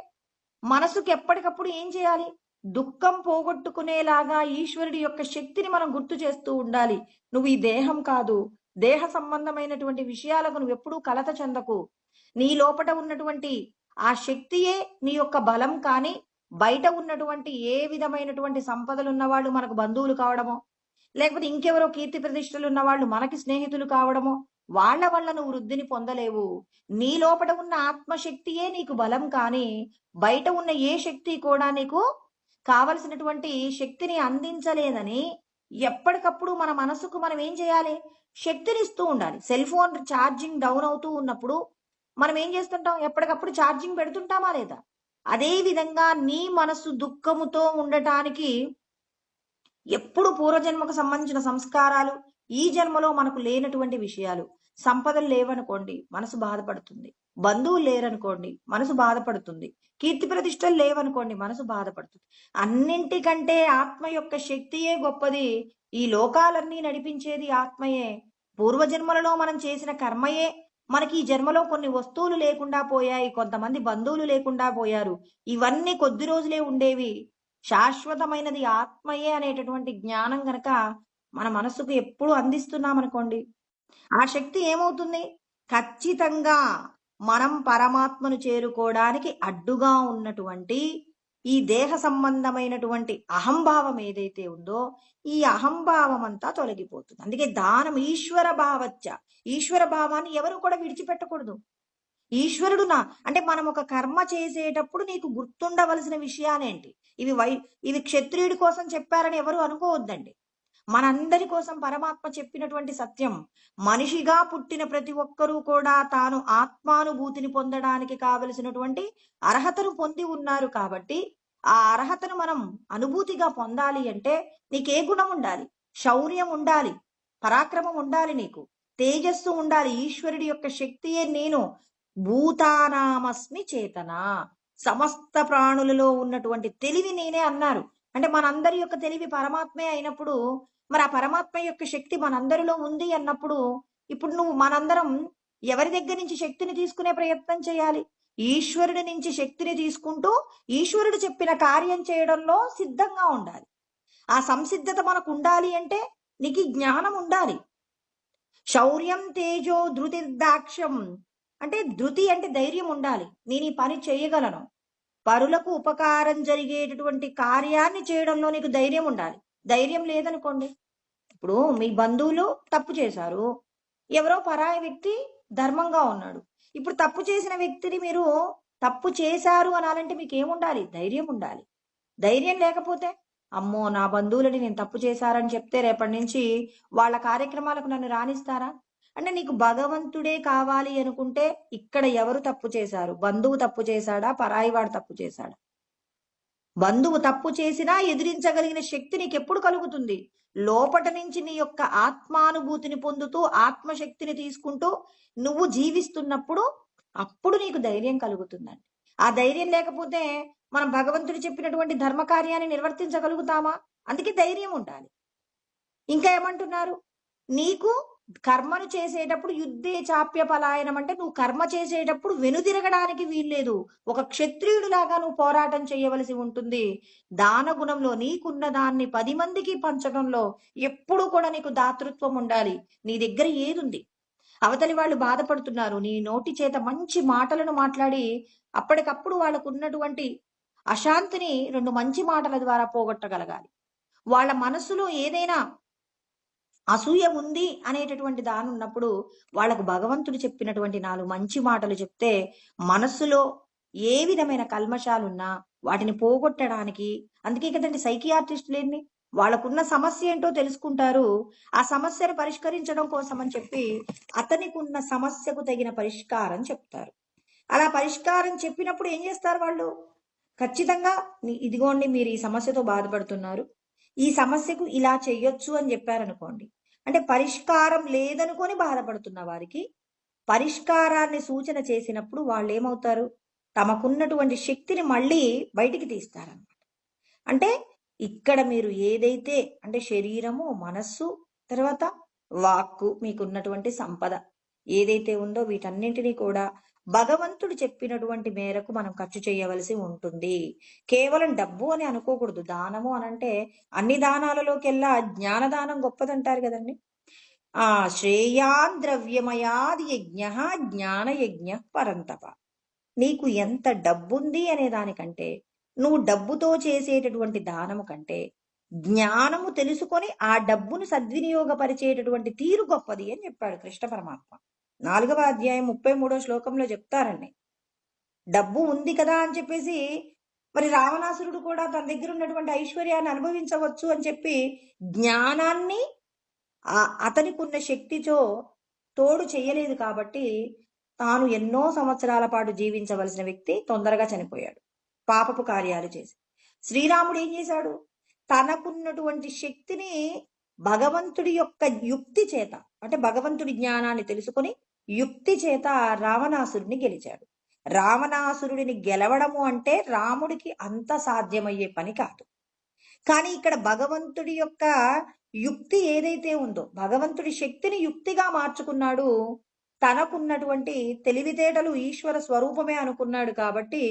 మనసుకి ఎప్పటికప్పుడు ఏం చేయాలి? దుఃఖం పోగొట్టుకునేలాగా ఈశ్వరుడి యొక్క శక్తిని మనం గుర్తు చేస్తూ ఉండాలి. నువ్వు ఈ దేహం కాదు, దేహ సంబంధమైనటువంటి విషయాలకు నువ్వు ఎప్పుడూ కలత చెందకు. నీ లోపల ఉన్నటువంటి ఆ శక్తియే నీ యొక్క బలం. కానీ బయట ఉన్నటువంటి ఏ విధమైనటువంటి సంపదలు ఉన్నవాళ్ళు మనకు బంధువులు కావడమో, లేకపోతే ఇంకెవరో కీర్తి ప్రతిష్టలు ఉన్న వాళ్ళు మనకి స్నేహితులు కావడమో, వాళ్ళ వల్ల నువ్వు వృద్ధిని పొందలేవు. నీ లోపల ఉన్న ఆత్మశక్తియే నీకు బలం. కానీ బయట ఉన్న ఏ శక్తి కూడా నీకు కావలసినటువంటి శక్తిని అందించలేదని ఎప్పటికప్పుడు మన మనసుకు మనం ఏం చేయాలి? శక్తిని ఇస్తూ ఉండాలి. సెల్ ఫోన్ ఛార్జింగ్ డౌన్ అవుతూ ఉన్నప్పుడు మనం ఏం చేస్తుంటాం? ఎప్పటికప్పుడు ఛార్జింగ్ పెడుతుంటామా లేదా? అదే విధంగా నీ మనసు దుఃఖముతో ఉండటానికి ఎప్పుడు పూర్వజన్మకు సంబంధించిన సంస్కారాలు, ఈ జన్మలో మనకు లేనటువంటి విషయాలు, సంపదలు లేవనుకోండి మనసు బాధపడుతుంది, బంధువులు లేరనుకోండి మనసు బాధపడుతుంది, కీర్తి ప్రతిష్టలు లేవనుకోండి మనసు బాధపడుతుంది. అన్నింటికంటే ఆత్మ యొక్క శక్తియే గొప్పది. ఈ లోకాలన్నీ నడిపించేది ఆత్మయే. పూర్వజన్మలలో మనం చేసిన కర్మయే మనకి ఈ జన్మలో కొన్ని వస్తువులు లేకుండా పోయాయి, కొంతమంది బంధువులు లేకుండా పోయారు. ఇవన్నీ కొద్ది రోజులే ఉండేవి. శాశ్వతమైనది ఆత్మయే అనేటటువంటి జ్ఞానం గనక మన మనసుకు ఎప్పుడు అందిస్తున్నాం అనుకోండి, ఆ శక్తి ఏమవుతుంది? ఖచ్చితంగా మనం పరమాత్మను చేరుకోవడానికి అడ్డుగా ఉన్నటువంటి ఈ దేహ సంబంధమైనటువంటి అహంభావం ఏదైతే ఉందో, ఈ అహంభావం అంతా తొలగిపోతుంది. అందుకే దానం ఈశ్వర భావచ్చ. ఈశ్వర భావాన్ని ఎవరు కూడా విడిచిపెట్టకూడదు. ఈశ్వరుడు అంటే మనం ఒక కర్మ చేసేటప్పుడు నీకు గుర్తుండవలసిన విషయాలేంటి? ఇవి క్షత్రియుడి కోసం చెప్పారని ఎవరు అనుకోవద్దండి. మనందరి కోసం పరమాత్మ చెప్పినటువంటి సత్యం. మనిషిగా పుట్టిన ప్రతి ఒక్కరూ కూడా తాను ఆత్మానుభూతిని పొందడానికి కావలసినటువంటి అర్హతను పొంది ఉన్నారు కాబట్టి, ఆ అర్హతను మనం అనుభూతిగా పొందాలి అంటే నీకే గుణం ఉండాలి? శౌర్యం ఉండాలి, పరాక్రమం ఉండాలి, నీకు తేజస్సు ఉండాలి. ఈశ్వరుడి యొక్క శక్తియే నేను భూతానామస్మి చేతన, సమస్త ప్రాణులలో ఉన్నటువంటి తెలివి నేనే అన్నారు. అంటే మనందరి యొక్క తెలివి పరమాత్మే అయినప్పుడు, మరి ఆ పరమాత్మ యొక్క శక్తి మనందరిలో ఉంది అన్నప్పుడు, ఇప్పుడు నువ్వు మనందరం ఎవరి దగ్గర నుంచి శక్తిని తీసుకునే ప్రయత్నం చేయాలి? ఈశ్వరుడి నుంచి శక్తిని తీసుకుంటూ ఈశ్వరుడు చెప్పిన కార్యం చేయడంలో సిద్ధంగా ఉండాలి. ఆ సంసిద్ధత మనకు ఉండాలి అంటే నీకు జ్ఞానం ఉండాలి. శౌర్యం తేజో ధృతిర్దాక్ష్యం అంటే ధృతి అంటే ధైర్యం ఉండాలి. నేను ఈ పని చేయగలను. పరులకు ఉపకారం జరిగేటటువంటి కార్యాన్ని చేయడంలో నీకు ధైర్యం ఉండాలి. ధైర్యం లేదనుకోండి, ఇప్పుడు మీ బంధువులు తప్పు చేశారు, ఎవరో పరాయి వ్యక్తి ధర్మంగా ఉన్నాడు. ఇప్పుడు తప్పు చేసిన వ్యక్తిని మీరు తప్పు చేశారు అనాలంటే మీకు ఏముండాలి? ధైర్యం ఉండాలి. ధైర్యం లేకపోతే, అమ్మో నా బంధువులని నేను తప్పు చేశారని చెప్తే రేపటి నుంచి వాళ్ళ కార్యక్రమాలకు నన్ను రాణిస్తారా? అంటే నీకు భగవంతుడే కావాలి అనుకుంటే ఇక్కడ ఎవరు తప్పు చేశారు? బంధువు తప్పు చేశాడా, పరాయి వాడు తప్పు చేశాడా? బంధువు తప్పు చేసినా ఎదిరించగలిగిన శక్తి నీకు ఎప్పుడు కలుగుతుంది? లోపట నుంచి నీ యొక్క ఆత్మానుభూతిని పొందుతూ ఆత్మశక్తిని తీసుకుంటూ నువ్వు జీవిస్తున్నప్పుడు అప్పుడు నీకు ధైర్యం కలుగుతుందండి. ఆ ధైర్యం లేకపోతే మనం భగవంతుడు చెప్పినటువంటి ధర్మ కార్యాన్ని నిర్వర్తించగలుగుతామా? అందుకే ధైర్యం ఉండాలి. ఇంకా ఏమంటున్నారు? నీకు కర్మను చేసేటప్పుడు యుద్ధే చాప్య పలాయనం అంటే నువ్వు కర్మ చేసేటప్పుడు వెనుదిరగడానికి వీల్లేదు. ఒక క్షత్రియుడు లాగా నువ్వు పోరాటం చేయవలసి ఉంటుంది. దాన గుణంలో నీకున్న దాన్ని 10 మందికి పంచడంలో ఎప్పుడు కూడా నీకు దాతృత్వం ఉండాలి. నీ దగ్గర ఏదుంది? అవతలి వాళ్ళు బాధపడుతున్నారు, నీ నోటి చేత మంచి మాటలను మాట్లాడి అప్పటికప్పుడు వాళ్ళకు ఉన్నటువంటి అశాంతిని 2 మంచి మాటల ద్వారా పోగొట్టగలగాలి. వాళ్ళ మనసులో ఏదైనా అసూయ ఉంది అనేటటువంటి దాని ఉన్నప్పుడు వాళ్ళకు భగవంతుడు చెప్పినటువంటి 4 మంచి మాటలు చెప్తే మనస్సులో ఏ విధమైన కల్మషాలున్నా వాటిని పోగొట్టడానికి, అందుకే కదండి సైకియాట్రిస్టులేండి, వాళ్ళకున్న సమస్య ఏంటో తెలుసుకుంటారు. ఆ సమస్యను పరిష్కరించడం కోసం అని చెప్పి అతనికి ఉన్న సమస్యకు తగిన పరిష్కారం చెప్తారు. అలా పరిష్కారం చెప్పినప్పుడు ఏం చేస్తారు వాళ్ళు? ఖచ్చితంగా ఇదిగోండి మీరు ఈ సమస్యతో బాధపడుతున్నారు, ఈ సమస్యకు ఇలా చెయ్యొచ్చు అని చెప్పారనుకోండి, అంటే పరిష్కారం లేదనుకొని బాధపడుతున్న వారికి పరిష్కారాన్ని సూచన చేసినప్పుడు వాళ్ళు ఏమవుతారు? తమకున్నటువంటి శక్తిని మళ్ళీ బయటికి తీస్తారన్నమాట. అంటే ఇక్కడ మీరు ఏదైతే అంటే శరీరము, మనస్సు, తర్వాత వాక్కు, మీకున్నటువంటి సంపద ఏదైతే ఉందో వీటన్నింటినీ కూడా భగవంతుడు చెప్పినటువంటి మేరకు మనం ఖర్చు చేయవలసి ఉంటుంది. కేవలం డబ్బు అని అనుకోకూడదు. దానము అనంటే అన్ని దానాలలోకెల్లా జ్ఞానదానం గొప్పదంటారు కదండి. శ్రేయాన్ ద్రవ్యమయాది యజ్ఞ జ్ఞాన యజ్ఞ పరంతప. నీకు ఎంత డబ్బుంది అనే దానికంటే, నువ్వు డబ్బుతో చేసేటటువంటి దానము కంటే జ్ఞానము తెలుసుకొని ఆ డబ్బును సద్వినియోగపరిచేటటువంటి తీరు గొప్పది అని చెప్పాడు కృష్ణ పరమాత్మ. 4వ అధ్యాయం 33వ శ్లోకంలో చెప్తారండి. డబ్బు ఉంది కదా అని చెప్పేసి మరి రావణాసురుడు కూడా తన దగ్గర ఉన్నటువంటి ఐశ్వర్యాన్ని అనుభవించవచ్చు అని చెప్పి జ్ఞానాన్ని అతనికి ఉన్న శక్తితో తోడు చేయలేదు కాబట్టి తాను ఎన్నో సంవత్సరాల పాటు జీవించవలసిన వ్యక్తి తొందరగా చనిపోయాడు పాపపు కార్యాలు చేసి. శ్రీరాముడు ఏం చేశాడు? తనకున్నటువంటి శక్తిని భగవంతుడి యొక్క యుక్తి చేత, అంటే భగవంతుడి జ్ఞానాన్ని తెలుసుకొని యుక్తి చేత రావణాసురుడిని గెలిచాడు. రావణాసురుడిని గెలవడము అంటే రాముడికి అంత సాధ్యమయ్యే పని కాదు. కానీ ఇక్కడ భగవంతుడి యొక్క యుక్తి ఏదైతే ఉందో, భగవంతుడి శక్తిని యుక్తిగా మార్చుకున్నాడు. తనకున్నటువంటి తెలివితేటలు ఈశ్వర స్వరూపమే అనుకున్నాడు కాబట్టి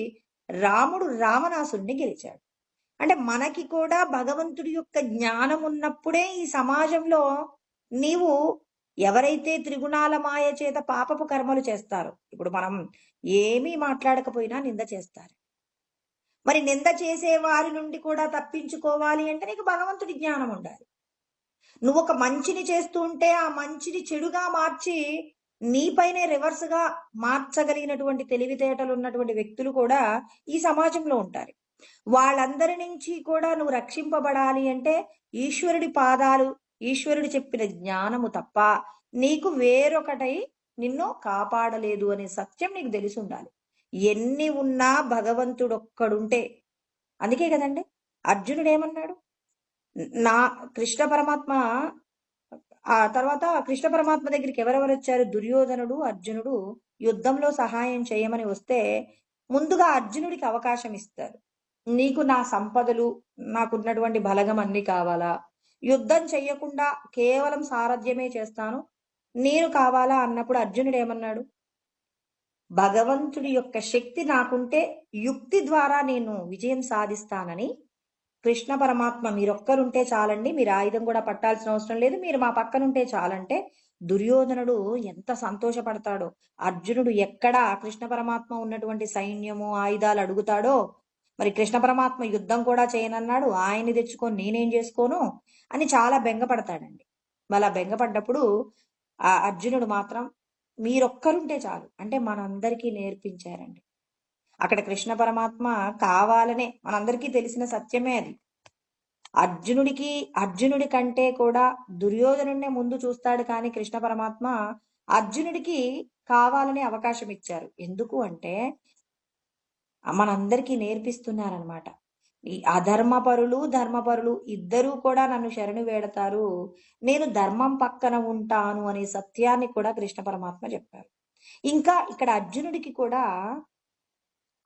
రాముడు రావణాసురుడిని గెలిచాడు. అంటే మనకి కూడా భగవంతుడి యొక్క జ్ఞానం ఉన్నప్పుడే ఈ సమాజంలో నీవు ఎవరైతే త్రిగుణాల మాయ చేత పాపపు కర్మలు చేస్తారో, ఇప్పుడు మనం ఏమీ మాట్లాడకపోయినా నింద చేస్తారు. మరి నింద చేసే వారి నుండి కూడా తప్పించుకోవాలి అంటే నీకు భగవంతుడి జ్ఞానం ఉండాలి. నువ్వు ఒక మంచిని చేస్తూ ఉంటే ఆ మంచిని చెడుగా మార్చి నీపైనే రివర్స్ గా మార్చగలిగినటువంటి తెలివితేటలు ఉన్నటువంటి వ్యక్తులు కూడా ఈ సమాజంలో ఉంటారు. వాళ్ళందరి నుంచి కూడా నువ్వు రక్షింపబడాలి అంటే ఈశ్వరుడి పాదాలు, ఈశ్వరుడు చెప్పిన జ్ఞానము తప్ప నీకు వేరొకటై నిన్ను కాపాడలేదు అనే సత్యం నీకు తెలిసి ఉండాలి. ఎన్ని ఉన్నా భగవంతుడొక్కడుంటే, అందుకే కదండి అర్జునుడు ఏమన్నాడు, నా కృష్ణ పరమాత్మ ఆ తర్వాత కృష్ణ పరమాత్మ దగ్గరికి ఎవరెవరు వచ్చారు, దుర్యోధనుడు, అర్జునుడు యుద్ధంలో సహాయం చేయమని వస్తే ముందుగా అర్జునుడికి అవకాశం ఇస్తారు. నీకు నా సంపదలు, నాకున్నటువంటి బలగం అన్ని కావాలా, యుద్ధం చెయ్యకుండా కేవలం సారథ్యమే చేస్తాను నేను కావాలా అన్నప్పుడు అర్జునుడు ఏమన్నాడు, భగవంతుడి యొక్క శక్తి నాకుంటే యుక్తి ద్వారా నేను విజయం సాధిస్తానని కృష్ణ పరమాత్మ మీరొక్కరుంటే చాలండి, మీరు ఆయుధం కూడా పట్టాల్సిన అవసరం లేదు, మీరు మా పక్కనుంటే చాలంటే దుర్యోధనుడు ఎంత సంతోషపడతాడో. అర్జునుడు ఎక్కడ కృష్ణ పరమాత్మ ఉన్నటువంటి సైన్యము ఆయుధాలు అడుగుతాడో, మరి కృష్ణ పరమాత్మ యుద్ధం కూడా చేయనన్నాడు, ఆయన్ని తెచ్చుకొని నేనేం చేసుకోను అని చాలా బెంగపడతాడండి. అలా బెంగపడ్డప్పుడు ఆ అర్జునుడు మాత్రం మీరొక్కరుంటే చాలు అంటే మనందరికీ నేర్పించారండి. అక్కడ కృష్ణ పరమాత్మ కావాలనే, మనందరికీ తెలిసిన సత్యమే అది. అర్జునుడి కంటే కూడా దుర్యోధనుడినే ముందు చూస్తాడు కానీ కృష్ణ పరమాత్మ అర్జునుడికి కావాలనే అవకాశం ఇచ్చారు. ఎందుకు అంటే మనందరికీ నేర్పిస్తున్నారనమాట. ఈ అధర్మపరులు ధర్మపరులు ఇద్దరూ కూడా నన్ను శరణు వేడతారు, నేను ధర్మం పక్కన ఉంటాను అనే సత్యాన్ని కూడా కృష్ణ పరమాత్మ చెప్పారు. ఇంకా ఇక్కడ అర్జునుడికి కూడా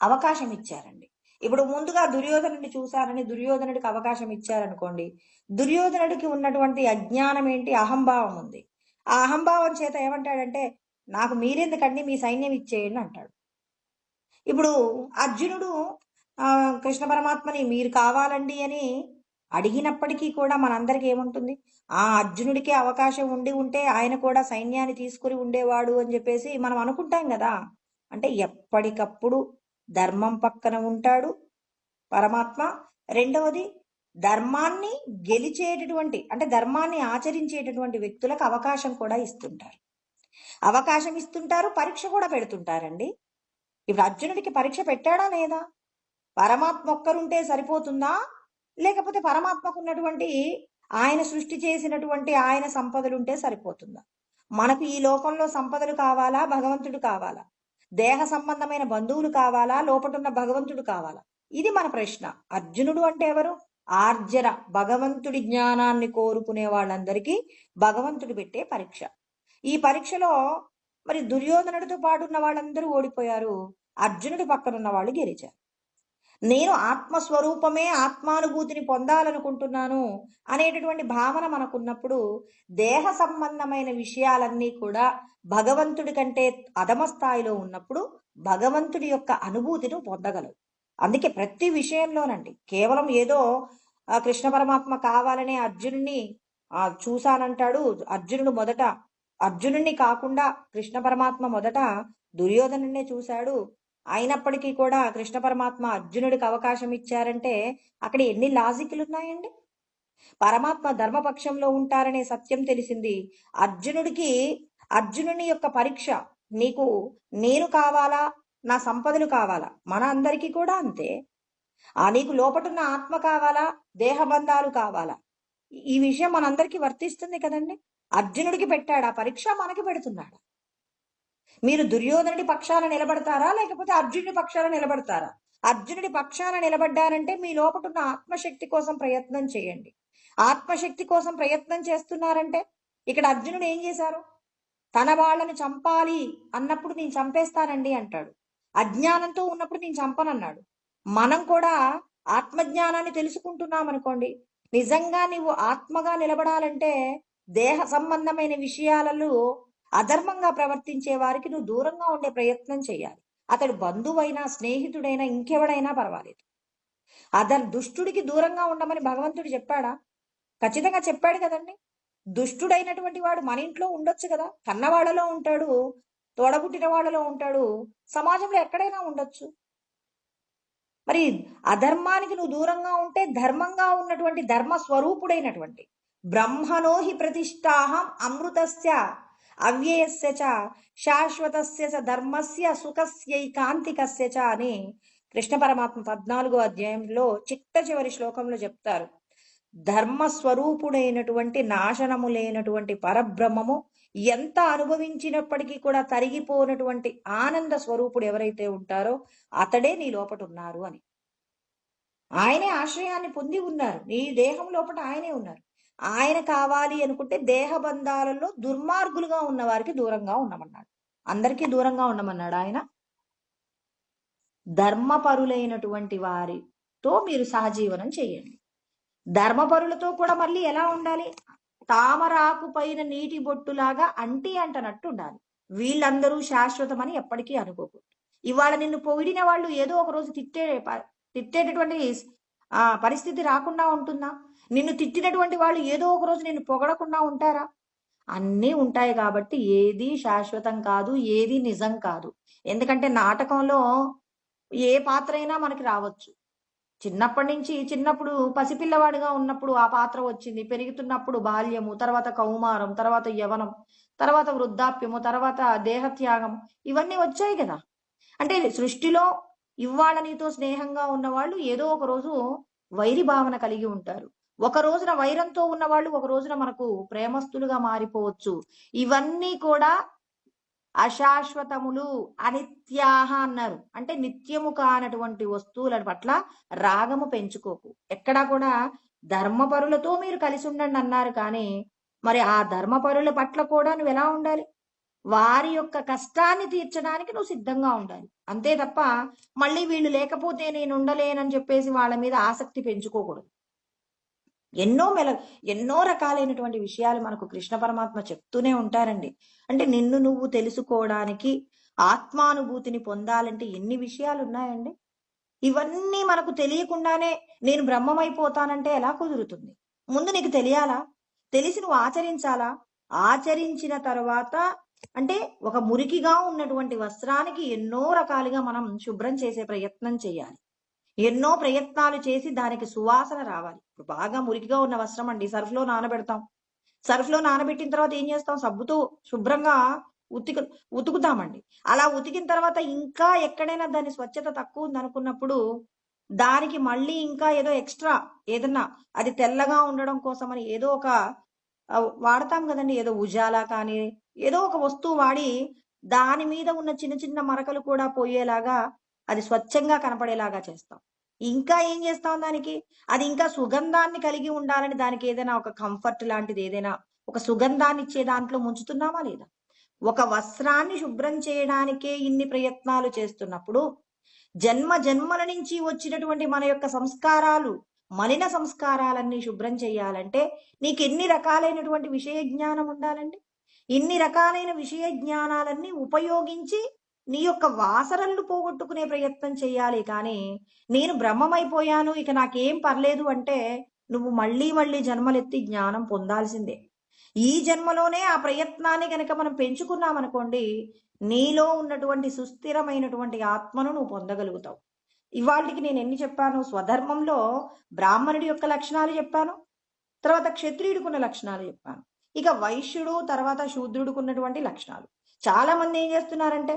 అవకాశం ఇచ్చారండి. ఇప్పుడు ముందుగా దుర్యోధనుడిని చూశారని దుర్యోధనుడికి అవకాశం ఇచ్చారనుకోండి, దుర్యోధనుడికి ఉన్నటువంటి అజ్ఞానం ఏంటి, అహంభావం ఉంది. ఆ అహంభావం చేత ఏమంటాడంటే నాకు మీరెందుకండి, మీ సైన్యం ఇచ్చేయండి అంటాడు. ఇప్పుడు అర్జునుడు కృష్ణ పరమాత్మని మీరు కావాలండి అని అడిగినప్పటికీ కూడా మనందరికి ఏముంటుంది, ఆ అర్జునుడికి అవకాశం ఉంటే ఆయన కూడా సైన్యాన్ని తీసుకుని ఉండేవాడు అని చెప్పేసి మనం అనుకుంటాం కదా. అంటే ఎప్పటికప్పుడు ధర్మం పక్కన ఉంటాడు పరమాత్మ. రెండవది ధర్మాన్ని గెలిచేటటువంటి అంటే ధర్మాన్ని ఆచరించేటటువంటి వ్యక్తులకు అవకాశం కూడా ఇస్తుంటారు. అవకాశం ఇస్తుంటారు, పరీక్ష కూడా పెడుతుంటారండి. ఇప్పుడు అర్జునుడికి పరీక్ష పెట్టాడా లేదా, పరమాత్మ ఒక్కరుంటే సరిపోతుందా, లేకపోతే పరమాత్మకు ఉన్నటువంటి ఆయన సృష్టి చేసినటువంటి ఆయన సంపదలుంటే సరిపోతుందా? మనకు ఈ లోకంలో సంపదలు కావాలా, భగవంతుడు కావాలా, దేహ సంబంధమైన బంధువులు కావాలా, లోపటున్న భగవంతుడు కావాలా, ఇది మన ప్రశ్న. అర్జునుడు అంటే ఎవరు, ఆర్జన, భగవంతుడి జ్ఞానాన్ని కోరుకునే వాళ్ళందరికీ భగవంతుడు పెట్టే పరీక్ష. ఈ పరీక్షలో మరి దుర్యోధనుడితో పాటు ఉన్న వాళ్ళందరూ ఓడిపోయారు, అర్జునుడి పక్కనున్న వాళ్ళు గెలిచారు. నేను ఆత్మస్వరూపమే ఆత్మానుభూతిని పొందాలనుకుంటున్నాను అనేటటువంటి భావన మనకున్నప్పుడు దేహ సంబంధమైన విషయాలన్నీ కూడా భగవంతుడి కంటే అధమ స్థాయిలో ఉన్నప్పుడు భగవంతుడి యొక్క అనుభూతిని పొందగలవు. అందుకే ప్రతి విషయంలోనండి కేవలం ఏదో కృష్ణ పరమాత్మ కావాలనే అర్జునుడిని చూశానంటాడు. అర్జునుడిని కాకుండా కృష్ణ పరమాత్మ మొదట దుర్యోధనుడినే చూశాడు. అయినప్పటికీ కూడా కృష్ణ పరమాత్మ అర్జునుడికి అవకాశం ఇచ్చారంటే అక్కడ ఎన్ని లాజిక్లు ఉన్నాయండి. పరమాత్మ ధర్మపక్షంలో ఉంటారనే సత్యం తెలిసింది. అర్జునుని యొక్క పరీక్ష, నీకు నేను కావాలా, నా సంపదలు కావాలా, మన అందరికీ కూడా అంతే. నీకు లోపటున్న ఆత్మ కావాలా, దేహబంధాలు కావాలా, ఈ విషయం మనందరికీ వర్తిస్తుంది కదండి. అర్జునుడికి పెట్టాడా పరీక్ష, మనకి పెడుతున్నాడా? మీరు దుర్యోధనుడి పక్షాన నిలబడతారా, లేకపోతే అర్జునుడి పక్షాన నిలబడతారా? అర్జునుడి పక్షాన నిలబడ్డారంటే మీ లోపటున్న ఆత్మశక్తి కోసం ప్రయత్నం చేయండి. ఆత్మశక్తి కోసం ప్రయత్నం చేస్తున్నారంటే ఇక్కడ అర్జునుడు ఏం చేశారు, తన వాళ్ళని చంపాలి అన్నప్పుడు నేను చంపేస్తానండి అంటాడు, అజ్ఞానంతో ఉన్నప్పుడు నేను చంపనన్నాడు. మనం కూడా ఆత్మజ్ఞానాన్ని తెలుసుకుంటున్నాం అనుకోండి, నిజంగా నీవు ఆత్మగా నిలబడాలంటే దేహ సంబంధమైన విషయాలలో అధర్మంగా ప్రవర్తించే వారికి నువ్వు దూరంగా ఉండే ప్రయత్నం చేయాలి. అతడు బంధువైనా స్నేహితుడైనా ఇంకెవడైనా పర్వాలేదు. దుష్టుడికి దూరంగా ఉండమని భగవంతుడు చెప్పాడా? ఖచ్చితంగా చెప్పాడు కదండి. దుష్టుడైనటువంటి వాడు మన ఇంట్లో ఉండొచ్చు కదా, కన్నవాళ్ళలో ఉంటాడు, తోడబుట్టిన వాళ్ళలో ఉంటాడు, సమాజంలో ఎక్కడైనా ఉండొచ్చు. మరి అధర్మానికి నువ్వు దూరంగా ఉంటే ధర్మంగా ఉన్నటువంటి ధర్మ స్వరూపుడైనటువంటి బ్రహ్మణోహి ప్రతిష్టాహం అమృతస్య అవ్యయస్య చ శాశ్వతస్య చ ధర్మస్య సుఖస్యైకాంతికస్య చ అని కృష్ణ పరమాత్మ 14వ అధ్యాయంలో చిట్ట చివరి శ్లోకంలో చెప్తారు. ధర్మ స్వరూపుడైనటువంటి నాశనము లేనటువంటి పరబ్రహ్మము ఎంత అనుభవించినప్పటికీ కూడా తరిగిపోనటువంటి ఆనంద స్వరూపుడు ఎవరైతే ఉంటారో అతడే నీ లోపట ఉన్నారు అని. ఆయనే ఆశ్రయాన్ని పొంది ఉన్నారు, నీ దేహం లోపల ఆయనే ఉన్నారు. ఆయన కావాలి అనుకుంటే దేహ బంధాలలో దుర్మార్గులుగా ఉన్న వారికి దూరంగా ఉండమన్నాడు. అందరికీ దూరంగా ఉండమన్నాడు ఆయన. ధర్మపరులైనటువంటి వారితో మీరు సహజీవనం చేయండి. ధర్మపరులతో కూడా మళ్ళీ ఎలా ఉండాలి? తామరాకు పైన నీటి బొట్టులాగా అంటనట్టు ఉండాలి. వీళ్ళందరూ శాశ్వతమని ఎప్పటికీ అనుకోకూడదు. ఇవాళ నిన్ను పొగిడిన వాళ్ళు ఏదో ఒక రోజు తిట్టేటటువంటి పరిస్థితి రాకుండా ఉంటుందా? నిన్ను తిట్టినటువంటి వాళ్ళు ఏదో ఒక రోజు నిన్ను పొగడకుండా ఉంటారా? అన్నీ ఉంటాయి. కాబట్టి ఏది శాశ్వతం కాదు, ఏది నిజం కాదు. ఎందుకంటే నాటకంలో ఏ పాత్ర అయినా మనకి రావచ్చు. చిన్నప్పుడు పసిపిల్లవాడిగా ఉన్నప్పుడు ఆ పాత్ర వచ్చింది, పెరుగుతున్నప్పుడు బాల్యము, తర్వాత కౌమారం, తర్వాత యవనం, తర్వాత వృద్ధాప్యము, తర్వాత దేహత్యాగం, ఇవన్నీ వచ్చాయి కదా. అంటే సృష్టిలో ఇవాళ నీతో స్నేహంగా ఉన్నవాళ్ళు ఏదో ఒక రోజు వైరి భావన కలిగి ఉంటారు. ఒక రోజున వైరంతో ఉన్నవాళ్ళు ఒక రోజున మనకు ప్రేమస్తులుగా మారిపోవచ్చు. ఇవన్నీ కూడా అశాశ్వతములు, అనిత్యాహ అన్నారు. అంటే నిత్యము కానటువంటి వస్తువుల పట్ల రాగము పెంచుకోకు. ఎక్కడా కూడా ధర్మపరులతో మీరు కలిసి ఉండండి అన్నారు. కానీ మరి ఆ ధర్మపరుల పట్ల కూడా నువ్వు ఎలా ఉండాలి? వారి యొక్క కష్టాన్ని తీర్చడానికి నువ్వు సిద్ధంగా ఉండాలి. అంతే తప్ప మళ్ళీ వీళ్ళు లేకపోతే నేను ఉండలేనని చెప్పేసి వాళ్ళ మీద ఆసక్తి పెంచుకోకూడదు. ఎన్నో రకాలైనటువంటి విషయాలు మనకు కృష్ణ పరమాత్మ చెప్తూనే ఉంటారండి. అంటే నిన్ను నువ్వు తెలుసుకోవడానికి, ఆత్మానుభూతిని పొందాలంటే ఎన్ని విషయాలు ఉన్నాయండి. ఇవన్నీ మనకు తెలియకుండానే నేను బ్రహ్మమైపోతానంటే ఎలా కుదురుతుంది? ముందు నీకు తెలియాలా? తెలిసి నువ్వు ఆచరించాలా? ఆచరించిన తర్వాత అంటే ఒక మురికిగా ఉన్నటువంటి వస్త్రానికి ఎన్నో రకాలుగా మనం శుభ్రం చేసే ప్రయత్నం చేయాలి. ఎన్నో ప్రయత్నాలు చేసి దానికి సువాసన రావాలి. ఇప్పుడు బాగా మురికిగా ఉన్న వస్త్రం అండి, సర్ఫ్లో నానబెడతాం. సర్ఫ్లో నానబెట్టిన తర్వాత ఏం చేస్తాం? సబ్బుతో శుభ్రంగా ఉతుకుతామండి. అలా ఉతికిన తర్వాత ఇంకా ఎక్కడైనా దాని స్వచ్ఛత తక్కువ ఉంది అనుకున్నప్పుడు దానికి మళ్ళీ ఇంకా ఏదో ఎక్స్ట్రా ఏదన్నా అది తెల్లగా ఉండడం కోసమని ఏదో ఒక వాడతాం కదండి. ఏదో ఉజాలా కానీ ఏదో ఒక వస్తువు వాడి దాని మీద ఉన్న చిన్న చిన్న మరకలు కూడా పోయేలాగా అది స్వచ్ఛంగా కనపడేలాగా చేస్తాం. ఇంకా ఏం చేస్తాం? దానికి అది ఇంకా సుగంధాన్ని కలిగి ఉండాలని దానికి ఏదైనా ఒక కంఫర్ట్ లాంటిది ఏదైనా ఒక సుగంధాన్ని ఇచ్చే దాంట్లో ముంచుతున్నామా లేదా? ఒక వస్త్రాన్ని శుభ్రం చేయడానికే ఇన్ని ప్రయత్నాలు చేస్తున్నప్పుడు జన్మ జన్మల నుంచి వచ్చినటువంటి మన యొక్క సంస్కారాలు, మలిన సంస్కారాలన్నీ శుభ్రం చేయాలంటే నీకు ఎన్ని రకాలైనటువంటి విషయ జ్ఞానం ఉండాలండి. ఇన్ని రకాలైన విషయ జ్ఞానాలన్నీ ఉపయోగించి నీ యొక్క వాసనలు పోగొట్టుకునే ప్రయత్నం చేయాలి. కానీ నేను బ్రహ్మమైపోయాను ఇక నాకేం పర్లేదు అంటే నువ్వు మళ్ళీ జన్మలెత్తి జ్ఞానం పొందాల్సిందే. ఈ జన్మలోనే ఆ ప్రయత్నాన్ని కనుక మనం పెంచుకున్నామనుకోండి, నీలో ఉన్నటువంటి సుస్థిరమైనటువంటి ఆత్మను నువ్వు పొందగలుగుతావు. ఇవాళకి నేను ఎన్ని చెప్పాను? స్వధర్మంలో బ్రాహ్మణుడి యొక్క లక్షణాలు చెప్పాను, తర్వాత క్షత్రియుడికున్న లక్షణాలు చెప్పాను, ఇక వైశ్యుడు తర్వాత శూద్రుడికున్నటువంటి లక్షణాలు. చాలా మంది ఏం చేస్తున్నారంటే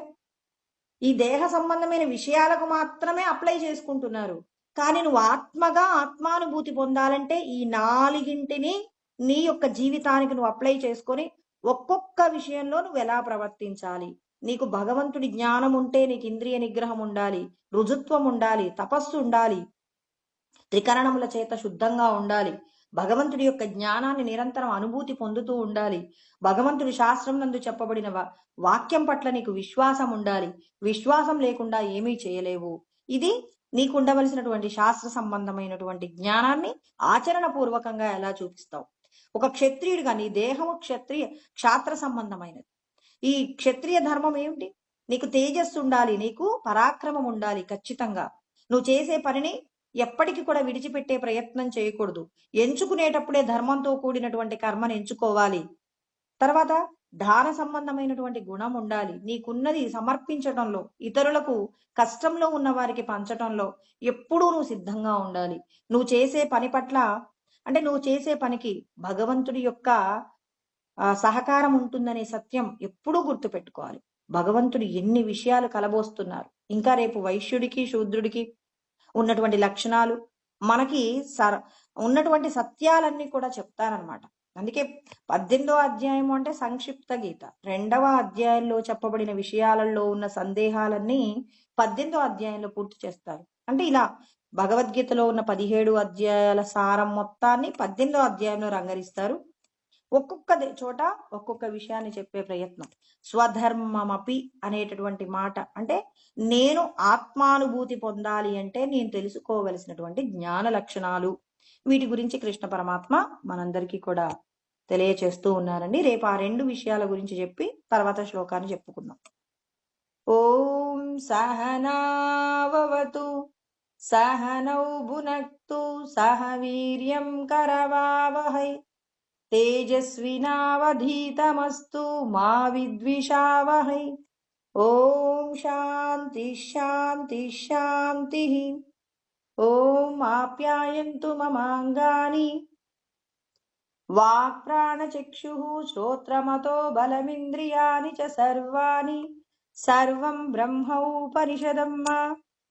ఈ దేహ సంబంధమైన విషయాలకు మాత్రమే అప్లై చేసుకుంటున్నారు. కానీ నువ్వు ఆత్మగా ఆత్మానుభూతి పొందాలంటే ఈ నాలుగింటిని నీ యొక్క జీవితానికి నువ్వు అప్లై చేసుకొని ఒక్కొక్క విషయంలో నువ్వు ఎలా ప్రవర్తించాలి. నీకు భగవంతుడి జ్ఞానం ఉంటే నీకు ఇంద్రియ నిగ్రహం ఉండాలి, రుజుత్వం ఉండాలి, తపస్సు ఉండాలి, త్రికరణముల చేత శుద్ధంగా ఉండాలి, భగవంతుడి యొక్క జ్ఞానాన్ని నిరంతరం అనుభూతి పొందుతూ ఉండాలి, భగవంతుడి శాస్త్రం నందు చెప్పబడిన వాక్యం పట్ల నీకు విశ్వాసం ఉండాలి. విశ్వాసం లేకుండా ఏమీ చేయలేవు. ఇది నీకు ఉండవలసినటువంటి శాస్త్ర సంబంధమైనటువంటి జ్ఞానాన్ని ఆచరణ పూర్వకంగా ఎలా చూపిస్తావు? ఒక క్షత్రియుడిగా నీ దేహము క్షాత్ర సంబంధమైనది. ఈ క్షత్రియ ధర్మం ఏమిటి? నీకు తేజస్సు ఉండాలి, నీకు పరాక్రమం ఉండాలి. ఖచ్చితంగా నువ్వు చేసే పనిని ఎప్పటికీ కూడా విడిచిపెట్టే ప్రయత్నం చేయకూడదు. ఎంచుకునేటప్పుడే ధర్మంతో కూడినటువంటి కర్మను ఎంచుకోవాలి. తర్వాత దాన సంబంధమైనటువంటి గుణం ఉండాలి. నీకున్నది సమర్పించటంలో, ఇతరులకు కష్టంలో ఉన్న వారికి పంచటంలో ఎప్పుడూ నువ్వు సిద్ధంగా ఉండాలి. నువ్వు చేసే పని పట్ల అంటే నువ్వు చేసే పనికి భగవంతుడి యొక్క సహకారం ఉంటుందనే సత్యం ఎప్పుడూ గుర్తుపెట్టుకోవాలి. భగవంతుడు ఎన్ని విషయాలు కలబోస్తున్నారు. ఇంకా రేపు వైశ్యుడికి, శూద్రుడికి ఉన్నటువంటి లక్షణాలు మనకి ఉన్నటువంటి సత్యాలన్నీ కూడా చెప్తారనమాట. అందుకే 18వ అధ్యాయం అంటే సంక్షిప్త గీత. 2వ అధ్యాయంలో చెప్పబడిన విషయాలలో ఉన్న సందేహాలన్నీ 18వ అధ్యాయంలో పూర్తి చేస్తారు. అంటే ఇలా భగవద్గీతలో ఉన్న 17 అధ్యాయాల సారం మొత్తాన్ని 18వ అధ్యాయంలో రంగరిస్తారు. ఒక్కొక్క చోట ఒక్కొక్క విషయాన్ని చెప్పే ప్రయత్నం. స్వధర్మమపి అనేటటువంటి మాట అంటే నేను ఆత్మానుభూతి పొందాలి అంటే నేను తెలుసుకోవలసినటువంటి జ్ఞాన లక్షణాలు. వీటి గురించి కృష్ణ పరమాత్మ మనందరికీ కూడా తెలియచేస్తూ ఉన్నారండి. రేపు ఆ 2 విషయాల గురించి చెప్పి తర్వాత శ్లోకాన్ని చెప్పుకుందాం. ఓం సహనావతు సహనౌ భునక్తు సహ వీర్యం కరవావహై తేజస్వినావధీతమస్తు మా విద్విషావహై. ఓం శాంతి శాంతి శాంతి. ఓం ఆప్యాయంతు మమాంగాని వాక్ ప్రాణచక్షుః శ్రోత్రమతో బలమింద్రియాణి చ సర్వాణి సర్వం బ్రహ్మోపనిషదం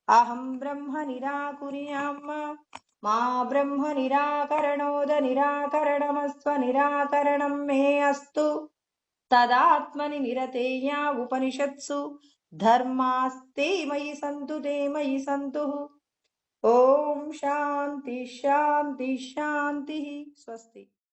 అహం బ్రహ్మ నిరాకుర్యాం మా బ్రహ్మ నిరాకరణోద నిరాకరణమస్వ నిరాకరణం మే అస్తు తదాత్మని నిరతేయ ఉపనిషత్సు ధర్మాస్తే మయి సంతు తే మయి సంతు. ఓం శాంతి శాంతి శాంతి. స్వస్తి.